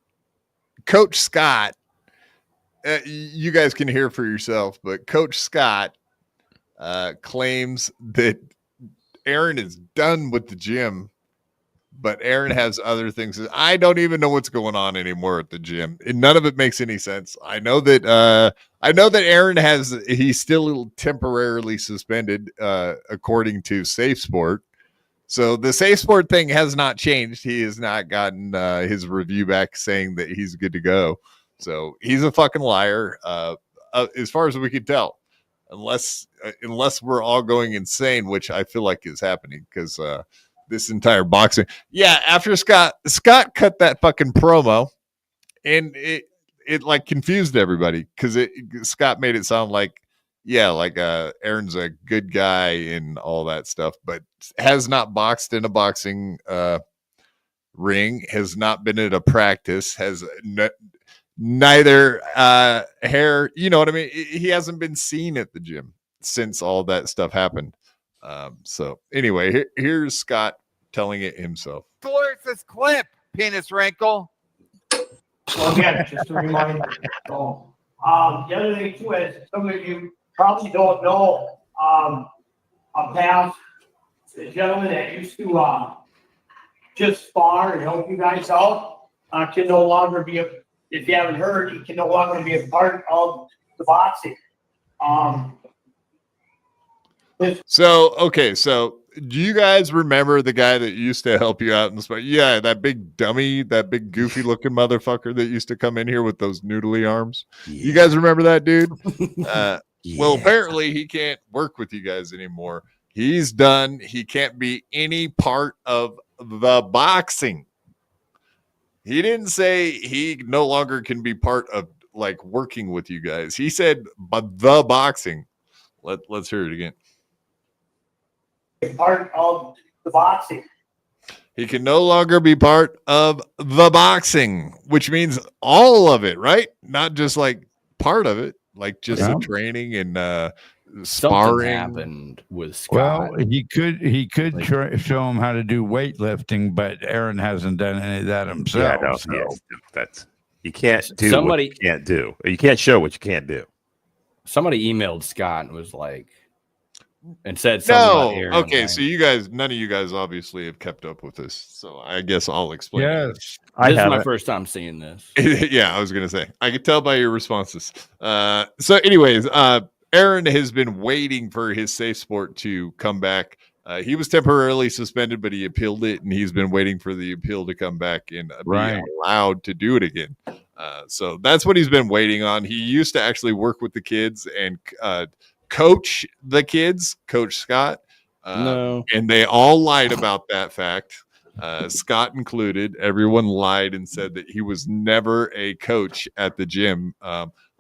Coach Scott. You guys can hear for yourself, but Coach Scott claims that Aaron is done with the gym, but Aaron has other things. I don't even know what's going on anymore at the gym, and none of it makes any sense. I know that Aaron he's still temporarily suspended, according to Safe Sport. So the Safe Sport thing has not changed. He has not gotten his review back saying that he's good to go. So he's a fucking liar, as far as we can tell. Unless we're all going insane, which I feel like is happening because this entire boxing. Yeah, after Scott cut that fucking promo, and it like confused everybody because Scott made it sound like Aaron's a good guy and all that stuff, but has not boxed in a boxing ring, has not been at a practice, has neither hair, you know what I mean? He hasn't been seen at the gym since all that stuff happened. So anyway, here's Scott telling it himself. Where's this clip, penis wrinkle? Well, again, just a reminder. So, the other thing too is some of you probably don't know a past gentleman that used to just spar and help you guys out can no longer be if you haven't heard, he can no longer be a part of the boxing. So, okay, so do you guys remember the guy that used to help you out in the spot? Yeah, that big dummy, that big goofy looking motherfucker that used to come in here with those noodly arms. You guys remember that dude? Well, apparently he can't work with you guys anymore. He's done. He can't be any part of the boxing. He didn't say he no longer can be part of like working with you guys. He said, but the boxing. Let's hear it again. Part of the boxing. He can no longer be part of the boxing, which means all of it, right? Not just like part of it, like just the training and Something sparring. happened with Scott. Well, he could show him how to do weightlifting, but Aaron hasn't done any of that himself. Yeah, no, so. yes, that's you can't do Somebody- what you can't do. You can't show what you can't do. Somebody emailed Scott and was like, and said something about Aaron. Okay, like, so you guys, none of you guys obviously have kept up with this, so I guess I'll explain. Yes, this is my first time seeing this. Yeah, I was gonna say I could tell by your responses. So, anyways, Aaron has been waiting for his safe sport to come back. He was temporarily suspended, but he appealed it, and he's been waiting for the appeal to come back and be allowed to do it again. So that's what he's been waiting on. He used to actually work with the kids and coach the kids, Coach Scott. No. And they all lied about that fact. Scott included. Everyone lied and said that he was never a coach at the gym.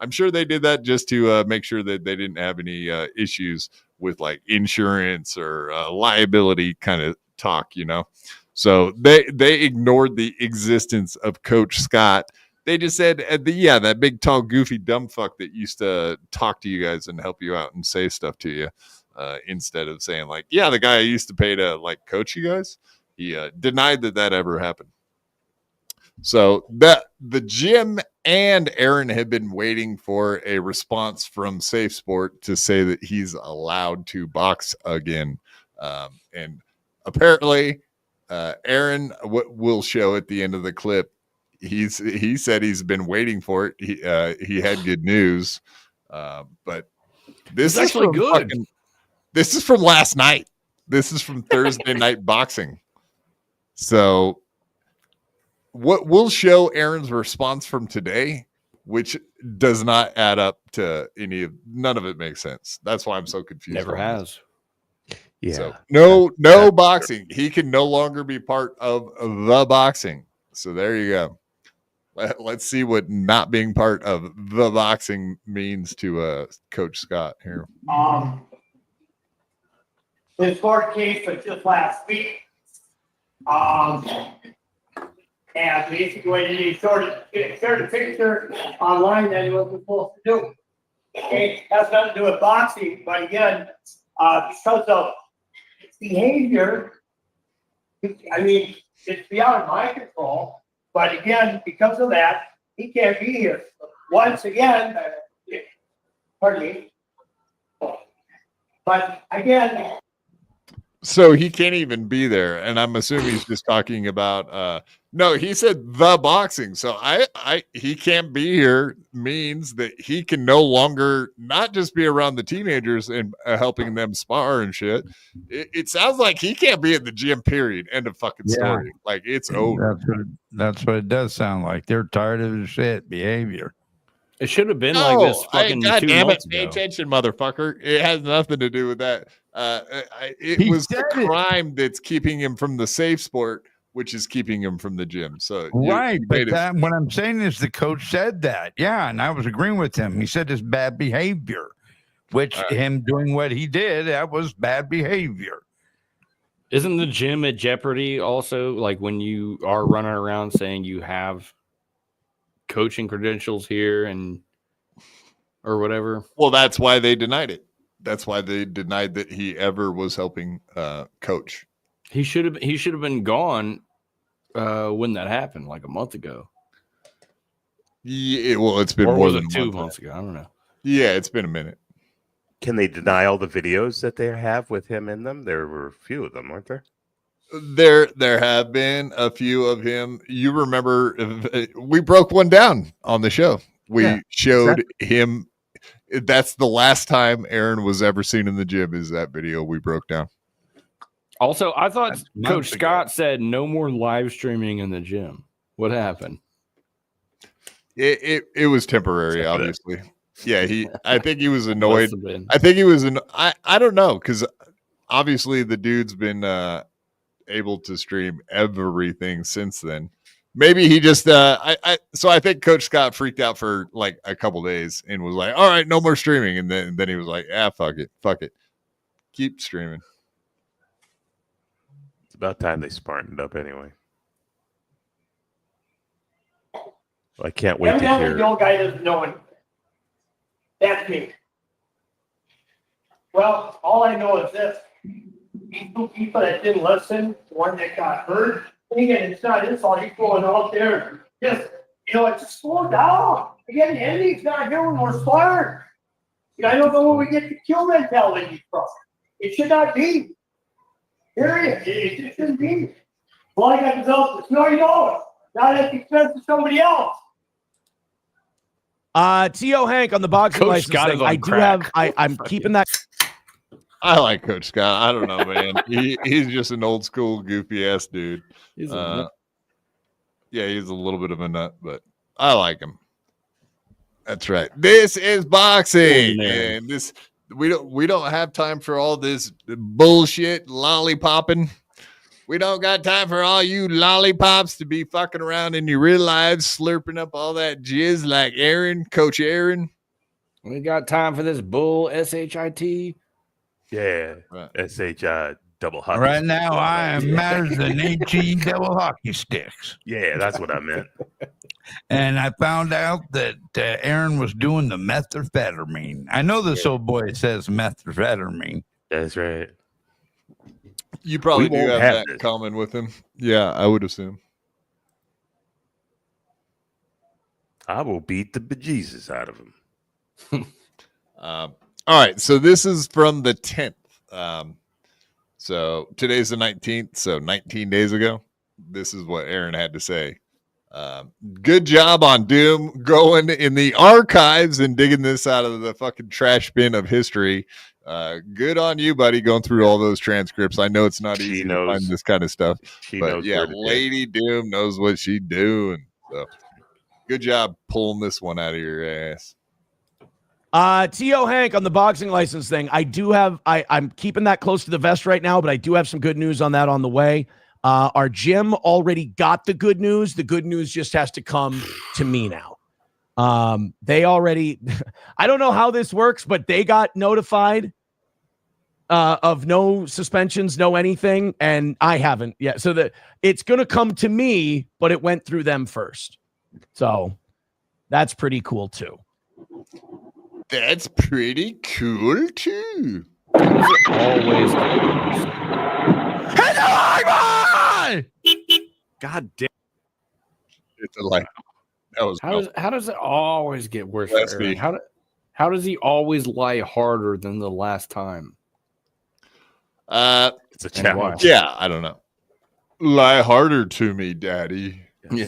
I'm sure they did that just to make sure that they didn't have any issues with like insurance or liability kind of talk, you know. So they ignored the existence of Coach Scott. They just said, that big, tall, goofy, dumb fuck that used to talk to you guys and help you out and say stuff to you, instead of saying like, yeah, the guy I used to pay to like coach you guys. He denied that ever happened. So that the gym and Aaron had been waiting for a response from Safe Sport to say that he's allowed to box again. And apparently, Aaron will show at the end of the clip. He said he's been waiting for it. He had good news, but this is actually good. This is from last night. This is from Thursday Night Boxing. So what we'll show Aaron's response from today, which does not add up to none of it makes sense. That's why I'm so confused. Never has. Yeah. So no boxing. He can no longer be part of the boxing. So there you go. Let's see what not being part of the boxing means to Coach Scott here. This court case was just last week. And basically he shared a picture online that he wasn't supposed to do. Okay, has nothing to do with boxing, but again, because of behavior, I mean, it's beyond my control. But again, because of that, he can't be here. Once again, pardon me. But again, so he can't even be there, and I'm assuming he's just talking about no, he said the boxing. So he can't be here means that he can no longer not just be around the teenagers and helping them spar and shit. It sounds like he can't be at the gym, period. End of fucking story. Like it's over. That's what it does sound like. They're tired of his shit behavior. It should have been like this fucking God 2 damn it, months pay ago. attention, motherfucker. It has nothing to do with that. It was the crime that's keeping him from the safe sport, which is keeping him from the gym. So Right, but what I'm saying is the coach said that. Yeah, and I was agreeing with him. He said it's bad behavior, which him doing what he did, that was bad behavior. Isn't the gym at jeopardy also? Like when you are running around saying you have coaching credentials here or whatever? Well, that's why they denied it. That's why they denied that he ever was helping coach. He should have been gone when that happened, like a month ago. Yeah, well, it's been or more was than it 2 months ago. I don't know. Yeah, it's been a minute. Can they deny all the videos that they have with him in them? There were a few of them, weren't there? There have been a few of him. You remember we broke one down on the show. We showed him that's the last time Aaron was ever seen in the gym. Is that video we broke down? Also, I thought That's Coach months ago. Scott said no more live streaming in the gym. What happened? It was temporary, obviously. Yeah, I think he was annoyed. Must have been. I think he was I don't know, because obviously the dude's been able to stream everything since then. Maybe he just so I think Coach Scott freaked out for like a couple days and was like, all right, no more streaming. And then he was like, fuck it. Keep streaming. It's about time they smartened up anyway. I can't wait to Evidently, hear. the old guy doesn't know anything. That's me. Well, all I know is this. These two people that didn't listen, the one that got hurt, and again, it's not his fault. He's going out there. Just, just slow down. Again, the ending's not here when we're smart. I don't know where we get the kill mentality from. It should not be. Period. It shouldn't be. All I got to know is, you know, not at the expense of somebody else. T.O. Hank on the boxing Coach license Scott thing. is on I do crack. have. I'm keeping that. I like Coach Scott. I don't know, man. He's just an old school goofy ass dude. He's a Yeah, he's a little bit of a nut, but I like him. That's right. This is boxing, and this we don't have time for all this bullshit lollipopping. We don't got time for all you lollipops to be fucking around in your real lives, slurping up all that jizz like Coach Aaron. We got time for this bull shit. Yeah, right. SH double hockey. Right now, I am matters than HE double hockey sticks. Yeah, that's what I meant. And I found out that Aaron was doing the methamphetamine. I know this old boy says methamphetamine. That's right. You probably We do won't have have that this. in common with him. Yeah, I would assume. I will beat the bejesus out of him. All right, so this is from the 10th. So today's the 19th, so 19 days ago. This is what Aaron had to say. Good job on Doom going in the archives and digging this out of the fucking trash bin of history. Good on you, buddy, going through all those transcripts. I know it's not easy to find this kind of stuff, but yeah, Lady Doom knows what she's doing. So good job pulling this one out of your ass. T.O. Hank on the boxing license thing. I do have. I'm keeping that close to the vest right now, but I do have some good news on that on the way. Our gym already got the good news. The good news just has to come to me now. They already. I don't know how this works, but they got notified of no suspensions, no anything, and I haven't yet. So that it's going to come to me, but it went through them first. So that's pretty cool too. That's pretty cool too. Always. God damn. It's a like that was How does it always get worse? Let's For Aaron? be- How does he always lie harder than the last time? It's a And why? challenge. Yeah, I don't know. Lie harder to me, Daddy. Yeah.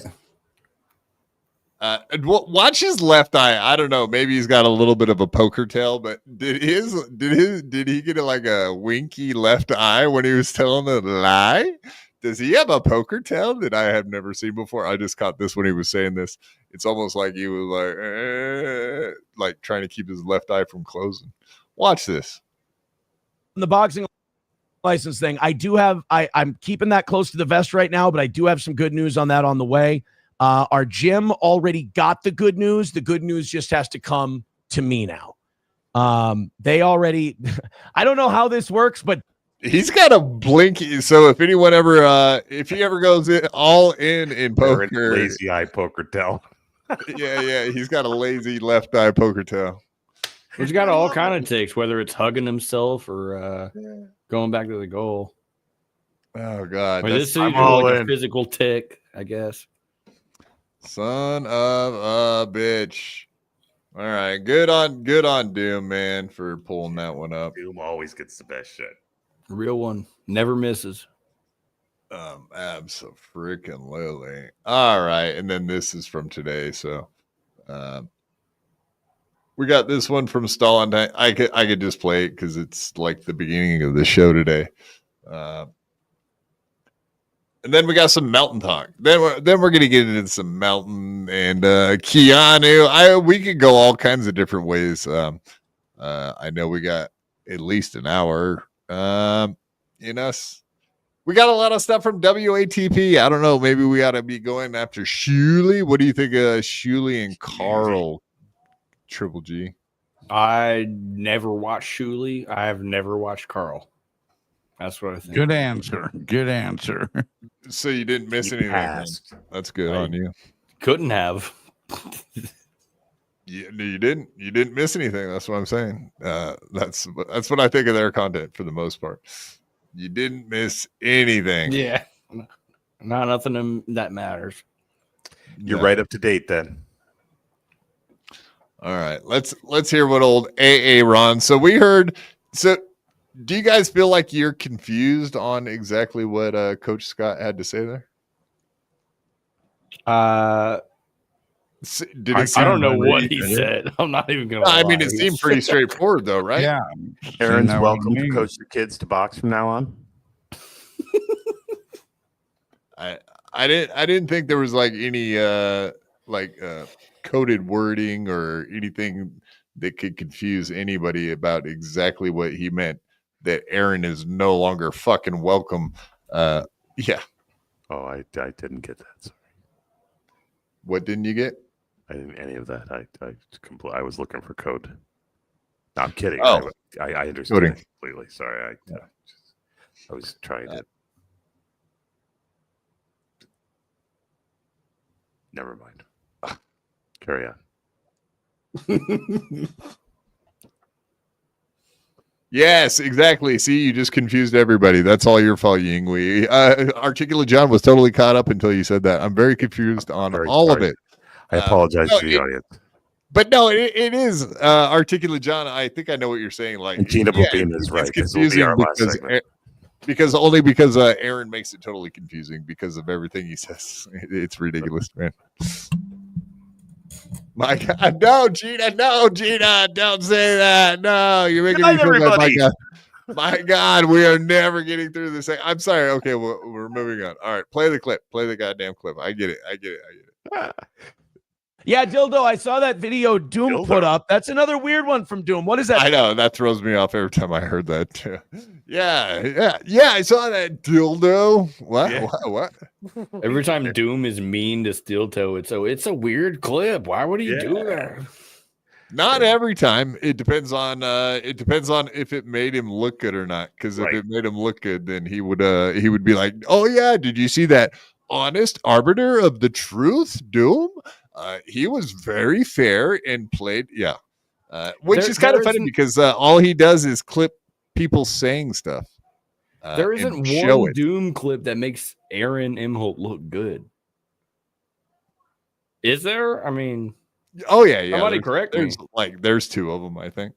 Watch his left eye. I don't know. Maybe he's got a little bit of a poker tail, but did he get like a winky left eye when he was telling the lie? Does he have a poker tail that I have never seen before? I just caught this when he was saying this. It's almost like he was like trying to keep his left eye from closing. Watch this. The boxing license thing. I do have. I'm keeping that close to the vest right now, but I do have some good news on that on the way. Our gym already got the good news. The good news just has to come to me now. They already. I don't know how this works, but He's got a blinky. So if anyone ever, if he ever goes all in poker, Lazy eye poker tail. yeah, he's got a lazy left eye poker tail. He's got all kind of ticks, whether it's hugging himself or going back to the goal. Oh God, Or this is I'm all like a in. physical tick, I guess. Son of a bitch. All right, good on Doom, man, for pulling that one up. Doom always gets the best shit. Real one, never misses. Abso-freaking-lutely. All right, and then this is from today, so we're We got this one from Stalin. I could just play it because it's like the beginning of the show today. And then we got some mountain talk. Then we're gonna get into some mountain and Keanu. We could go all kinds of different ways. I know we got at least an hour in us. We got a lot of stuff from WATP. I don't know. Maybe we ought to be going after Shuley. What do you think of Shuley and Carl? Triple G. I never watched Shuley. I have never watched Carl. That's what I think. Good answer. Good answer. So you didn't miss anything. That's good on you. Couldn't have. You didn't. You didn't miss anything. That's what I'm saying. That's what I think of their content for the most part. You didn't miss anything. Yeah. Not nothing that matters. You're right up to date then. All right. Let's hear what old AA Ron. So we heard. So do you guys feel like you're confused on exactly what Coach Scott had to say there? I don't know what he said. I'm not even gonna. I mean, it seemed pretty straightforward, though, right? Yeah. Aaron's welcome to coach the kids to box from now on. I didn't think there was like any coded wording or anything that could confuse anybody about exactly what he meant. That Aaron is no longer fucking welcome. Yeah. Oh, I didn't get that. Sorry. What didn't you get? I didn't any of that. I was looking for code. No, I'm kidding. Oh. I understood it completely. Sorry, I was trying to. Never mind. Carry on. Yes, exactly. See, you just confused everybody. That's all your fault, Yingwei. Articulate John was totally caught up until you said that. I'm very confused on all of it. I apologize to the audience. But no, it is Articulate John. I think I know what you're saying. Like, And Gina Bobina is right. It's This will be confusing our last segment. because Aaron makes it totally confusing because of everything he says. It's ridiculous, man. My God, no, Gina, don't say that. No, you're making me feel like, my God, we are never getting through this. I'm sorry. Okay, we're moving on. All right, play the clip. Play the goddamn clip. I get it. Yeah, Dildo, I saw that video Doom put up. That's another weird one from Doom. What is that? I know. That throws me off every time I heard that, too. Yeah, I saw that, Dildo. What? Yeah. What? Every time Doom is mean to Steel Toe, it's a weird clip. Why would he do that? Not every time. It depends on if it made him look good or not. Because if it made him look good, then he would be like, oh yeah, did you see that honest arbiter of the truth, Doom? He was very fair and played, which is kind of funny because all he does is clip people saying stuff. There isn't one Doom clip that makes Aaron Imholte look good. Is there? I mean, oh yeah. Somebody correct me. There's two of them, I think.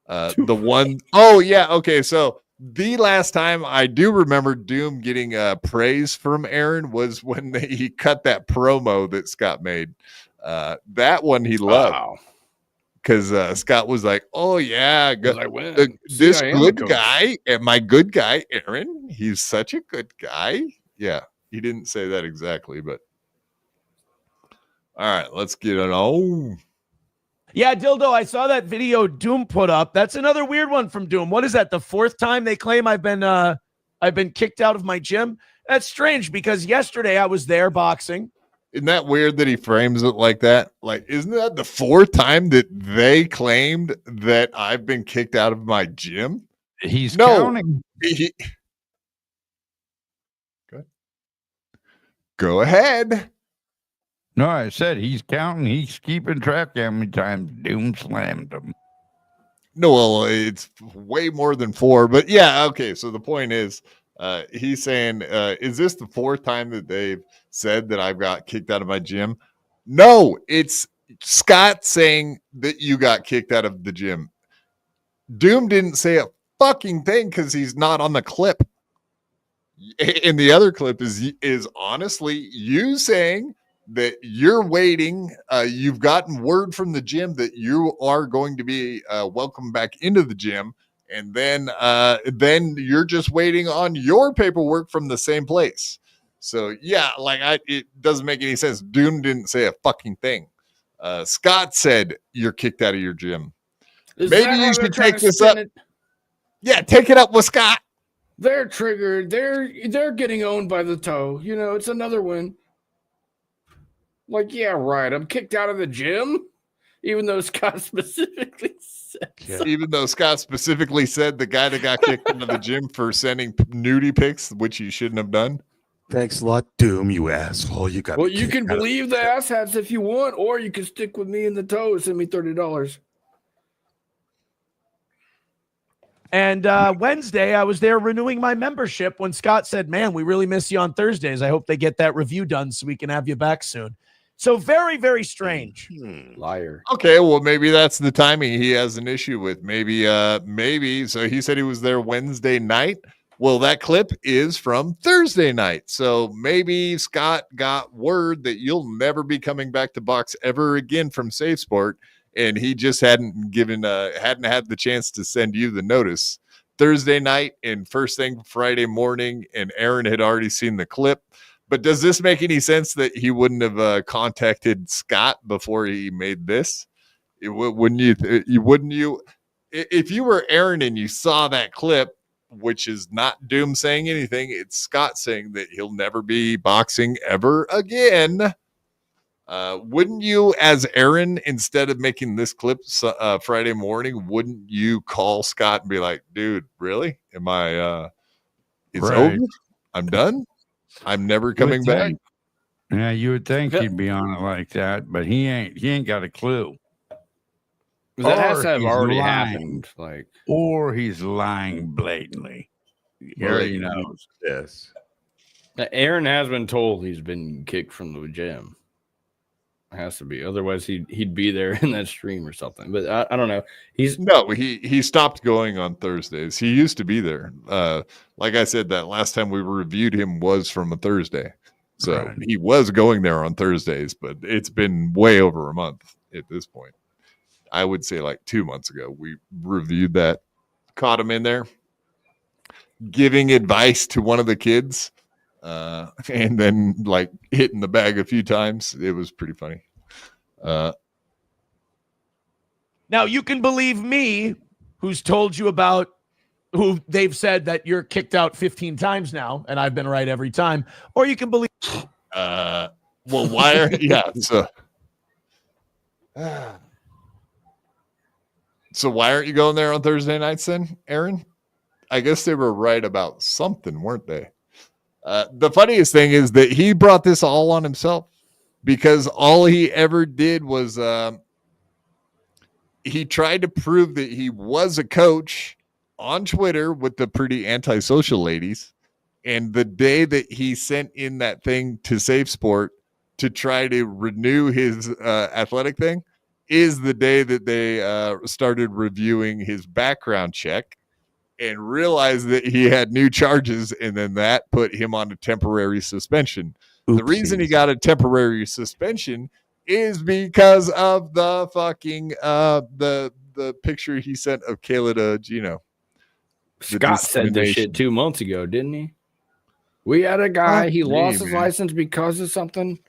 The one, oh yeah, okay. So the last time I do remember Doom getting praise from Aaron was when he cut that promo that Scott made. That one he loved because Scott was like, "Oh yeah, this good guy and my good guy Aaron, he's such a good guy." Yeah, he didn't say that exactly, but all right, let's get it on. Yeah, Dildo, I saw that video Doom put up. That's another weird one from Doom. What is that? The fourth time they claim I've been kicked out of my gym? That's strange because yesterday I was there boxing. Isn't that weird that he frames it like that? Like, isn't that the fourth time that they claimed that I've been kicked out of my gym? He's counting. Go ahead. No, I said he's counting. He's keeping track how many times Doom slammed him. No, well, it's way more than 4. But yeah, okay. So the point is, he's saying, is this the fourth time that they've said that I've got kicked out of my gym? No, it's Scott saying that you got kicked out of the gym. Doom didn't say a fucking thing because he's not on the clip. And the other clip is honestly you saying that you're waiting. You've gotten word from the gym that you are going to be welcome back into the gym. And then you're just waiting on your paperwork from the same place. So yeah, it doesn't make any sense. Doom didn't say a fucking thing. Scott said you're kicked out of your gym. Maybe you should take this up. Yeah, take it up with Scott. They're triggered. They're getting owned by the toe. You know, it's another one. Like, yeah, right. I'm kicked out of the gym, even though Scott specifically said. Yeah. Even though Scott specifically said the guy that got kicked out of the gym for sending nudie pics, which you shouldn't have done. Thanks a lot, Doom, you asshole. You got. Well, you can believe the asshats if you want, or you can stick with me in the toe and send me $30. And Wednesday, I was there renewing my membership when Scott said, man, we really miss you on Thursdays. I hope they get that review done so we can have you back soon. So very, very strange. Liar. Okay, well, maybe that's the timing he has an issue with. Maybe. So he said he was there Wednesday night. Well, that clip is from Thursday night. So maybe Scott got word that you'll never be coming back to box ever again from Safe Sport. And he just hadn't had the chance to send you the notice Thursday night and first thing Friday morning. And Aaron had already seen the clip. But does this make any sense that he wouldn't have contacted Scott before he made this? Wouldn't you? If you were Aaron and you saw that clip, which is not Doom saying anything, it's Scott saying that he'll never be boxing ever again. Wouldn't you, as Aaron, instead of making this clip Friday morning, wouldn't you call Scott and be like, dude, really? Am I, it's over? I'm done? I'm never coming back? Yeah, you would think he'd be on it like that, but he ain't got a clue. That has to have already happened. Or he's lying blatantly. He already knows. Yes. Aaron has been told he's been kicked from the gym. It has to be. Otherwise, he'd be there in that stream or something. But I don't know. He stopped going on Thursdays. He used to be there. Like I said, that last time we reviewed him was from a Thursday. So he was going there on Thursdays, but it's been way over a month at this point. I would say like 2 months ago, we reviewed that, caught him in there, giving advice to one of the kids, and then like hitting the bag a few times. It was pretty funny. Now you can believe me, who's told you about who they've said that you're kicked out 15 times now, and I've been right every time, or you can believe. Well, why are So why aren't you going there on Thursday nights then, Aaron? I guess they were right about something, weren't they? The funniest thing is that he brought this all on himself because all he ever did was he tried to prove that he was a coach on Twitter with the pretty antisocial ladies. And the day that he sent in that thing to Safe Sport to try to renew his athletic thing is the day that they started reviewing his background check and realized that he had new charges, and then that put him on a temporary suspension. The reason he got a temporary suspension is because of the fucking the picture he sent of Kayla to Gino. Scott said this shit 2 months ago, didn't he? We had a guy, he lost his license because of something.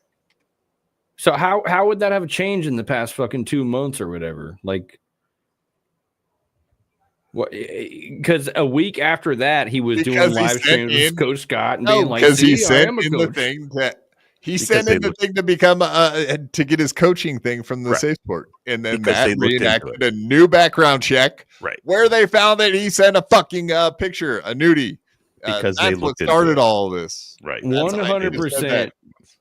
So how would that have changed in the past fucking 2 months or whatever? Like, what? Because a week after that, he was doing live streams with Coach Scott and being like, because he sent in the thing that he sent in the thing to become to get his coaching thing from the Safe Sport, and then that reenacted a new background check, where they found that he sent a fucking picture, a nudie. Because that's they what looked started all of this. Right, 100%.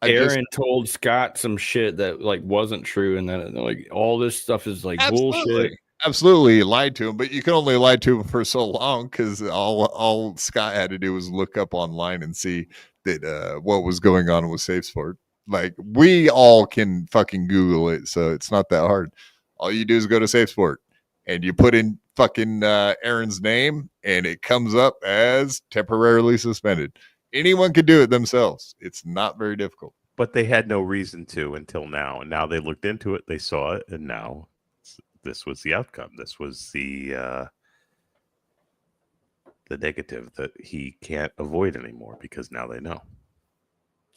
Aaron told Scott some shit that like wasn't true, and then like all this stuff is like bullshit. Absolutely lied to him, but you can only lie to him for so long because all Scott had to do was look up online and see that what was going on with Safe Sport. Like, we all can fucking Google it, so it's not that hard. All you do is go to Safe Sport and you put in fucking Aaron's name, and it comes up as temporarily suspended. Anyone could do it themselves. It's not very difficult. But they had no reason to until now. And now they looked into it, they saw it, and now this was the outcome. This was the negative that he can't avoid anymore because now they know.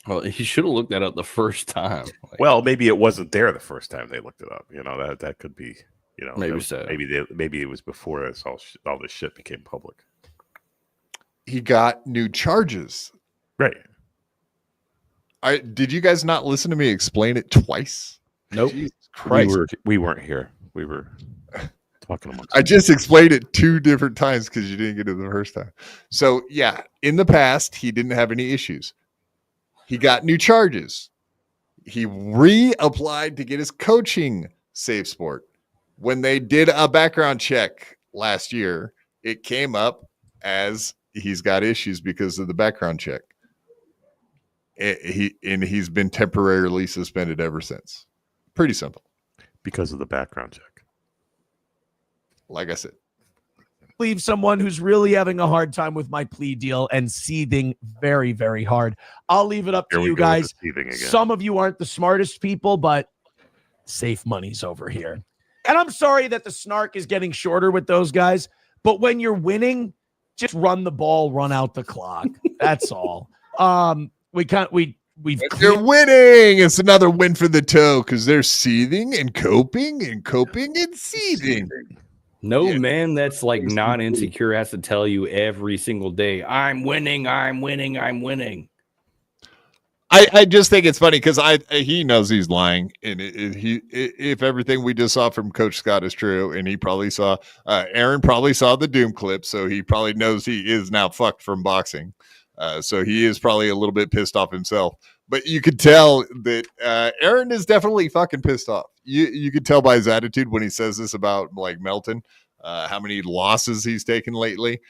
Well, he should have looked that up the first time. Well, maybe it wasn't there the first time they looked it up. That could be. Maybe so. Maybe it was before all this shit became public. He got new charges. Right. Did you guys not listen to me explain it twice? Nope. Jesus Christ. We weren't here. We were talking amongst. I just explained it 2 different times because you didn't get it the first time. So yeah, in the past, he didn't have any issues. He got new charges. He reapplied to get his coaching safe sport. When they did a background check last year, it came up as he's got issues because of the background check. He's been temporarily suspended ever since. Pretty simple. Because of the background check. Like I said. Leave someone who's really having a hard time with my plea deal and seething very, very hard. I'll leave it up to you guys. Some of you aren't the smartest people, but safe money's over here. And I'm sorry that the snark is getting shorter with those guys, but when you're winning, just run the ball, run out the clock. That's all. They're winning. It's another win for the toe because they're seething and coping and seething. No man that's like not insecure has to tell you every single day, I'm winning. I just think it's funny because he knows he's lying, and if everything we just saw from Coach Scott is true, and he probably saw Aaron probably saw the Doom clip, so he probably knows he is now fucked from boxing. So he is probably a little bit pissed off himself. But you could tell that Aaron is definitely fucking pissed off. You could tell by his attitude when he says this about like Melton, how many losses he's taken lately.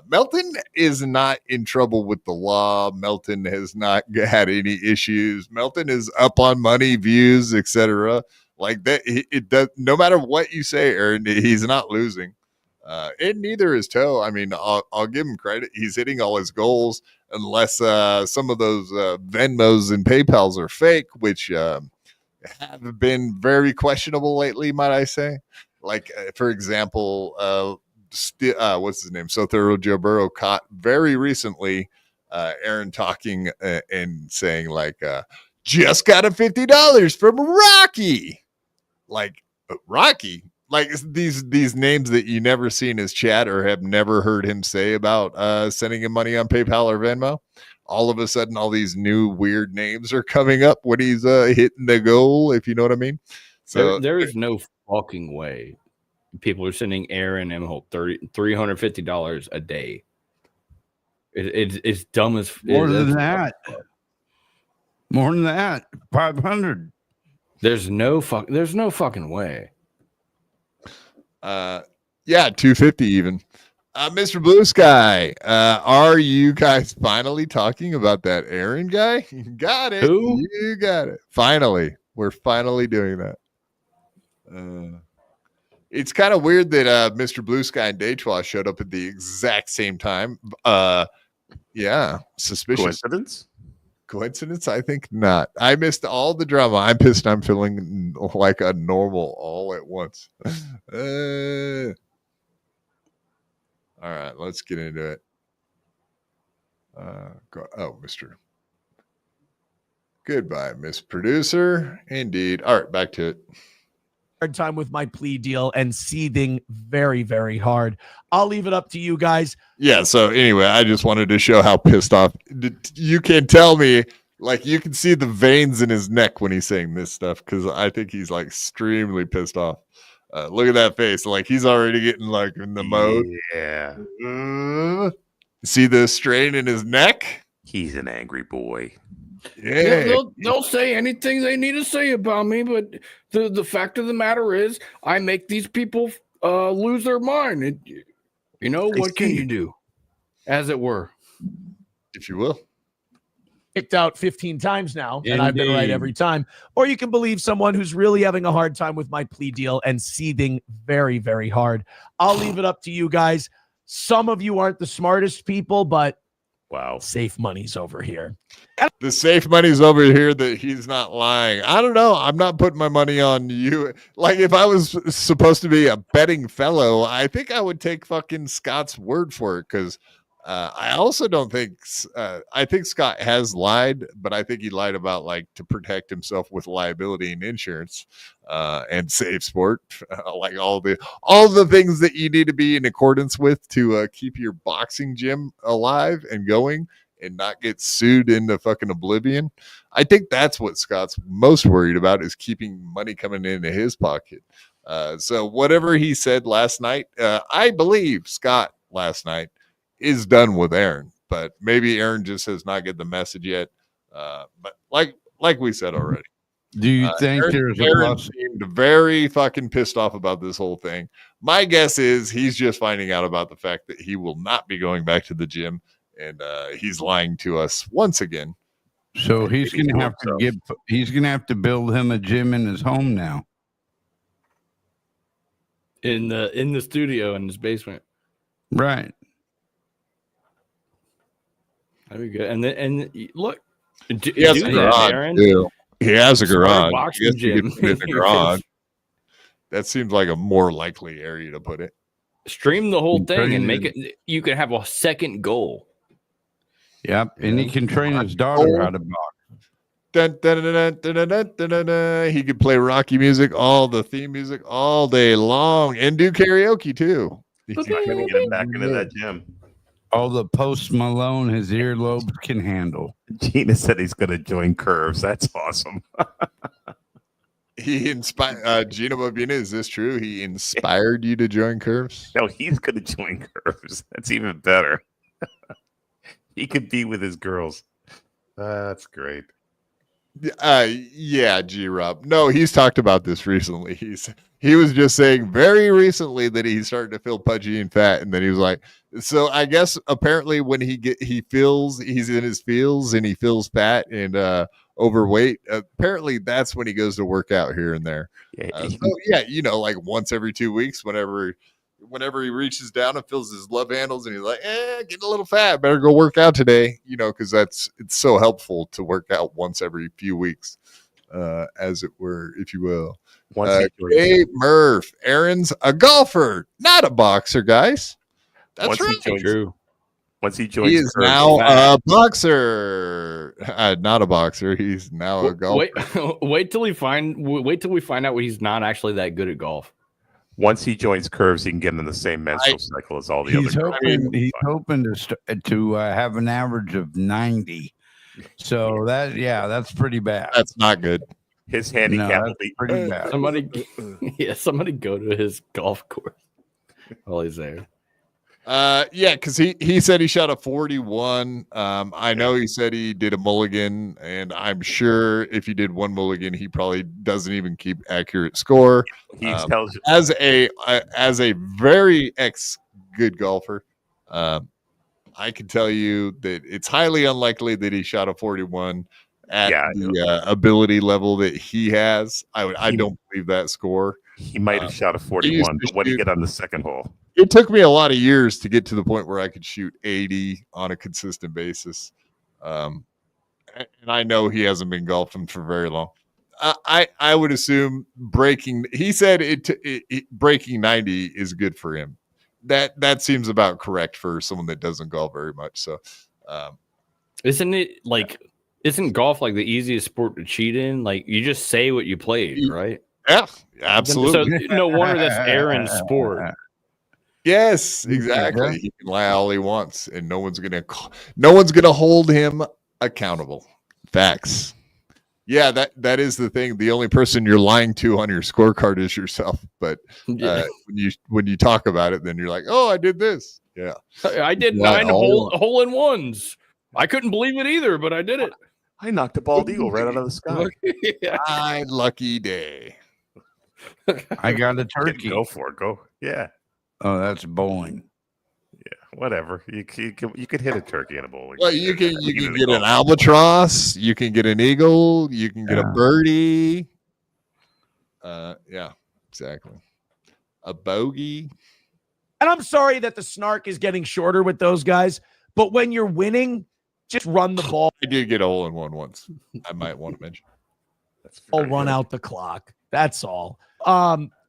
Melton is not in trouble with the law. Melton has not had any issues. Melton is up on money, views, etc. Like that. It does. No matter what you say, Aaron, he's not losing. And neither is Toe. I mean, I'll give him credit. He's hitting all his goals, unless some of those Venmos and PayPals are fake, which have been very questionable lately, might I say. Like, for example, what's his name? Sotero Joe Burrow caught very recently Aaron talking and saying like, just got a $50 from Rocky. Like, Rocky? Like these names that you never see in his chat or have never heard him say about sending him money on PayPal or Venmo. All of a sudden, all these new weird names are coming up when he's hitting the goal, if you know what I mean. So there is no fucking way people are sending Aaron Imholte $350 a day. It's dumb as more than that. More than that, 500. There's no fucking way. Yeah, 250 even. Mr. Blue Sky, are you guys finally talking about that Aaron guy? You got it. Who? You got it. Finally. We're finally doing that. It's kind of weird that Mr. Blue Sky and Detroit showed up at the exact same time. Yeah, suspicious. Coincidence? I think not. I missed all the drama. I'm pissed. I'm feeling like a normal all at once. All right, let's get into it. Mr. Goodbye, Miss Producer. Indeed. All right, back to it. Hard time with my plea deal and seething very, very hard. I'll leave it up to you guys. Yeah, so anyway, I just wanted to show how pissed off. You can tell me, like, you can see the veins in his neck when he's saying this stuff, because I think he's, like, extremely pissed off. Look at that face. Like, he's already getting, like, in the mode. Yeah. See the strain in his neck? He's an angry boy. Yeah. They'll say anything they need to say about me, but the fact of the matter is, I make these people lose their mind. What can you do? As it were. If you will. Kicked out 15 times now, and I've been right every time. Or you can believe someone who's really having a hard time with my plea deal and seething very, very hard. I'll leave it up to you guys. Some of you aren't the smartest people, but Wow. Safe money's over here. The safe money's over here that he's not lying. I don't know. I'm not putting my money on you. Like, if I was supposed to be a betting fellow, I think I would take fucking Scott's word for it, because I also don't think I think Scott has lied, but I think he lied about, like, to protect himself with liability and insurance and safe sport, like all the things that you need to be in accordance with to keep your boxing gym alive and going and not get sued into fucking oblivion. I think that's what Scott's most worried about, is keeping money coming into his pocket. So whatever he said last night, I believe Scott last night is done with Aaron, but maybe Aaron just has not get the message yet. But like we said already, do you think Aaron seemed very fucking pissed off about this whole thing? My guess is he's just finding out about the fact that he will not be going back to the gym, and he's lying to us once again. So he's going to have to he's going to have to build him a gym in his home now. In the studio in his basement. Right. That'd be good. And look, he has a garage too. He has a garage. Boxing gym. In the garage. That seems like a more likely area to put it. Stream the whole thing and make it. You can have a second goal. Yep, and he can train his daughter how to box. Dun, dun, dun, dun, dun, dun, dun, dun, dun. He could play Rocky music, all the theme music all day long, and do karaoke too. He's not going to get him back into that gym. All the Post Malone his earlobes can handle. Gina said he's going to join Curves. That's awesome. He inspired Gina Bobina. Is this true? He inspired you to join Curves? No, he's going to join Curves. That's even better. He could be with his girls. That's great. Yeah, G-Rob. No, he's talked about this recently. He was just saying very recently that he's starting to feel pudgy and fat, and then he was like, so I guess apparently when he feels he's in his feels and he feels fat and overweight, apparently that's when he goes to work out here and there. Like once every 2 weeks, whenever he reaches down and feels his love handles and he's like, getting a little fat, better go work out today, because it's so helpful to work out once every few weeks, as it were, if you will. Hey, Murph, Aaron's a golfer, not a boxer, guys. That's right. Once he joins, he is now a boxer, not a boxer. He's now a golfer. Wait till we find out he's not actually that good at golf. Once he joins Curves, he can get in the same menstrual cycle as all the other guys. He's hoping to have an average of 90. So that's pretty bad. That's not good. His handicap will be pretty bad. Somebody go to his golf course while he's there. Because he said he shot a 41. I know he said he did a mulligan, and I'm sure if he did one mulligan, he probably doesn't even keep accurate score. He tells you as a very good golfer. I can tell you that it's highly unlikely that he shot a 41 at the ability level that he has. I don't believe that score. He might have shot a 41, but what did he get on the second hole? It took me a lot of years to get to the point where I could shoot 80 on a consistent basis. And I know he hasn't been golfing for very long. I would assume breaking 90 is good for him. That seems about correct for someone that doesn't golf very much. So, isn't golf like the easiest sport to cheat in? Like, you just say what you played, right? Yeah, absolutely. So no wonder that's Aaron's sport. Yes, exactly. He can lie all he wants, and no one's gonna hold him accountable. Facts. Yeah, that is the thing. The only person you're lying to on your scorecard is yourself. But when you talk about it, then you're like, oh, I did this. Yeah, I did 9 hole in ones. I couldn't believe it either, but I did it. I knocked a bald eagle right out of the sky. My lucky day. I got a turkey. Go for it. Go. Yeah. Oh, that's bowling. Yeah, whatever. You could hit a turkey in a bowling. Well, you can get an albatross. You can get an eagle. You can get a birdie. Yeah, exactly. A bogey. And I'm sorry that the snark is getting shorter with those guys, But when you're winning, just run the ball. I did get a hole in one once. I might want to mention. I'll run out the clock. That's all.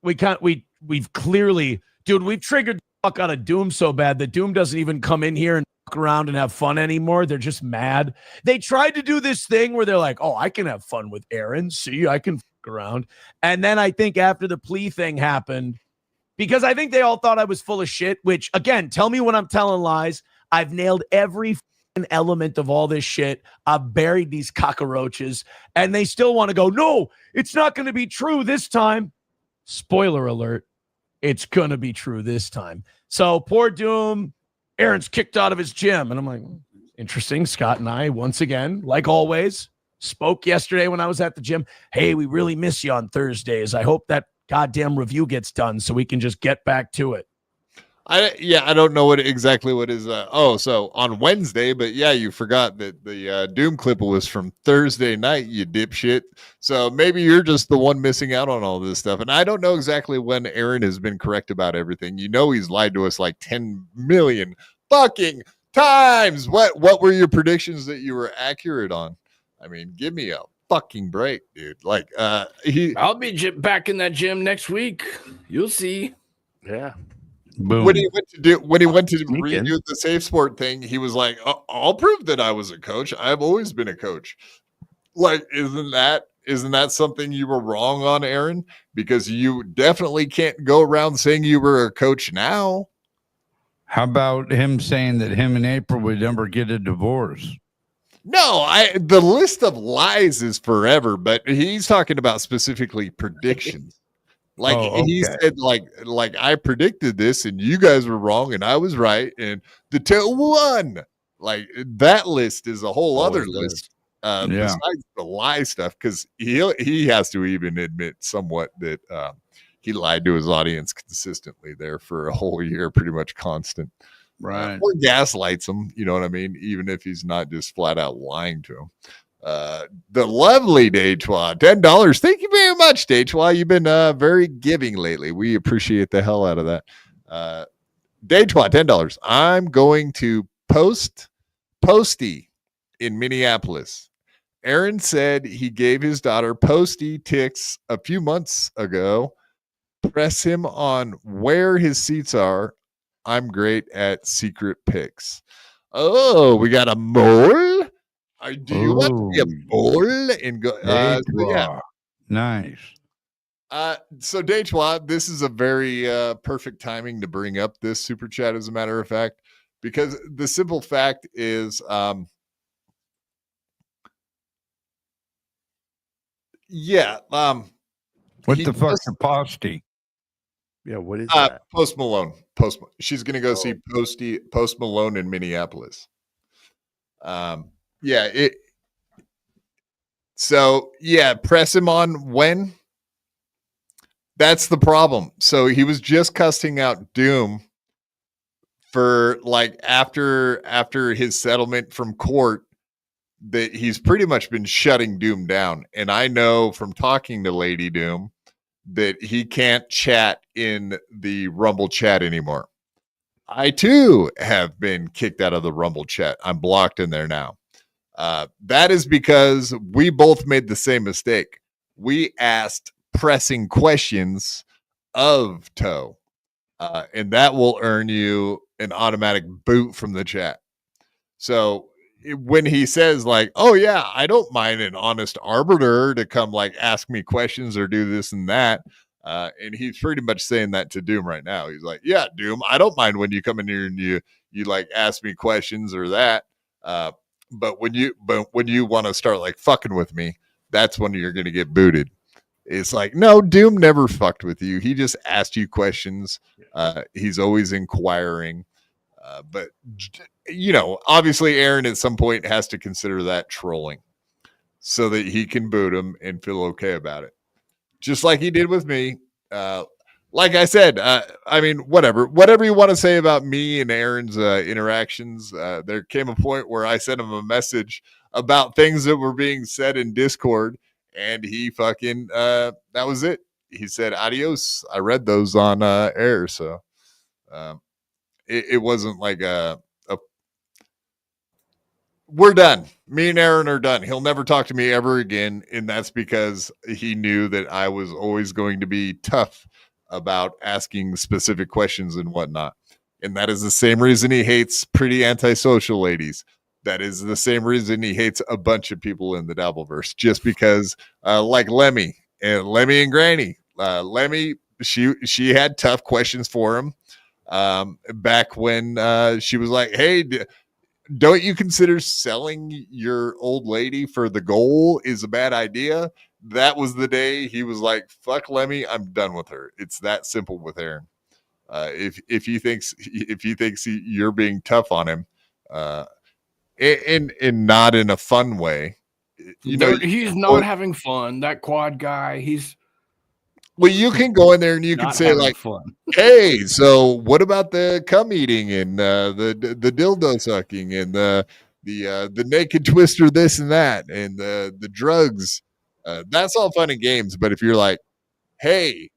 We've clearly, dude, we've triggered the fuck out of Doom so bad that Doom doesn't even come in here and fuck around and have fun anymore. They're just mad. They tried to do this thing where they're like, oh, I can have fun with Aaron. See, I can fuck around. And then I think after the plea thing happened, because I think they all thought I was full of shit, which, again, tell me when I'm telling lies. I've nailed every element of all this shit. I've buried these cockroaches, and they still want to go, no, it's not going to be true this time. Spoiler alert, it's going to be true this time. So poor Doom, Aaron's kicked out of his gym. And I'm like, interesting. Scott and I, once again, like always, spoke yesterday when I was at the gym. Hey, we really miss you on Thursdays. I hope that goddamn review gets done so we can just get back to it. I don't know what is. So on Wednesday, but yeah, you forgot that the Doom clip was from Thursday night, you dipshit. So maybe you're just the one missing out on all this stuff. And I don't know exactly when Aaron has been correct about everything. You know, he's lied to us like 10 million fucking times. What were your predictions that you were accurate on? I mean, give me a fucking break, dude. Like, I'll be back in that gym next week. You'll see. Yeah. Boom. When he went to redo the safe sport thing, he was like, I'll prove that I was a coach. I've always been a coach. Like, isn't that something you were wrong on, Aaron? Because you definitely can't go around saying you were a coach now. How about him saying that him and April would never get a divorce? No, the list of lies is forever, but he's talking about specifically predictions. Like he said, like I predicted this and you guys were wrong and I was right and the tail won. Like that list is a whole other list. Besides the lie stuff, because he has to even admit somewhat that he lied to his audience consistently there for a whole year, pretty much constant. Right. Or gaslights him, you know what I mean? Even if he's not just flat out lying to him. The lovely Detroit, $10. Thank you very much, Detroit. You've been very giving lately. We appreciate the hell out of that. Detroit, $10. I'm going to Posty in Minneapolis. Aaron said he gave his daughter Posty ticks a few months ago. Press him on where his seats are. I'm great at secret picks. Oh, we got a mole. Do you want to be a mole and go? Yeah. Nice. So Detroit, this is a very perfect timing to bring up this super chat, as a matter of fact, because the simple fact is, What the fuck's a Posty? Yeah, what is that? Post Malone. She's gonna go see Post Malone in Minneapolis. Press him on when. That's the problem. So he was just cussing out Doom for like after his settlement from court, that he's pretty much been shutting Doom down. And I know from talking to Lady Doom that he can't chat in the Rumble chat anymore. I too have been kicked out of the Rumble chat. I'm blocked in there now. That is because we both made the same mistake. We asked pressing questions of Toe, and that will earn you an automatic boot from the chat. So when he says like, oh yeah, I don't mind an honest arbiter to come like ask me questions or do this and that. And he's pretty much saying that to Doom right now. He's like, yeah, Doom, I don't mind when you come in here and you like ask me questions or that. But when you want to start like fucking with me, that's when you're going to get booted. It's like, no, Doom never fucked with you. He just asked you questions. He's always inquiring. But you know, obviously Aaron at some point has to consider that trolling so that he can boot him and feel okay about it. Just like he did with me. Like I said, I mean, whatever you want to say about me and Aaron's interactions, there came a point where I sent him a message about things that were being said in Discord, and he fucking, that was it. He said, adios. I read those on air, so it wasn't like we're done. Me and Aaron are done. He'll never talk to me ever again. And that's because he knew that I was always going to be tough about asking specific questions and whatnot. And that is the same reason he hates pretty antisocial ladies. That is the same reason he hates a bunch of people in the Dabbleverse, just because like Lemmy and Granny. Lemmy, she had tough questions for him back when she was like, hey, don't you consider selling your old lady for the goal is a bad idea? That was the day he was like, fuck Lemmy, I'm done with her. It's that simple with Aaron. If he thinks you're being tough on him, and not in a fun way, he's not having fun. That quad guy, well, you can go in there and you can say like, fun. Hey, so what about the cum eating and the dildo sucking and the naked twister, this and that, and the drugs? That's all fun and games. But if you're like, hey,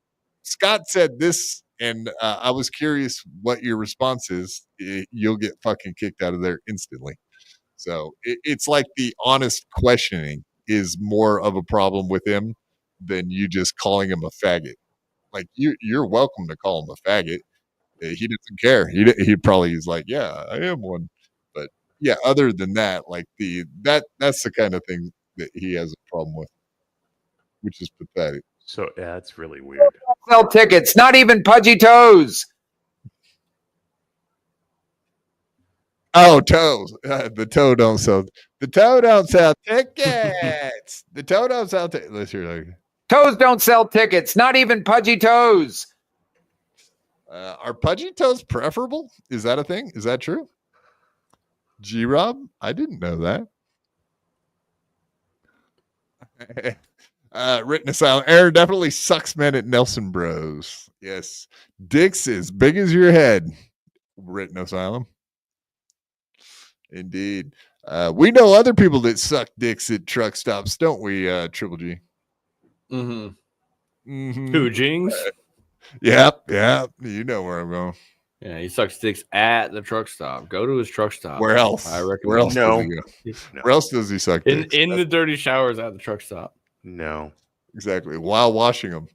Scott said this, and I was curious what your response is, you'll get fucking kicked out of there instantly. So it's like the honest questioning is more of a problem with him than you just calling him a faggot. Like you're welcome to call him a faggot. He doesn't care. He probably is like, yeah, I am one. But yeah, other than that, like that's the kind of thing that he has a problem with, which is pathetic. So yeah, it's really weird. Sell tickets, not even Pudgy Toes. Oh, toes. The toe don't sell. The toe don't sell tickets. The toe don't sell tickets. Let's hear like. Toes don't sell tickets, not even Pudgy Toes. Are Pudgy Toes preferable? Is that a thing? Is that true? G-Rob? I didn't know that. Written asylum. Aaron definitely sucks men at Nelson Bros. Yes. Dicks as big as your head. Written asylum. Indeed. We know other people that suck dicks at truck stops, don't we, Triple G? Who, Jings? Yep. You know where I'm going. Yeah, he sucks dicks at the truck stop. Go to his truck stop. Where else? I recommend. Where else does he go? Where else does he suck dicks? In the dirty showers at the truck stop. No. Exactly. While washing them.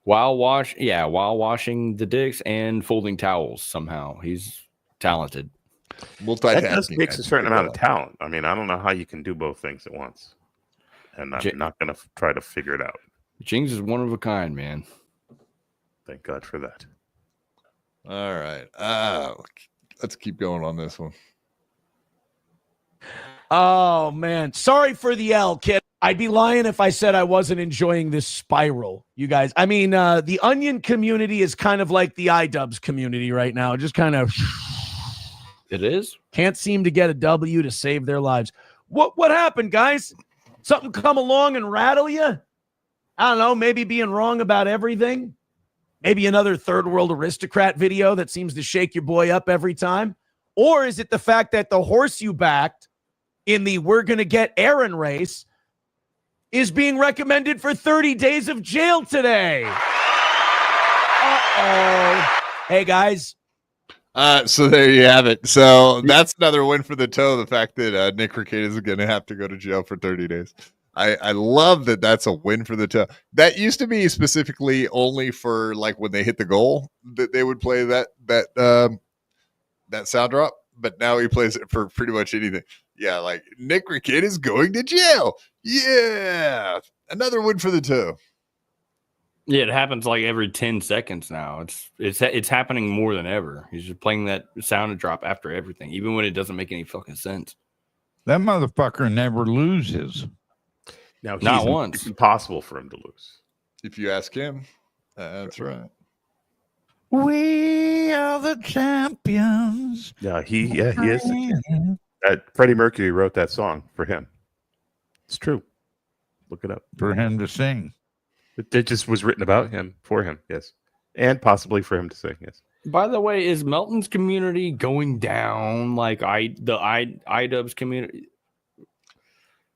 While washing the dicks and folding towels somehow. He's talented. That does takes a certain amount of talent. I mean, I don't know how you can do both things at once. And I'm not going to try to figure it out. Jings is one of a kind, man. Thank God for that. All right. Let's keep going on this one. Oh, man. Sorry for the L, kid. I'd be lying if I said I wasn't enjoying this spiral, you guys. I mean, the Onion community is kind of like the iDubbbz community right now. Just kind of... It is? Can't seem to get a W to save their lives. What happened, guys? Something come along and rattle you? I don't know, maybe being wrong about everything? Maybe another third world aristocrat video that seems to shake your boy up every time? Or is it the fact that the horse you backed in the We're Gonna Get Aaron race is being recommended for 30 days of jail today? Uh-oh. Hey, guys. So there you have it. So that's another win for the toe. The fact that Nick Ricade is going to have to go to jail for 30 days. I love that that's a win for the toe. That used to be specifically only for like when they hit the goal that they would play that sound drop. But now he plays it for pretty much anything. Yeah, like Nick Ricade is going to jail. Yeah, another win for the toe. Yeah, it happens like every 10 seconds now. It's happening more than ever. He's just playing that sound drop after everything, even when it doesn't make any fucking sense. That motherfucker never loses. Now, not once. It's impossible for him to lose. If you ask him, that's right. We are the champions. Yeah, he is. Freddie Mercury wrote that song for him. It's true. Look it up. For him to sing. It just was written about him, for him, yes. And possibly for him to sing, yes. By the way, is Melton's community going down like the iDubbbz community?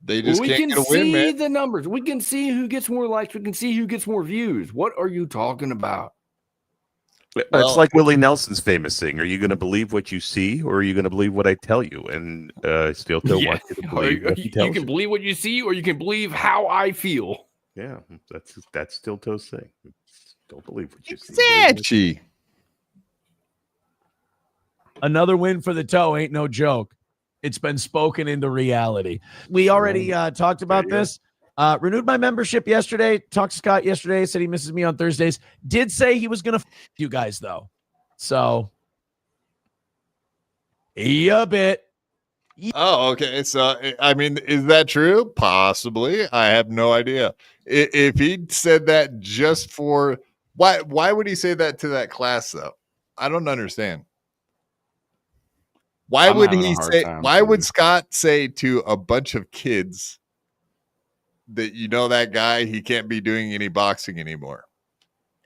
They just we can't can get a win, see man. the numbers. We can see who gets more likes. We can see who gets more views. What are you talking about? It's like Willie Nelson's famous thing. Are you going to believe what you see, or are you going to believe what I tell you? And Steel Toe wants you to believe what he tells you can believe what you see, or you can believe how I feel. Yeah, that's Steel Toe's thing. Don't believe what you see. Exactly. Another win for the toe ain't no joke. It's been spoken into reality. We already talked about this. Renewed my membership yesterday. Talked to Scott yesterday. Said he misses me on Thursdays. Did say he was going to you guys, though. So, a bit. Oh, okay. So, I mean, is that true? Possibly. I have no idea. If he said that just for why would he say that to that class though? I don't understand. Why would he say? Why would Scott say to a bunch of kids that that guy, he can't be doing any boxing anymore,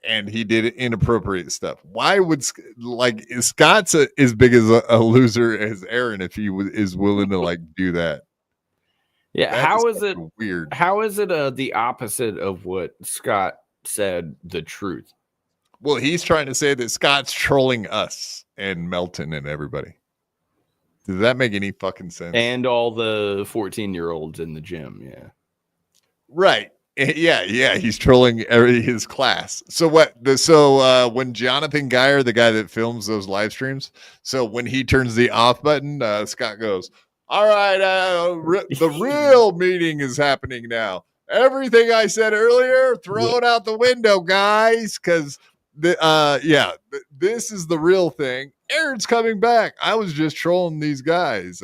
and he did inappropriate stuff? Why would is Scott's as big as a loser as Aaron if he is willing to do that? Yeah, how is it weird? How is it the opposite of what Scott said? The truth. Well, he's trying to say that Scott's trolling us and Melton and everybody. Does that make any fucking sense? And all the 14-year-olds in the gym, yeah. Right. Yeah. He's trolling his class. So what? So when Jonathan Geyer, the guy that films those live streams, so when he turns the off button, Scott goes, "All right, the real meeting is happening now. Everything I said earlier, throw it out the window, guys, because this is the real thing. Aaron's coming back. I was just trolling these guys.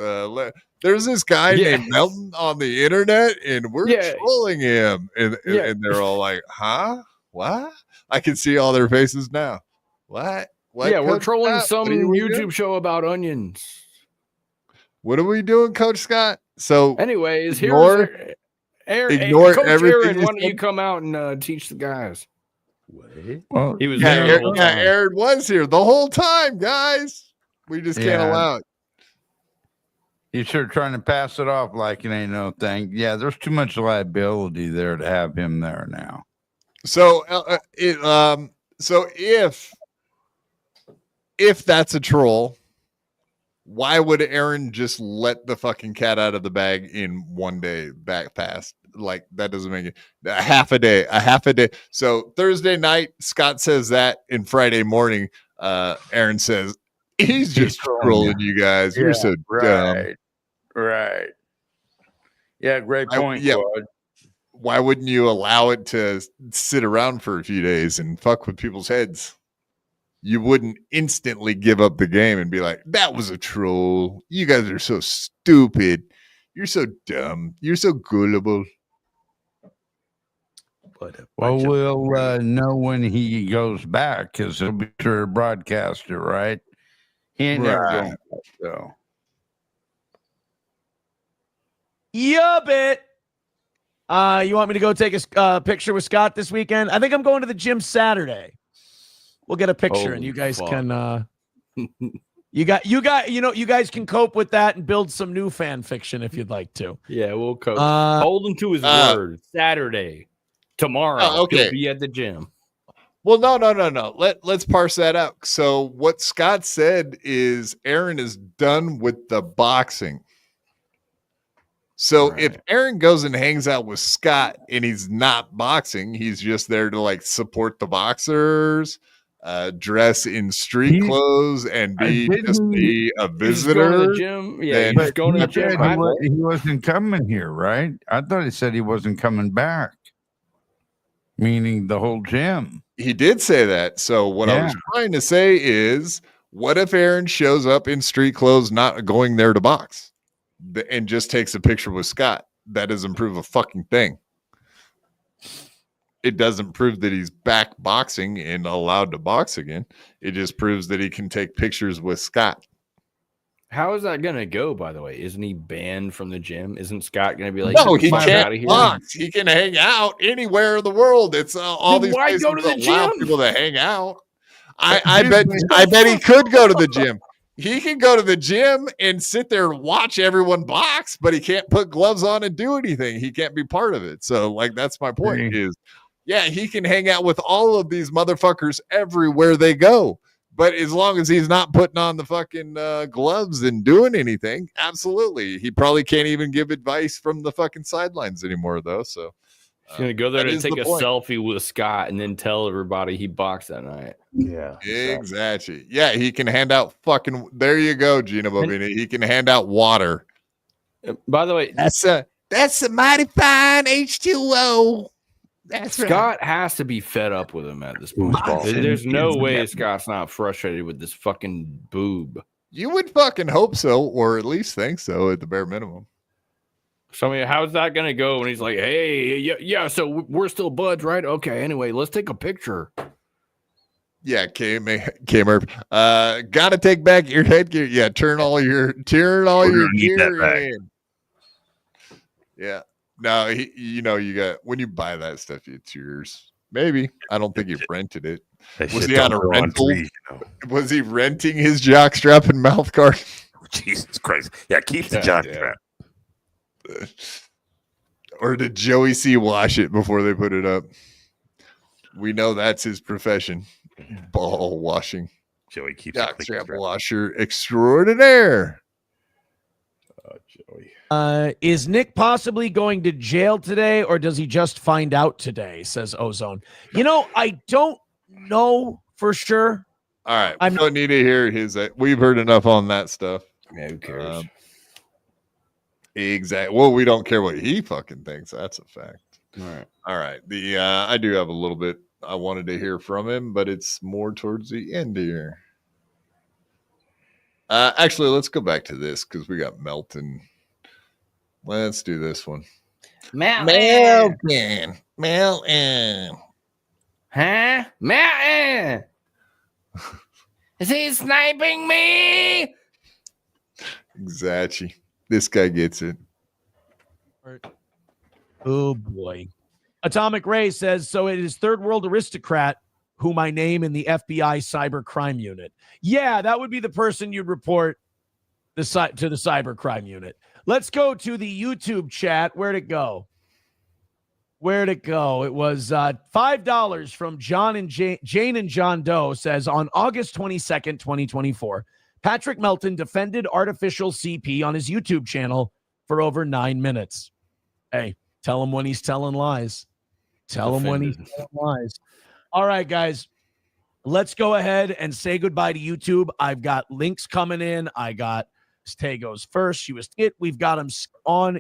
There's this guy named Melton on the internet, and we're trolling him." And they're all like, "Huh? What?" I can see all their faces now. What? Yeah, we're trolling Scott? some What are we YouTube doing? show about onions. What are we doing, Coach Scott? So, anyways, ignore Coach everything. Aaron, why don't you come out and teach the guys? Well, he was there the whole time. Aaron was here the whole time, guys. We just can't allow it. He's sure trying to pass it off like it ain't no thing. Yeah, there's too much liability there to have him there now. So, so if that's a troll, why would Aaron just let the fucking cat out of the bag in one day back past? Like, that doesn't make it a half a day. So Thursday night, Scott says that, and Friday morning, Aaron says he's just trolling you guys. You're so dumb. Right. Yeah, great point. Why wouldn't you allow it to sit around for a few days and fuck with people's heads? You wouldn't instantly give up the game and be like, "That was a troll. You guys are so stupid. You're so dumb. You're so gullible." Well, we'll know when he goes back because he'll be sure to broadcast it, right? He ain't never going back, though. Bit. You want me to go take a picture with Scott this weekend? I think I'm going to the gym Saturday. We'll get a picture, and you guys can. You guys can cope with that and build some new fan fiction if you'd like to. Yeah, we'll cope. Hold him to his word. Saturday, tomorrow, he'll be at the gym. Well, no. Let's parse that out. So what Scott said is Aaron is done with the boxing. So if Aaron goes and hangs out with Scott and he's not boxing, he's just there to support the boxers, dress in street clothes, and be a visitor. Going to the gym. Yeah, he's going to the gym. He wasn't coming here, right? I thought he said he wasn't coming back. Meaning the whole gym. He did say that. So what I was trying to say is, what if Aaron shows up in street clothes, not going there to box, and just takes a picture with Scott? That doesn't prove a fucking thing. It doesn't prove that he's back boxing and allowed to box again. It just proves that he can take pictures with Scott. How is that going to go, by the way? Isn't he banned from the gym? Isn't Scott going to be like, no, he out can't of here? box. He can hang out anywhere in the world. It's all Then these why places go to the allow gym? people to hang out. I bet he could go to the gym. He can go to the gym and sit there and watch everyone box, but he can't put gloves on and do anything. He can't be part of it. So, that's my point is, yeah, he can hang out with all of these motherfuckers everywhere they go. But as long as he's not putting on the fucking gloves and doing anything, absolutely. He probably can't even give advice from the fucking sidelines anymore, though. So he's going to go there that to is take the a point. selfie with Scott and then tell everybody he boxed that night. Yeah. Exactly. Yeah, he can hand out fucking. There you go, Gina Bobini. He can hand out water. By the way, That's a mighty fine H2O. That's Scott has to be fed up with him at this point. There's no way Scott's not frustrated with this fucking boob. You would fucking hope so, or at least think so, at the bare minimum. So, I mean, how's that going to go when he's like, hey, yeah, so we're still buds, right? Okay, anyway, let's take a picture. Yeah, K-Murph. Gotta take back your headgear. Yeah, turn all your gear in. Yeah. No, you got when you buy that stuff, it's yours. Maybe. I don't think he rented it. Was he on a rental? Was he renting his jockstrap and mouth guard? Jesus Christ. Yeah, keep the jockstrap. Or did Joey C wash it before they put it up? We know that's his profession. Ball washing. Joey keeps jockstrap washer extraordinaire. Oh, Joey. Is Nick possibly going to jail today, or does he just find out today? Says Ozone. I don't know for sure. All right, I don't need to hear his. We've heard enough on that stuff. Yeah, who cares? Exactly. Well, we don't care what he fucking thinks. That's a fact. All right. The I do have a little bit I wanted to hear from him, but it's more towards the end here. Actually, let's go back to this because we got Melton. Let's do this one. Melton. Huh? Melton. Is he sniping me? Exactly. This guy gets it. Oh boy. Atomic Ray says, so it is third world aristocrat whom I name in the FBI cyber crime unit. Yeah, that would be the person you'd report to the cyber crime unit. Let's go to the YouTube chat. Where'd it go? It was $5 from John and Jane and John Doe says on August 22nd, 2024, Patrick Melton defended artificial CP on his YouTube channel for over 9 minutes. Hey, tell him when he's telling lies. Tell him when he's telling lies. All right, guys, let's go ahead and say goodbye to YouTube. I've got links coming in. I got Tay goes first. She was it. We've got them on.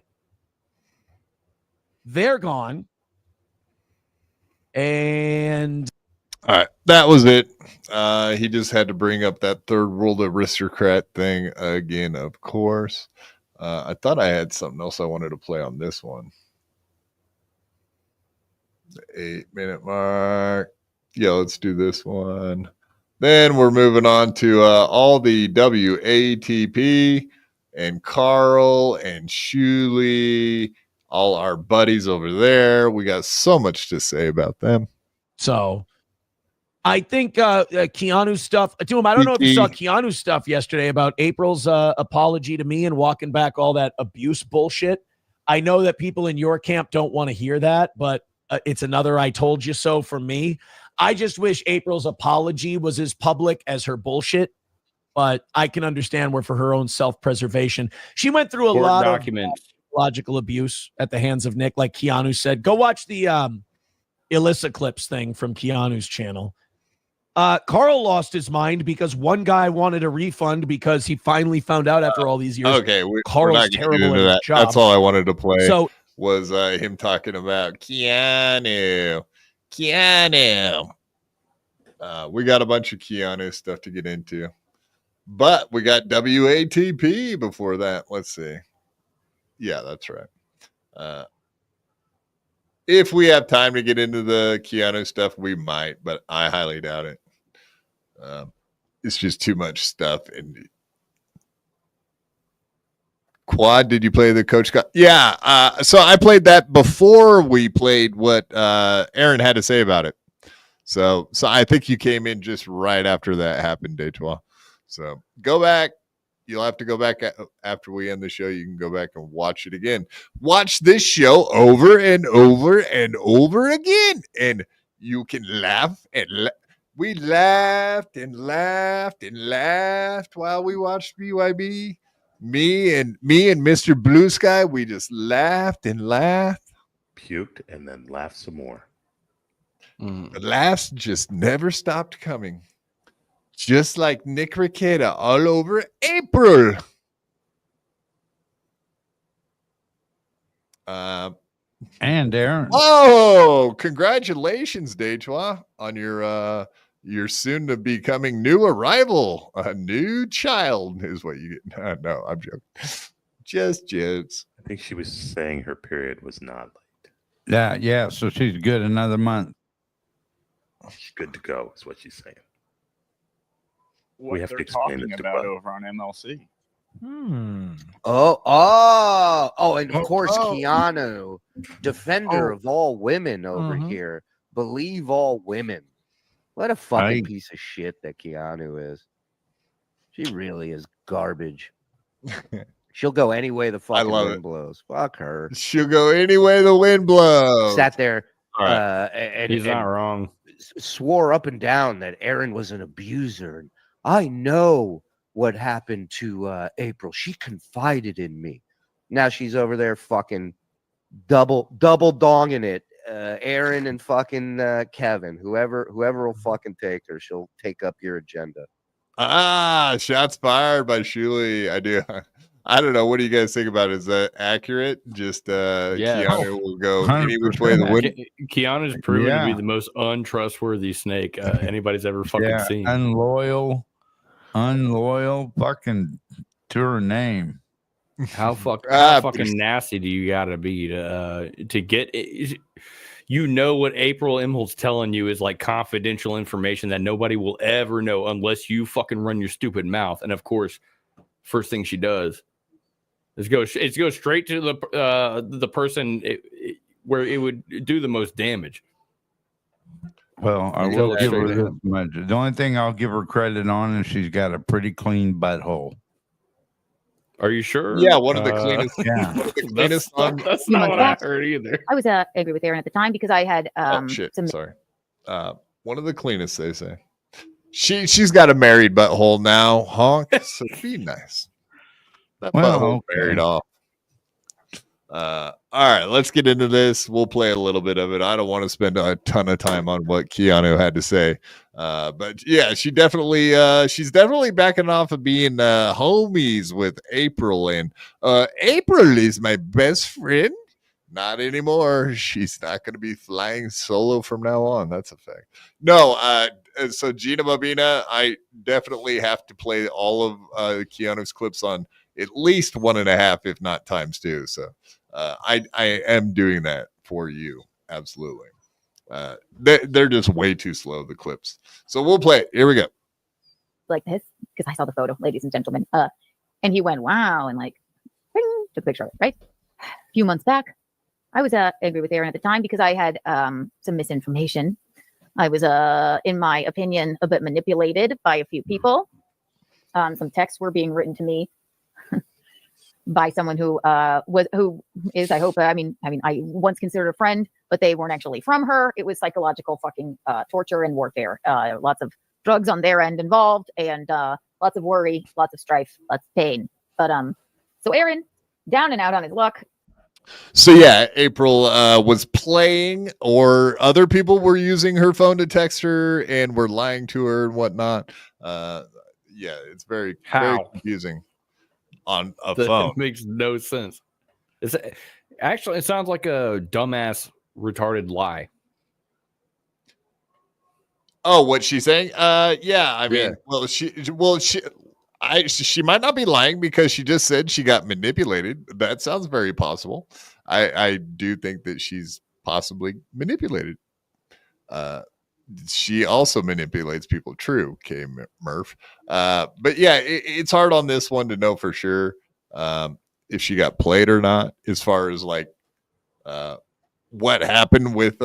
They're gone. And all right, that was it. He just had to bring up that third world aristocrat thing again, of course. I thought I had something else I wanted to play on this one. The 8-minute mark. Yeah, let's do this one. Then we're moving on to all the WATP and Carl and Shuley, all our buddies over there. We got so much to say about them. So I think Keanu's stuff, to him, I don't know if you saw Keanu's stuff yesterday about April's apology to me and walking back all that abuse bullshit. I know that people in your camp don't want to hear that, but it's another I told you so from me. I just wish April's apology was as public as her bullshit, but I can understand where for her own self-preservation. She went through a lot of logical abuse at the hands of Nick, like Keanu said. Go watch the Alyssa Clips thing from Keanu's channel. Carl lost his mind because one guy wanted a refund because he finally found out after all these years. Okay, Carl's we're not terrible into at his that. job. That's all I wanted to play. So was him talking about Keanu. We got a bunch of Keanu stuff to get into, but we got WATP before that. Let's see. Yeah, that's right. If we have time to get into the Keanu stuff, we might, but I highly doubt it. It's just too much stuff. And Quad, did you play the Coach Scott? Yeah. So I played that before we played what Aaron had to say about it. So I think you came in just right after that happened, Day 12. So go back, you'll have to go back after we end the show. You can go back and watch it again. Watch this show over and over and over again, and you can laugh and we laughed and laughed and laughed while we watched BYB. Me and Mr. Blue Sky, we just laughed and laughed, puked, and then laughed some more. The laughs just never stopped coming. Just like Nick Requeta all over April. And Aaron. Oh, congratulations, Dejois, on your soon to becoming new arrival. A new child is what you get. No, I'm joking. Just jokes. I think she was saying her period was not late. Yeah. So she's good another month. She's good to go, is what she's saying. What we have to they're explain talking it to about Bud. over on MLC. And of course, Keanu, defender of all women over here. Believe all women. What a fucking piece of shit that Keanu is. She really is garbage. She'll go any way the fucking wind blows. Fuck her. She'll go any way the wind blows. Sat there. All right. And He's not wrong. Swore up and down that Aaron was an abuser. And I know what happened to April. She confided in me. Now she's over there fucking double donging it. Aaron and fucking Kevin. Whoever will fucking take her, she'll take up your agenda. Shots fired by Shuli. I don't know. What do you guys think about it? Is that accurate? Just Keanu will go any which way the wind. Keanu's proven to be the most untrustworthy snake anybody's ever fucking seen. Unloyal, fucking to her name. How fucking nasty do you gotta be to get it? You know what April Imholte's telling you is like confidential information that nobody will ever know unless you fucking run your stupid mouth. And of course, first thing she does is go straight to the person where it would do the most damage. Well, I will give her this much. The only thing I'll give her credit on is she's got a pretty clean butthole. Are you sure? Yeah, one of the cleanest. Yeah, one of the cleanest. That's not what I heard either. I was angry with Aaron at the time because I had Sorry. One of the cleanest, they say. She's got a married butthole now, honk. So be nice. That butthole married off. All right, let's get into this. We'll play a little bit of it. I don't want to spend a ton of time on what Keanu had to say. But yeah, she's definitely backing off of being homies with April. And April is my best friend. Not anymore. She's not going to be flying solo from now on. That's a fact. No, so Gina Bobina, I definitely have to play all of Keanu's clips on at least 1.5, if not times 2. So I am doing that for you. Absolutely. They're just way too slow, the clips. So we'll play it. Here we go. like this because I saw the photo, ladies and gentlemen. And he went, wow, and like, ring, took a picture of it, right? A few months back, I was angry with Aaron at the time because I had some misinformation. I was, in my opinion, a bit manipulated by a few people. Some texts were being written to me by someone who is, I hope, I once considered a friend, but they weren't actually from her. It was psychological fucking torture and warfare. Lots of drugs on their end involved, and lots of worry, lots of strife, lots of pain. But so Aaron, down and out on his luck. So yeah, April was playing, or other people were using her phone to text her and were lying to her and whatnot. Yeah, it's very confusing on a phone. It makes no sense. It sounds like a dumbass retarded lie. Oh, what she's saying? Yeah, I mean, she might not be lying because she just said she got manipulated. That sounds very possible. I do think that she's possibly manipulated. She also manipulates people. True, K. Murph. But yeah, it's hard on this one to know for sure if she got played or not, as far as like what happened with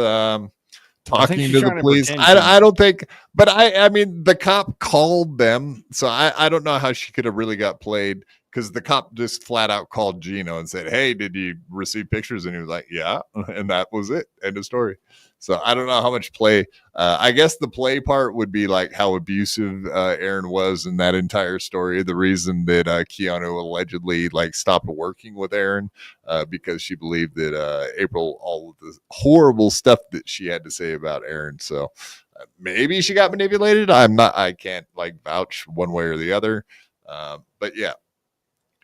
talking she's to the trying to police. pretend I don't think, but I mean, the cop called them, so I don't know how she could have really got played, because the cop just flat out called Gino and said, "Hey, did you receive pictures?" And he was like, "Yeah," and that was it. End of story. So I don't know how much play. I guess the play part would be like how abusive Aaron was in that entire story. The reason that Keanu allegedly like stopped working with Aaron because she believed that April, all of the horrible stuff that she had to say about Aaron. So maybe she got manipulated. I can't like vouch one way or the other. But yeah,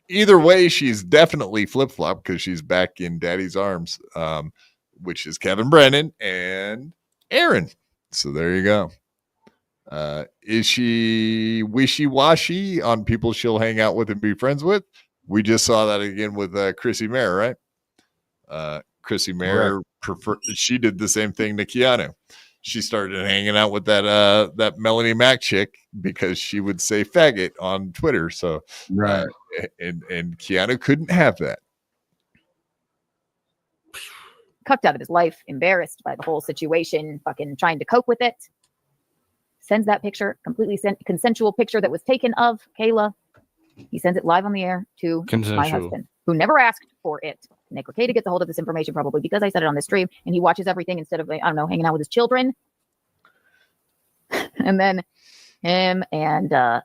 either way, she's definitely flip flop because she's back in Daddy's arms. Which is Kevin Brennan and Aaron. So there you go. Is she wishy-washy on people she'll hang out with and be friends with? We just saw that again with Chrissy Mayer, right? Chrissy Mayer she did the same thing to Keanu. She started hanging out with that Melanie Mac chick because she would say faggot on Twitter. So and Keanu couldn't have that. Cucked out of his life, embarrassed by the whole situation, fucking trying to cope with it. Sends that picture, completely consensual picture that was taken of Kayla. He sends it live on the air to my husband, who never asked for it. Nick Rekieta gets a hold of this information probably because I said it on the stream, and he watches everything instead of, I don't know, hanging out with his children. And then him and I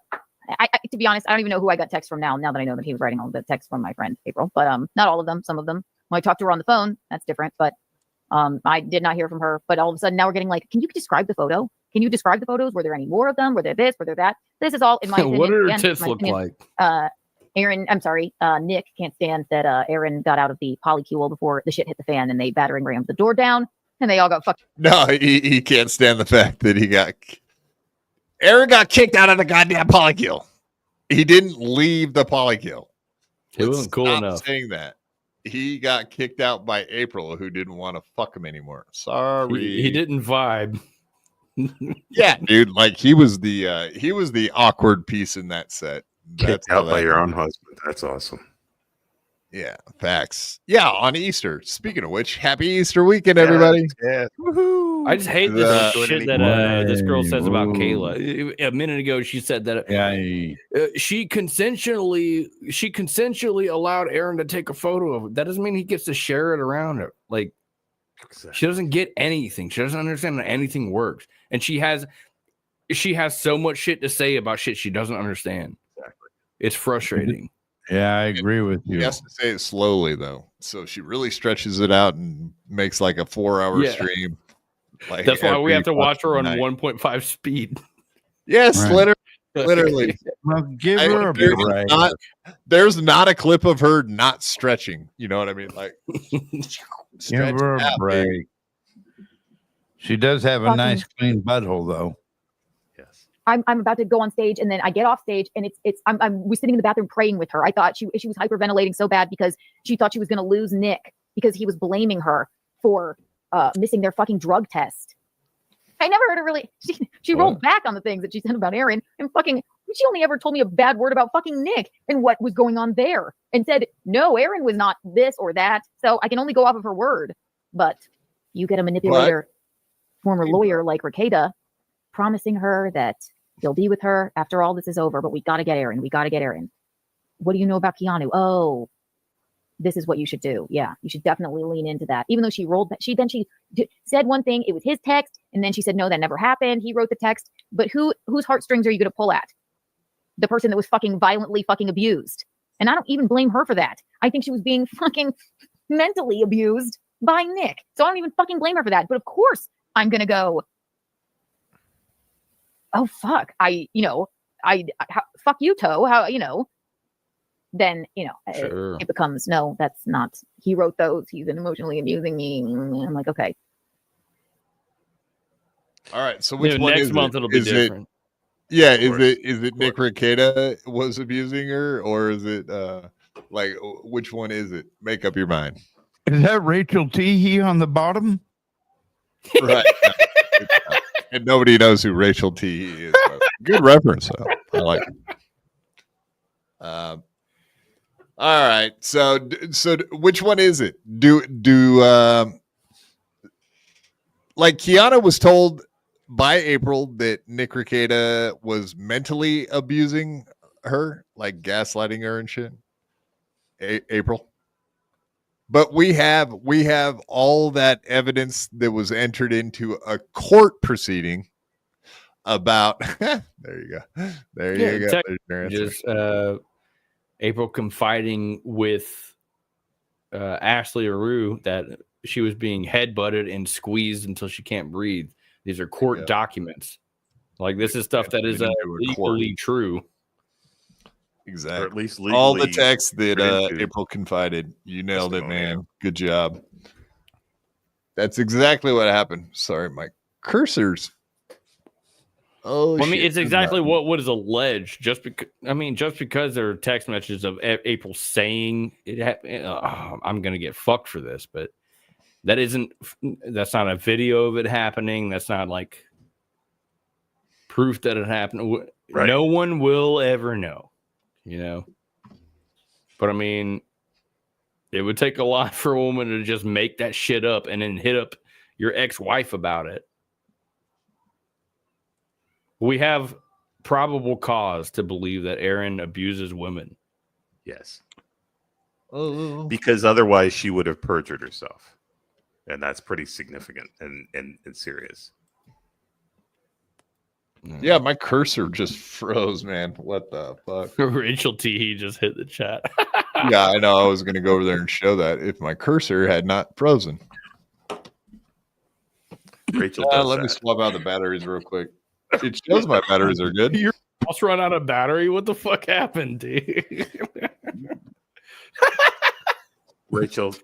to be honest, I don't even know who I got text from now that I know that he was writing all the text from my friend April, but not all of them, some of them. When I talked to her on the phone, that's different, but I did not hear from her. But all of a sudden now we're getting like, can you describe the photo? Can you describe the photos? Were there any more of them? Were there this? Were there that? This is all in my opinion. What do her tits look like? Nick can't stand that Aaron got out of the polycule before the shit hit the fan and they battering rammed the door down and they all got fucked. No, he can't stand the fact that Aaron got kicked out of the goddamn polycule. He didn't leave the polycule. He wasn't cool enough. Saying that. He got kicked out by April, who didn't want to fuck him anymore. Sorry. He didn't vibe. Yeah, dude. Like he was the awkward piece in that set. Kicked out by your own husband. That's awesome. Yeah, facts. Yeah, on Easter. Speaking of which, happy Easter weekend, everybody. Yeah. Woohoo. I just hate this shit that this girl says about Kayla. A minute ago, she said that she consensually allowed Aaron to take a photo of it. That doesn't mean he gets to share it around her. Like, she doesn't get anything. She doesn't understand that anything works. And she has so much shit to say about shit she doesn't understand. Exactly. It's frustrating. Yeah, I agree with you. She has to say it slowly, though. So she really stretches it out and makes like a 4-hour stream. Like that's why we have to watch her on 1.5 speed. Yes, literally. Well, give her a break. There's not a clip of her not stretching. You know what I mean? Like, give her a break. She does have a nice clean butthole, though. I'm about to go on stage, and then I get off stage, and I was sitting in the bathroom praying with her. I thought she was hyperventilating so bad because she thought she was going to lose Nick because he was blaming her for missing their fucking drug test. I never heard her really. She rolled back on the things that she said about Aaron, and she only ever told me a bad word about fucking Nick and what was going on there, and said no, Aaron was not this or that. So I can only go off of her word. But you get a manipulator, former lawyer like Rekieta, promising her that he'll be with her after all this is over, but we got to get Aaron. We got to get Aaron. What do you know about Keanu? Oh, this is what you should do. Yeah, you should definitely lean into that. Even though she rolled back, she said one thing, it was his text, and then she said, no, that never happened. He wrote the text, but whose heartstrings are you going to pull at? The person that was fucking violently fucking abused. And I don't even blame her for that. I think she was being fucking mentally abused by Nick. So I don't even fucking blame her for that. But of course I'm going to go, oh, fuck. Fuck you, Toe. How, then, sure. It becomes, no, that's not, he wrote those. He's emotionally abusing me. And I'm like, okay. All right. So which one next month it'll be different. Is it Nick Rekieta was abusing her, or is it like which one is it? Make up your mind. Is that Rachel Teehee on the bottom? Right. And nobody knows who Rachel Teehee is. Good reference, though. I like it. All right. So like Kiana was told by April that Nick Rekieta was mentally abusing her, like gaslighting her and shit. April. But we have all that evidence that was entered into a court proceeding about there you go. There you go. There's your answer. Just April confiding with Ashley Aru that she was being headbutted and squeezed until she can't breathe. These are court documents. Like this is stuff that is legally true. Exactly. Or at least all the legally texts that April confided. You nailed it, man. Good job. That's exactly what happened. Sorry, my cursors. Oh, well, I mean, it's exactly what is alleged. Just because there are text messages of April saying it, I'm gonna get fucked for this, but that's not a video of it happening. That's not like proof that it happened. Right. No one will ever know, you know. But I mean, it would take a lot for a woman to just make that shit up and then hit up your ex-wife about it. We have probable cause to believe that Aaron abuses women. Yes. Oh. Because otherwise she would have perjured herself. And that's pretty significant and serious. Yeah, my cursor just froze, man. What the fuck? Rachel T. just hit the chat. Yeah, I know. I was going to go over there and show that if my cursor had not frozen. Rachel, let me swap out the batteries real quick. It shows my batteries are good. Your house run out of battery. What the fuck happened, dude? Rachel,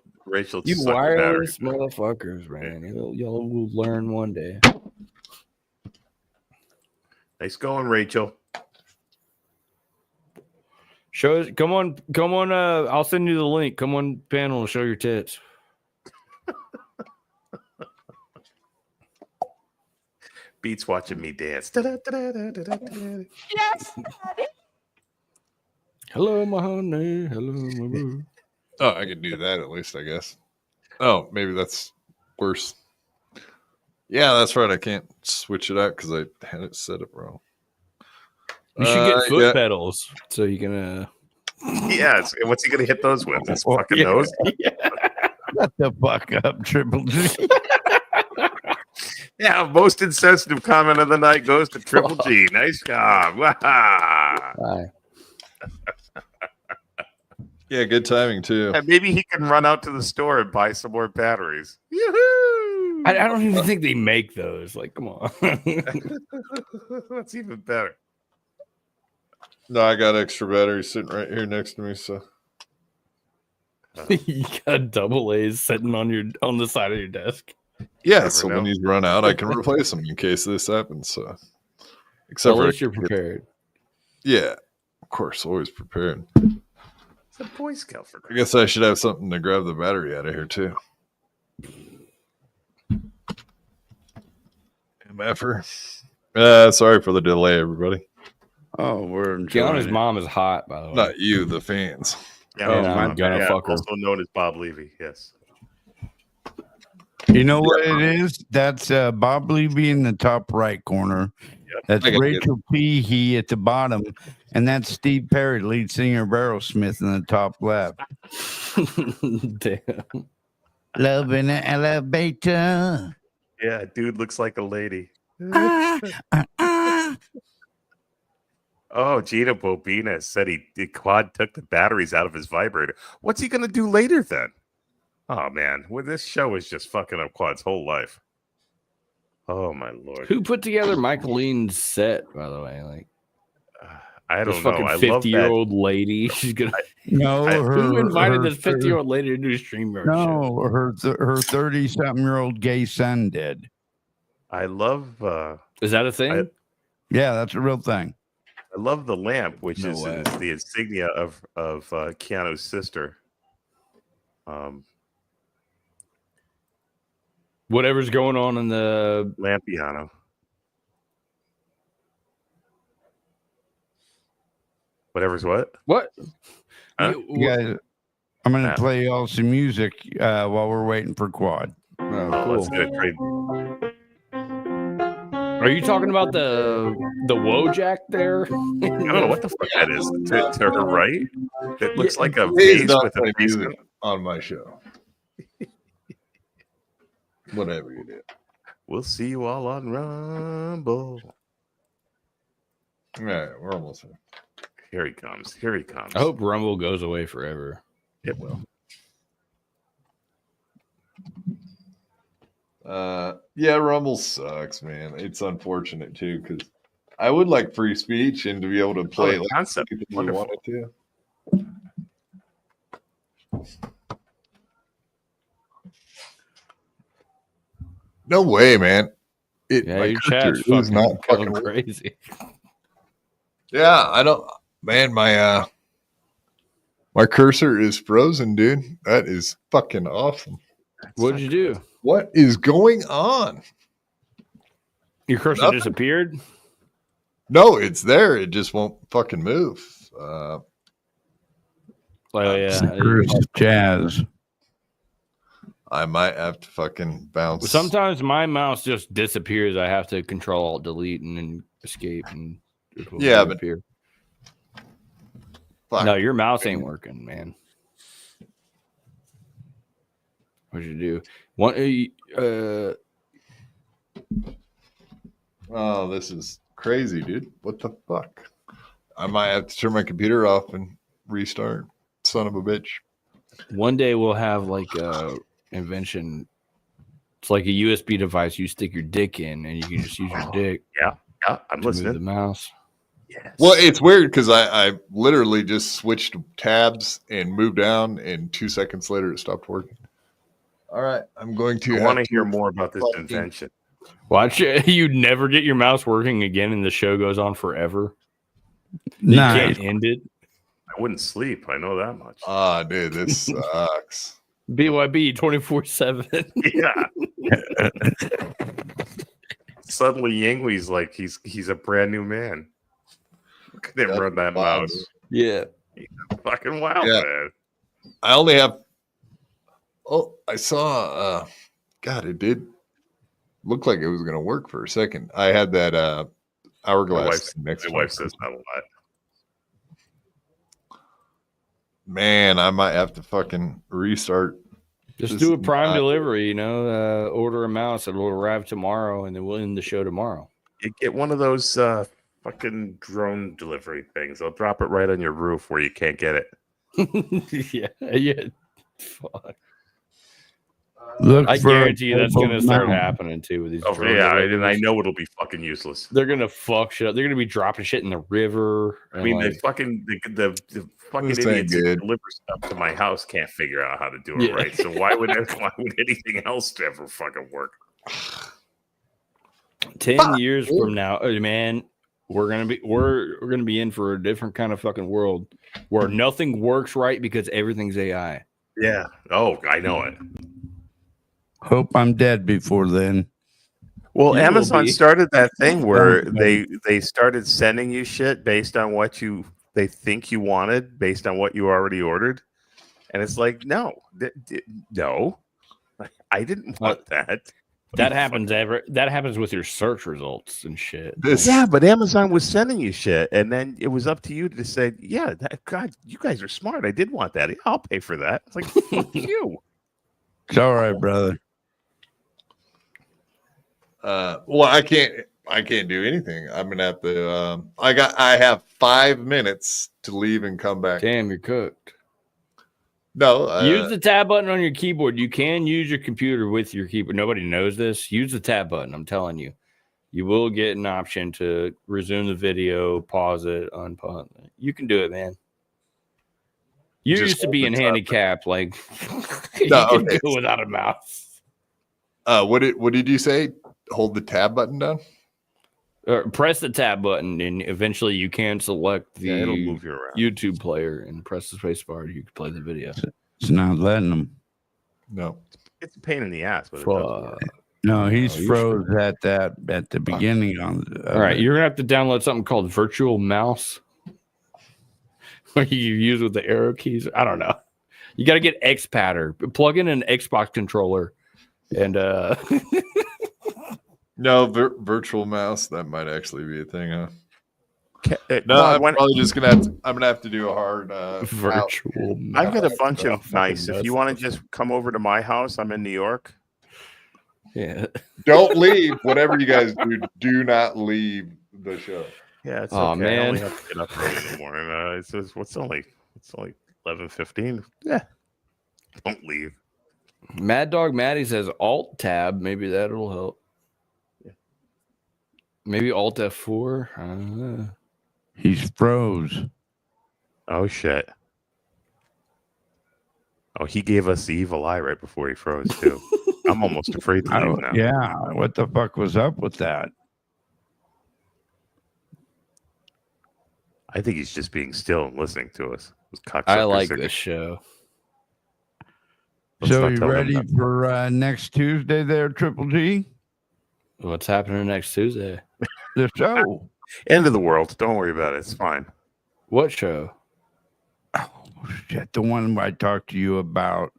you wireless motherfuckers, man. Y'all will learn one day. Nice going, Rachel. Come on. I'll send you the link. Come on, panel, and show your tits. Beats watching me dance. Yes. Hello, my honey. Hello, my boo. Oh, I can do that at least, I guess. Oh, maybe that's worse. Yeah, that's right. I can't switch it out because I had it set up wrong. You should get foot pedals so you can. Yes. And what's he going to hit those with? His fucking nose? Yeah. Shut the fuck up, Triple G. Yeah, most insensitive comment of the night goes to Triple G. Nice job. Bye. Yeah, good timing too. And maybe he can run out to the store and buy some more batteries. Yoo-hoo! I don't even think they make those. Like, come on. That's even better. No, I got extra batteries sitting right here next to me. So you got double A's sitting on the side of your desk. Yeah, so when these run out, I can replace them in case this happens. So, except for you're prepared. Yeah, of course, always prepared. It's a Boy Scout for. I guess I should have something to grab the battery out of here too. MFer. Sorry for the delay, everybody. Oh, we're enjoying Kiana's mom is hot, by the way. Not you, the fans. Yeah, I'm gonna fuck her. Also known as Bob Levy. Yes. You know what it is? That's Bob Levy in the top right corner. Yep. That's Rachel P. He at the bottom. And that's Steve Perry, lead singer of Aerosmith, in the top left. Damn. Love in an elevator. Yeah, dude looks like a lady. Oh, Gina Bobina said Quad took the batteries out of his vibrator. What's he going to do later then? Oh, man. Well, this show is just fucking up Quad's whole life. Oh, my Lord. Who put together Michaeline's set, by the way? Like, I don't know. Fucking 50-year-old lady. She's gonna. No, who invited this 50-year-old lady to do a stream? No, her 30-something-year-old gay son did. I love. Is that a thing? Yeah, that's a real thing. I love the lamp, which No is way. the insignia of Keanu's sister. Whatever's going on in the Lampiano. Whatever's what? What? Huh? You guys, I'm going to play y'all some music while we're waiting for Quad. Oh, cool. Let's get a trade. Are you talking about the Wojak there? I don't know what the fuck that is. To her right, it looks like a Please vase don't with a play face music on my show. Whatever you do. We'll see you all on Rumble. All right, we're almost there. Here he comes. Here he comes. I hope Rumble goes away forever. It will. Yeah, Rumble sucks, man. It's unfortunate too, because I would like free speech and to be able to play the like concept. if we Wonderful. wanted to. No way, man. Yeah, my your cursor chat's is not fucking fucking crazy. Yeah, I don't. Man, my cursor is frozen, dude. That is fucking awesome. What'd you do? What is going on? Your cursor Nothing. disappeared? No, it's there. It just won't fucking move. Oh yeah, Jazz. I might have to fucking bounce. Sometimes my mouse just disappears. I have to Control Alt Delete and then escape and it will Yeah, but- disappear. Fuck. No, your mouse ain't working, man. What'd you do? Oh, this is crazy, dude. What the fuck? I might have to turn my computer off and restart. Son of a bitch. One day we'll have like a invention. It's like a USB device you stick your dick in, and you can just use your dick. Yeah, I'm to move listening. the mouse. Yes. Well, it's weird because I literally just switched tabs and moved down, and 2 seconds later it stopped working. All right, I'm going to. I want to hear more about this invention. Watch you never get your mouse working again, and the show goes on forever. You Nice. can't end it. I wouldn't sleep. I know that much. Ah, dude, this sucks. BYB 24/7. Yeah. Suddenly, Yingwei's like he's a brand new man. Look at him run that mouse. Yeah. He's fucking wild, Yeah. man. I only have. Oh, I saw. God, it did look like it was going to work for a second. I had that hourglass next to My my wife says that a lot. Man, I might have to fucking restart. Just This do a is prime not- delivery, order a mouse. It'll arrive tomorrow, and then we'll end the show tomorrow. You get one of those fucking drone delivery things. They'll drop it right on your roof where you can't get it. yeah. Fuck. Look I for guarantee you that's going to start mount. happening too with these. Oh drone yeah, deliveries. and I know it'll be fucking useless. They're gonna fuck shit up. They're gonna be dropping shit in the river. I mean, the fucking This ain't idiots who good. deliver stuff to my house can't figure out how to do it Yeah. right. So why would anything else ever fucking work? 10 years from now, man, we're gonna be in for a different kind of fucking world where nothing works right because everything's AI. Yeah. Oh, I know it. Hope I'm dead before then. Well, You will Amazon be. started that thing where Okay. they started sending you shit based on what they think you wanted, based on what you already ordered, and it's like, no, no, I didn't want that. That happens with your search results and shit. Yeah, but Amazon was sending you shit, and then it was up to you to say, yeah, God, you guys are smart. I did want that. Yeah, I'll pay for that. It's like, fuck you. It's all right, brother. Well, I can't do anything. I'm gonna have to. I have 5 minutes to leave and come back. Damn, you're cooked. No, Use the tab button on your keyboard. You can use your computer with your keyboard. Nobody knows this. Use the tab button. I'm telling you. You will get an option to resume the video, pause it, unpause it. You can do it, man. You Just used to hold be the in tab handicap, like you No, can okay. go without a mouse. What did you say? Hold the tab button down. Press the tab button, and eventually you can select the It'll move you around. YouTube player and press the space bar. You can play the video. It's not letting him. No, It's a pain in the ass, but it does work. No, he's Oh, you froze at the beginning on. All right, you're gonna have to download something called Virtual Mouse, where you use with the arrow keys. I don't know. You got to get XPatter. Plug in an Xbox controller, and No, virtual mouse. That might actually be a thing, huh? No, Quad, I'm probably just gonna have to. I'm gonna have to do a hard virtual. I've got a mouse. bunch of nice. nuts. If you want to just come over to my house, I'm in New York. Yeah. Don't leave. Whatever you guys do not leave the show. Yeah, it's Aw, okay. man. I only have to get up early in the morning. It's only 11:15. Yeah, don't leave. Mad Dog Maddie says Alt Tab. Maybe that'll help. Yeah. Maybe Alt F4. I don't know. He's froze. Oh shit. Oh, he gave us the evil eye right before he froze too. I'm almost afraid to leave now. Yeah, what the fuck was up with that? I think he's just being still and listening to us. I like this show. Let's So not you tell him ready that. for next Tuesday there, Triple G? What's happening next Tuesday? The show. End of the world. Don't worry about it. It's fine. What show? Oh, shit, the one I talked to you about.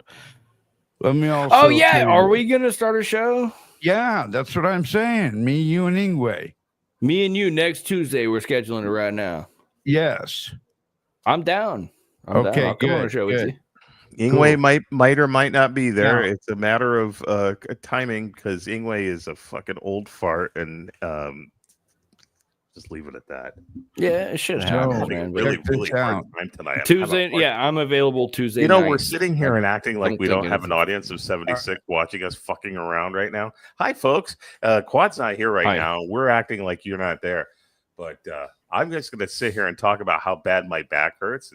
Let me also. Oh yeah, tell you- are we gonna start a show? Yeah, that's what I'm saying. Me, you, and Ingwe. Me and you next Tuesday. We're scheduling it right now. Yes. I'm down. I'm Okay, down. I'll come on a good, show with good. you. Ingwe might or might not be there. No. It's a matter of timing because Ingwe is a fucking old fart, and just leave it at that. Yeah, it should So, happen, man. But check this hard out. time tonight. Tuesday, yeah, I'm available Tuesday. You know, night. we're sitting here and acting like we don't think have an audience of 76 watching us fucking around right now. Hi, folks. Quad's not here right Hi. now. We're acting like you're not there. But I'm just going to sit here and talk about how bad my back hurts.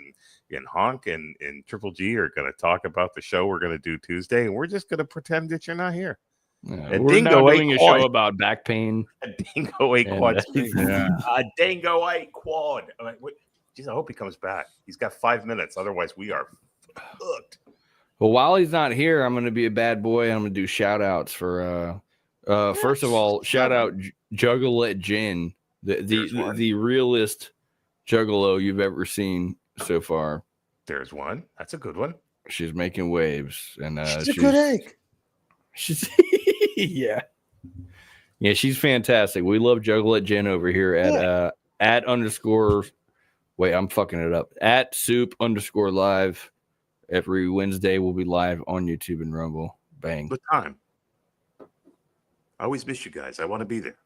And Honk and Triple G are going to talk about the show we're going to do Tuesday. And we're just going to pretend that you're not here. Yeah, And we're now Dingo doing a ate show quad. about back pain. Dingo ate And, quad. yeah. Dingo ate quad. I'm like, what? Jeez, I hope he comes back. He's got 5 minutes. Otherwise, we are hooked. Well, while he's not here, I'm going to be a bad boy. I'm going to do shout outs for, first of all, shout out Juggalette Jen, the realest juggalo you've ever seen so far. There's one. That's a good one. She's making waves. And She's a good egg. She's yeah. Yeah, she's fantastic. We love Juggalette Jen over here at underscore. Wait, I'm fucking it up. At soup_live. Every Wednesday we'll be live on YouTube and Rumble. Bang. Good time. I always miss you guys. I want to be there.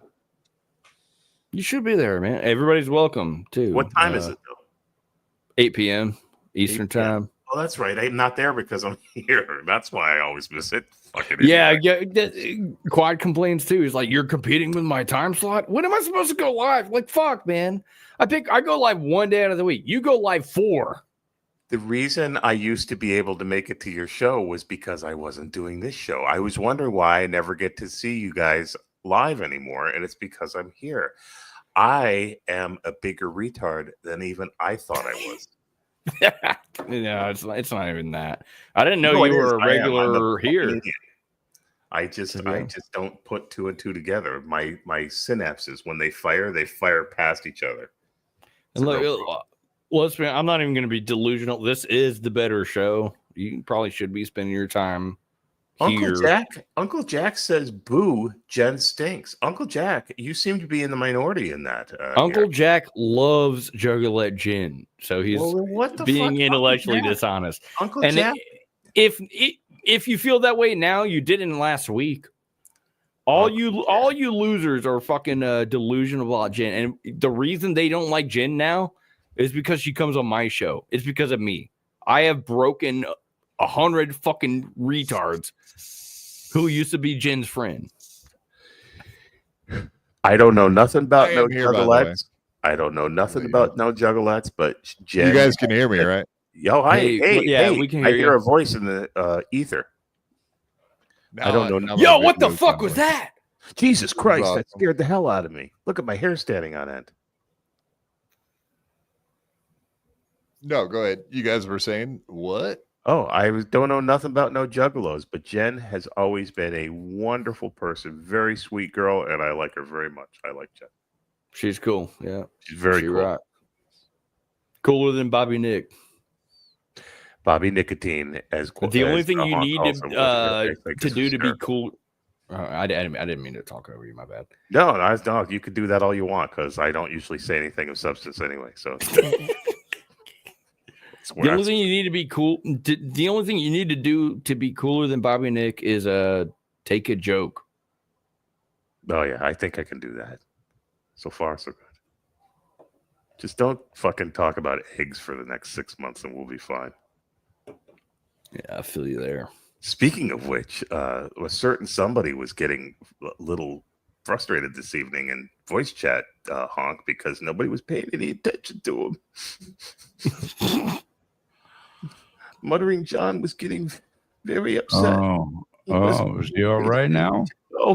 You should be there, man. Everybody's welcome too. What time is it though? 8 p.m. Eastern 8 p.m. time. Oh, that's right. I'm not there because I'm here. That's why I always miss it. Fucking Yeah, idiot. Quad complains too. He's like, "You're competing with my time slot. When am I supposed to go live?" Like, fuck, man. I go live one day out of the week. You go live 4. The reason I used to be able to make it to your show was because I wasn't doing this show. I was wondering why I never get to see you guys live anymore, and it's because I'm here. I am a bigger retard than even I thought I was. No, it's not even that. I didn't know No, you it were is. a I am. I'm regular fucking here. idiot. I just don't put 2 and 2 together. My synapses, when they fire past each other. And look, I'm not even going to be delusional. This is the better show. You probably should be spending your time here. Uncle Jack says, "Boo, Jen stinks." Uncle Jack, you seem to be in the minority in that. Uncle here. Jack loves Juggalette Jen, so he's Well, what the being fuck, intellectually Uncle Jack? dishonest. Uncle and Jack. If you feel that way now, you didn't last week. All you losers are fucking delusional about Jen, and the reason they don't like Jen now is because she comes on my show. It's because of me. I have broken 100 fucking retards who used to be Jen's friend. I don't know nothing about I no am here, by the way. juggalettes. I don't know nothing about no juggalettes, but Jen. You guys can hear me, right? Yo, hey, we can I hear hear you. a voice in the ether. I don't know. nothing. Yo, what the fuck was that? Jesus Christ, awesome. that scared the hell out of me. Look at my hair standing on end. No, go ahead. You guys were saying what? Oh, don't know nothing about no juggalos, but Jen has always been a wonderful person, very sweet girl, and I like her very much. I like Jen. She's cool. Yeah, She's very cool. Right. Cooler than Bobby Nick. Bobby Nicotine, as But the only thing you need to do to be cool. I didn't mean to talk over you. My bad. No, you could do that all you want because I don't usually say anything of substance anyway. So The only thing you need to be cool. The only thing you need to do to be cooler than Bobby Nick is take a joke. Oh yeah, I think I can do that. So far, so good. Just don't fucking talk about eggs for the next 6 months, and we'll be fine. Yeah, I feel you there. Speaking of which, a certain somebody was getting a little frustrated this evening in voice chat, honk, because nobody was paying any attention to him. Muttering John was getting very upset. Is he all right now?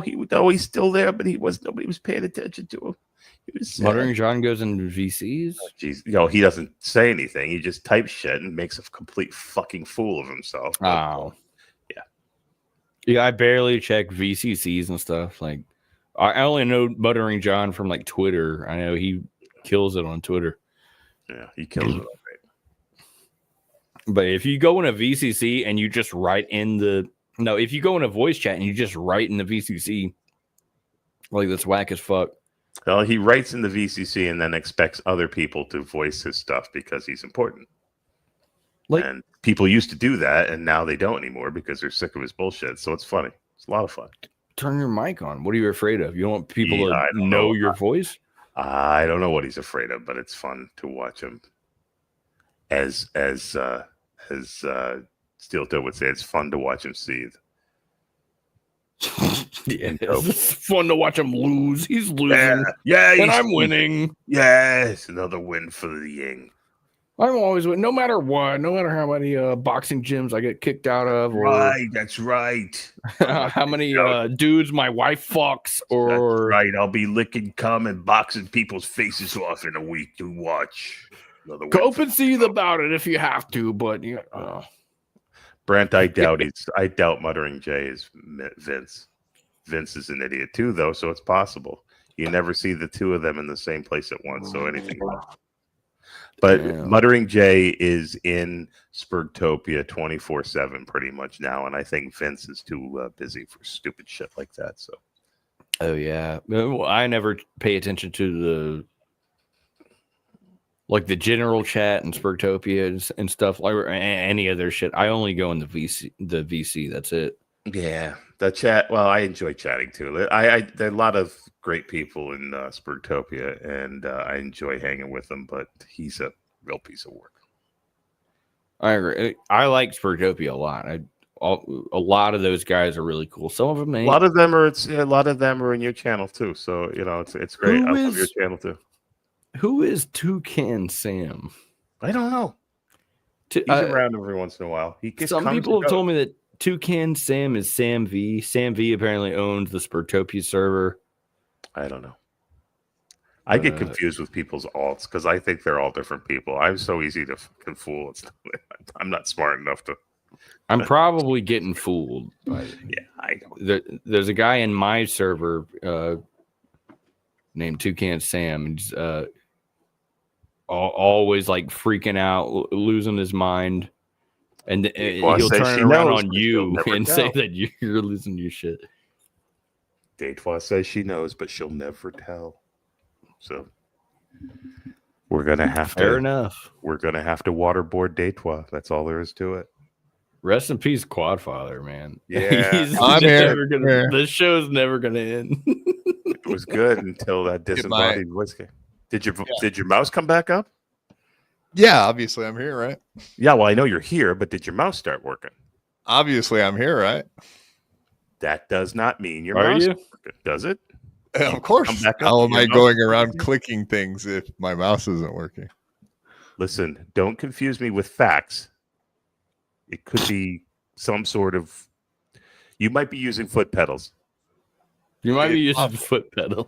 He's still there, but nobody was paying attention to him. He was sad. Muttering John goes into VCs. Jeez, he doesn't say anything. He just types shit and makes a complete fucking fool of himself. Oh, yeah. I barely check VCCs and stuff. Like, I only know Muttering John from like Twitter. I know he kills it on Twitter. Yeah, he kills it. But if you go in a VCC and you just write in if you go in a voice chat and you just write in the VCC, like that's whack as fuck. Well, he writes in the VCC and then expects other people to voice his stuff because he's important. And people used to do that, and now they don't anymore because they're sick of his bullshit. So it's funny. It's a lot of fun. Turn your mic on. What are you afraid of? You don't want people to know your voice? I don't know what he's afraid of, but it's fun to watch him. As Steel Toe would say, it's fun to watch him seethe. Yeah, it's fun to watch him lose. He's losing. And I'm winning. Yes, another win for the Ying. I'm always winning, no matter what, no matter how many boxing gyms I get kicked out of. Or Right, that's right. how many dudes my wife fucks. Or that's right, I'll be licking cum and boxing people's faces off in a week to watch. Go up and see about it if you have to, but Brent, I doubt Muttering Jay is Vince. Vince is an idiot too, though, so it's possible. You never see the two of them in the same place at once, so anything. But Muttering Jay is in Spurgtopia 24/7 pretty much now, and I think Vince is too busy for stupid shit like that. So, yeah, well, I never pay attention to the general chat and Spurgtopia and stuff like any other shit. I only go in the VC. That's it. Yeah, the chat. Well, I enjoy chatting too. There are a lot of great people in Spurgtopia, and I enjoy hanging with them. But he's a real piece of work. I agree. I like Spurgtopia a lot. A lot of those guys are really cool. Some of them ain't. A lot of them are in your channel too. So it's great. I love your channel too. Who is Toucan Sam? I don't know. He's around every once in a while. Some people have told me that Toucan Sam is Sam V. Sam V apparently owns the Spurgtopia server. I don't know. I get confused with people's alts because I think they're all different people. I'm so easy to fucking fool. I'm not smart enough to. I'm probably getting fooled. But I know. There's a guy in my server named Toucan Sam, and he's always like freaking out, losing his mind. And he'll turn it around on you and say that you're losing your shit. Deitwa says she knows, but she'll never tell. So we're gonna have to. Fair enough. We're gonna have to waterboard Deitwa. That's all there is to it. Rest in peace, Quadfather, man. Yeah, this show's never gonna end. It was good until that disembodied whiskey. Did your mouse come back up? Yeah, obviously I'm here, right? Yeah, well, I know you're here, but did your mouse start working? Obviously I'm here, right? That does not mean your Are mouse you? is working, does it? Of course. Come back up. How am Your I mouse going is around working. clicking things if my mouse isn't working? Listen, don't confuse me with facts. It could be some sort of. You might be using foot pedals. You might be using foot pedals.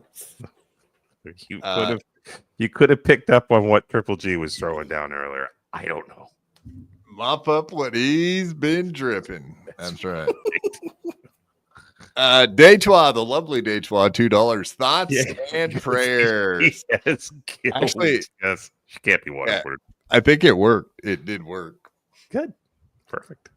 You could have picked up on what Triple G was throwing down earlier. I don't know. Mop up what he's been dripping. That's right. Deitwa, the lovely Deitwa, $2. Thoughts and prayers. Yes, actually, yes, she can't be waterboarded. I think it worked. It did work. Good, perfect.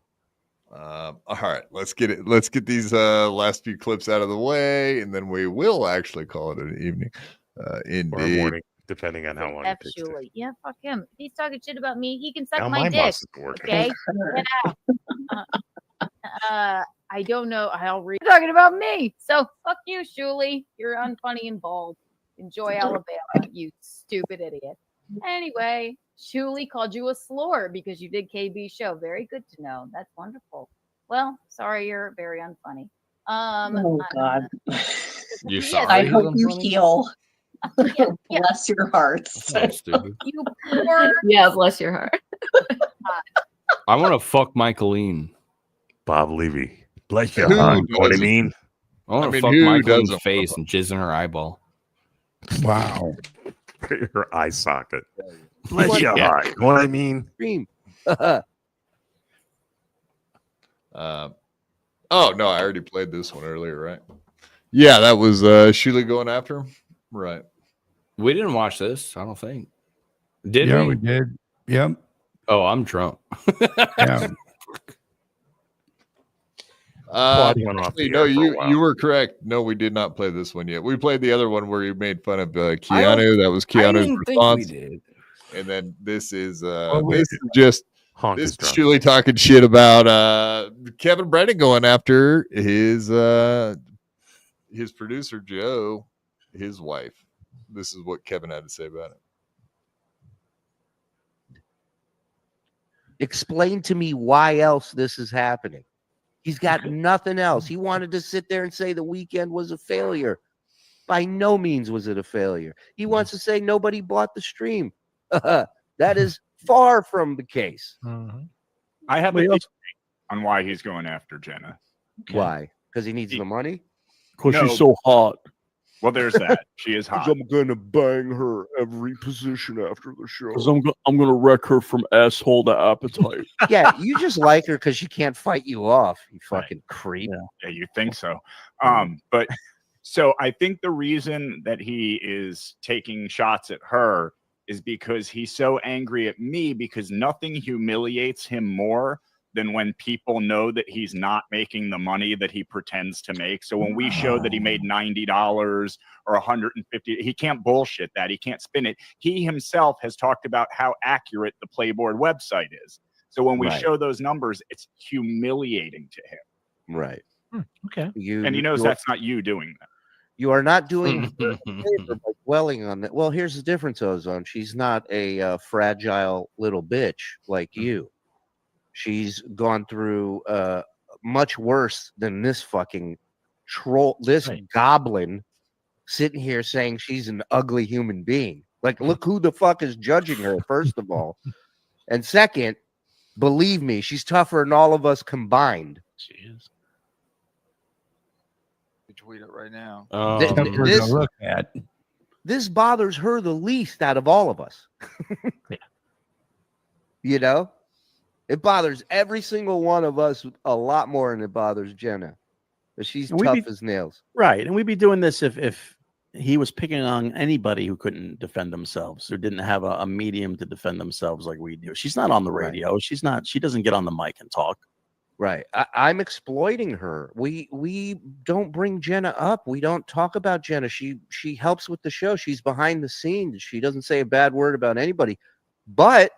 All right, let's get it. Let's get these last few clips out of the way, and then we will actually call it an evening. Or Indeed. morning, depending on how long it takes. Actually, yeah, fuck him. If he's talking shit about me, he can suck Now my my dick. boss is working. Okay, get out. I don't know. I'll read. You're talking about me, so fuck you, Shuli. You're unfunny and bald. Enjoy Alabama, you stupid idiot. Anyway, Shuli called you a slore because you did KB's show. Very good to know. That's wonderful. Well, sorry, you're very unfunny. Oh God. You're Yes, sorry. I hope I'm you funny? heal. Yeah, Bless your heart. That's stupid. you poor. Yeah, bless your heart. I want to fuck Michaeline. Bob Levy. Bless your Who heart. Know what I doesn't? mean? I want to mean, fuck who Michaeline's doesn't wanna face fuck- and jizz in her eyeball. Wow. Your eye socket. Bless your heart. Know what I mean? Dream. Oh no, I already played this one earlier, right? Yeah, that was Shuli going after him, right? We didn't watch this, I don't think. Did Yeah, we? we did. Yep. Oh, I'm drunk. Yeah. Claude went off Actually, the no, air for a you while. were correct. No, we did not play this one yet. We played the other one where you made fun of I Keanu. That was I Keanu's didn't think we response. did. And then this is we- this is just Honk this is is drunk. Shuli talking shit about Kevin Brennan going after his producer Joe, his wife. This is what Kevin had to say about it. Explain to me why else this is happening. He's got nothing else. He wanted to sit there and say the weekend was a failure. By no means was it a failure. He wants to say nobody bought the stream. That is far from the case. I have a theory on why he's going after Jenna. Why? Because he needs the money? Because she's so hot. Well, there's that. She is hot. I'm gonna bang her every position after the show. Because I'm gonna wreck her from asshole to appetite. Yeah, you just like her because she can't fight you off, you fucking creep. Yeah, you think so. But so I think the reason that he is taking shots at her is because he's so angry at me because nothing humiliates him more than when people know that he's not making the money that he pretends to make. So when we show that he made $90 or $150, he can't bullshit that. He can't spin it. He himself has talked about how accurate the Playboard website is. So when we Right. show those numbers, it's humiliating to him. Right. Okay. And he knows that's not you doing that. You are not doing her a favor by dwelling on that. Well, here's the difference, Ozone. She's not a fragile little bitch like you. She's gone through much worse than this fucking troll, this goblin sitting here saying she's an ugly human being. Like, look who the fuck is judging her, first of all. And second, believe me, she's tougher than all of us combined. She is. Tweet it right now. This bothers her the least out of all of us. You know, it bothers every single one of us a lot more than it bothers Jenna. But she's And we'd tough be- as nails. Right. And we'd be doing this if he was picking on anybody who couldn't defend themselves or didn't have a medium to defend themselves like we do. She's not on the radio. She doesn't get on the mic and talk. Right. I'm exploiting her. We don't bring Jenna up. We don't talk about Jenna. She helps with the show. She's behind the scenes. She doesn't say a bad word about anybody. But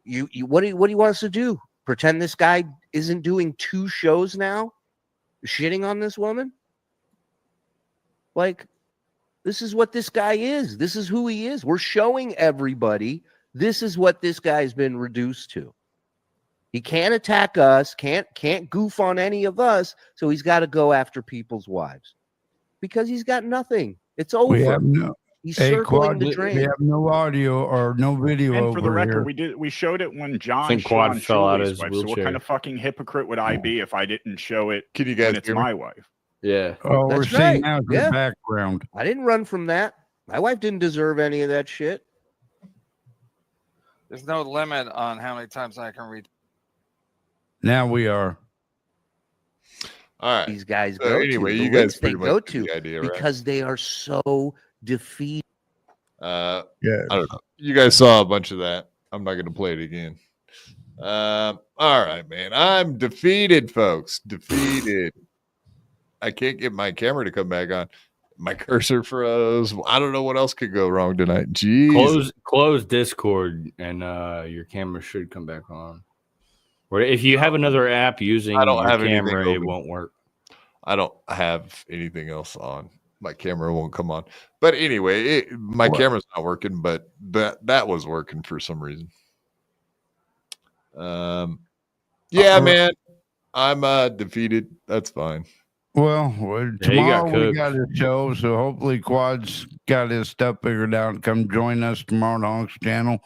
you what do you want us to do? Pretend this guy isn't doing 2 shows now? Shitting on this woman? Like, this is what this guy is. This is who he is. We're showing everybody this is what this guy's been reduced to. He can't attack us, can't goof on any of us, so he's got to go after people's wives because he's got nothing. It's over. We have no. He's Hey, circling Quad, the drain. we have no audio or no video And over for the record, here. we showed it when John think shit Quad on fell out of Julie's his wife. So what wheelchair. kind of fucking hypocrite would I be if I didn't show it Can you guys when it's hear me? my wife? Yeah. Oh, we're That's seeing right. now the Yeah. background. I didn't run from that. My wife didn't deserve any of that shit. There's no limit on how many times I can read. Now we are. All right. These guys So go anyway, to. The you guys links they pretty much go get to the idea, right? because they are so defeated. Yeah. I don't know. You guys saw a bunch of that. I'm not going to play it again. All right, man. I'm defeated, folks. Defeated. I can't get my camera to come back on. My cursor froze. I don't know what else could go wrong tonight. Jeez. Close Discord, and your camera should come back on. Or if you have another app using I don't your have camera, anything it open. won't work. I don't have anything else on. My camera won't come on. But anyway, my camera's not working, but that was working for some reason. Yeah, man. I'm defeated. That's fine. Well, got tomorrow we cooked. got a show, so hopefully Quad's got his stuff figured out. Come join us tomorrow on the Honks channel,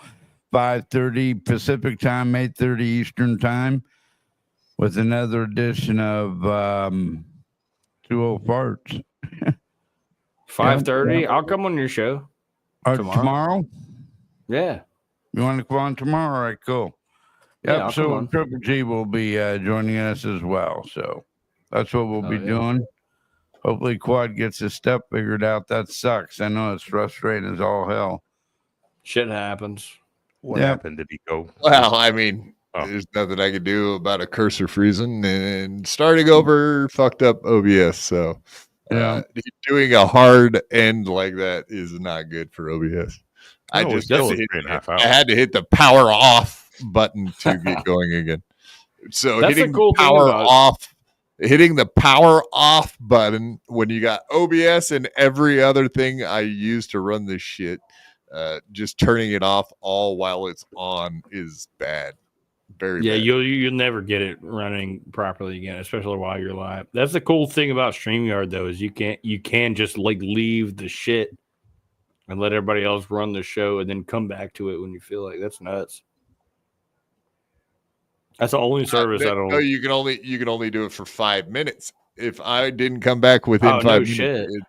5:30 Pacific time, 8:30 Eastern time, with another edition of 2 Farts. 5:30. Yeah. I'll come on your show Tomorrow? Yeah. You want to come on tomorrow? All right, cool. Yeah, Yep, I'll come so on. Triple G will be joining us as well. So that's what we'll be doing. Hopefully Quad gets his stuff figured out. That sucks. I know it's frustrating as all hell. Shit happens. What happened? Did he go? Well, I mean, there's nothing I could do about a cursor freezing and starting over fucked up OBS. So doing a hard end like that is not good for OBS. I No, just it's had to still hit, 3.5 I hours. had to hit the power off button to get going again. So That's the hitting cool thing power about it. off, hitting the power off button when you got OBS and every other thing I use to run this shit, just turning it off all while it's on is bad. Very Yeah, bad. you'll never get it running properly again, especially while you're live. That's the cool thing about StreamYard though, is you can just like leave the shit and let everybody else run the show and then come back to it when you feel like. That's nuts. That's the only service I don't. No, you can only do it for 5 minutes. If I didn't come back within Oh, 5 no minutes,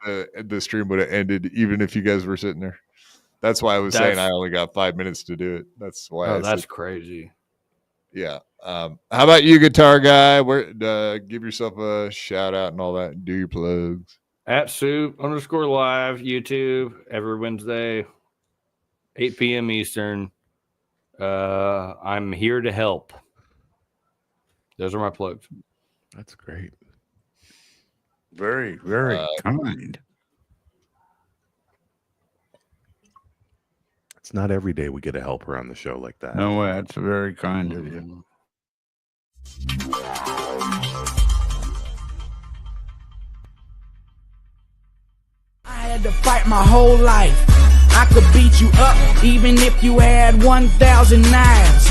shit. the stream would have ended, even if you guys were sitting there. That's why I was saying I only got 5 minutes to do it. That's why. Oh, that's crazy. Yeah. How about you, guitar guy? Where give yourself a shout out and all that. Do your plugs. At Soup_live, YouTube, every Wednesday, 8 p.m. Eastern. I'm here to help. Those are my plugs. That's great. Very, very kind. It's not every day we get a helper on the show like that. No way. That's very kind of you. I had to fight my whole life. I could beat you up even if you had 1,000 knives.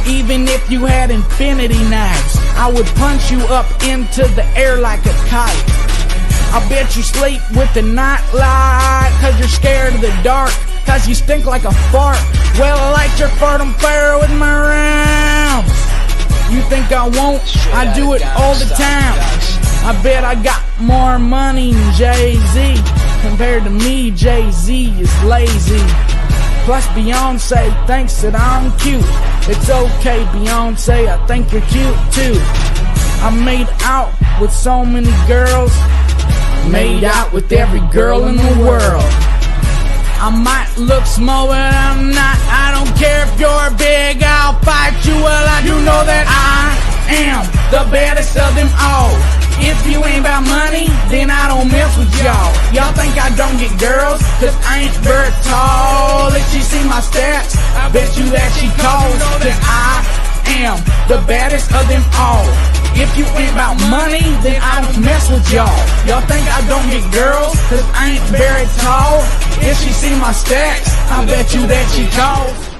Even if you had infinity knives, I would punch you up into the air like a kite. I bet you sleep with the night light, cause you're scared of the dark, cause you stink like a fart. Well, I light your fart on fire with my rhymes. You think I won't? I do it all the time. I bet I got more money than Jay-Z. Compared to me, Jay-Z is lazy. Plus Beyonce thinks that I'm cute. It's okay, Beyonce, I think you're cute too. I made out with so many girls. Made out with every girl in the world. I might look small, but I'm not. I don't care if you're big, I'll fight you. Well, I do know that I am the baddest of them all. If you ain't about money, then I don't mess with y'all. Y'all think I don't get girls, cause I ain't very tall. If she see my stats, I bet you that she calls. Cause I am the baddest of them all. If you ain't about money, then I don't mess with y'all. Y'all think I don't get girls, cause I ain't very tall. If she see my stacks, I bet you that she calls.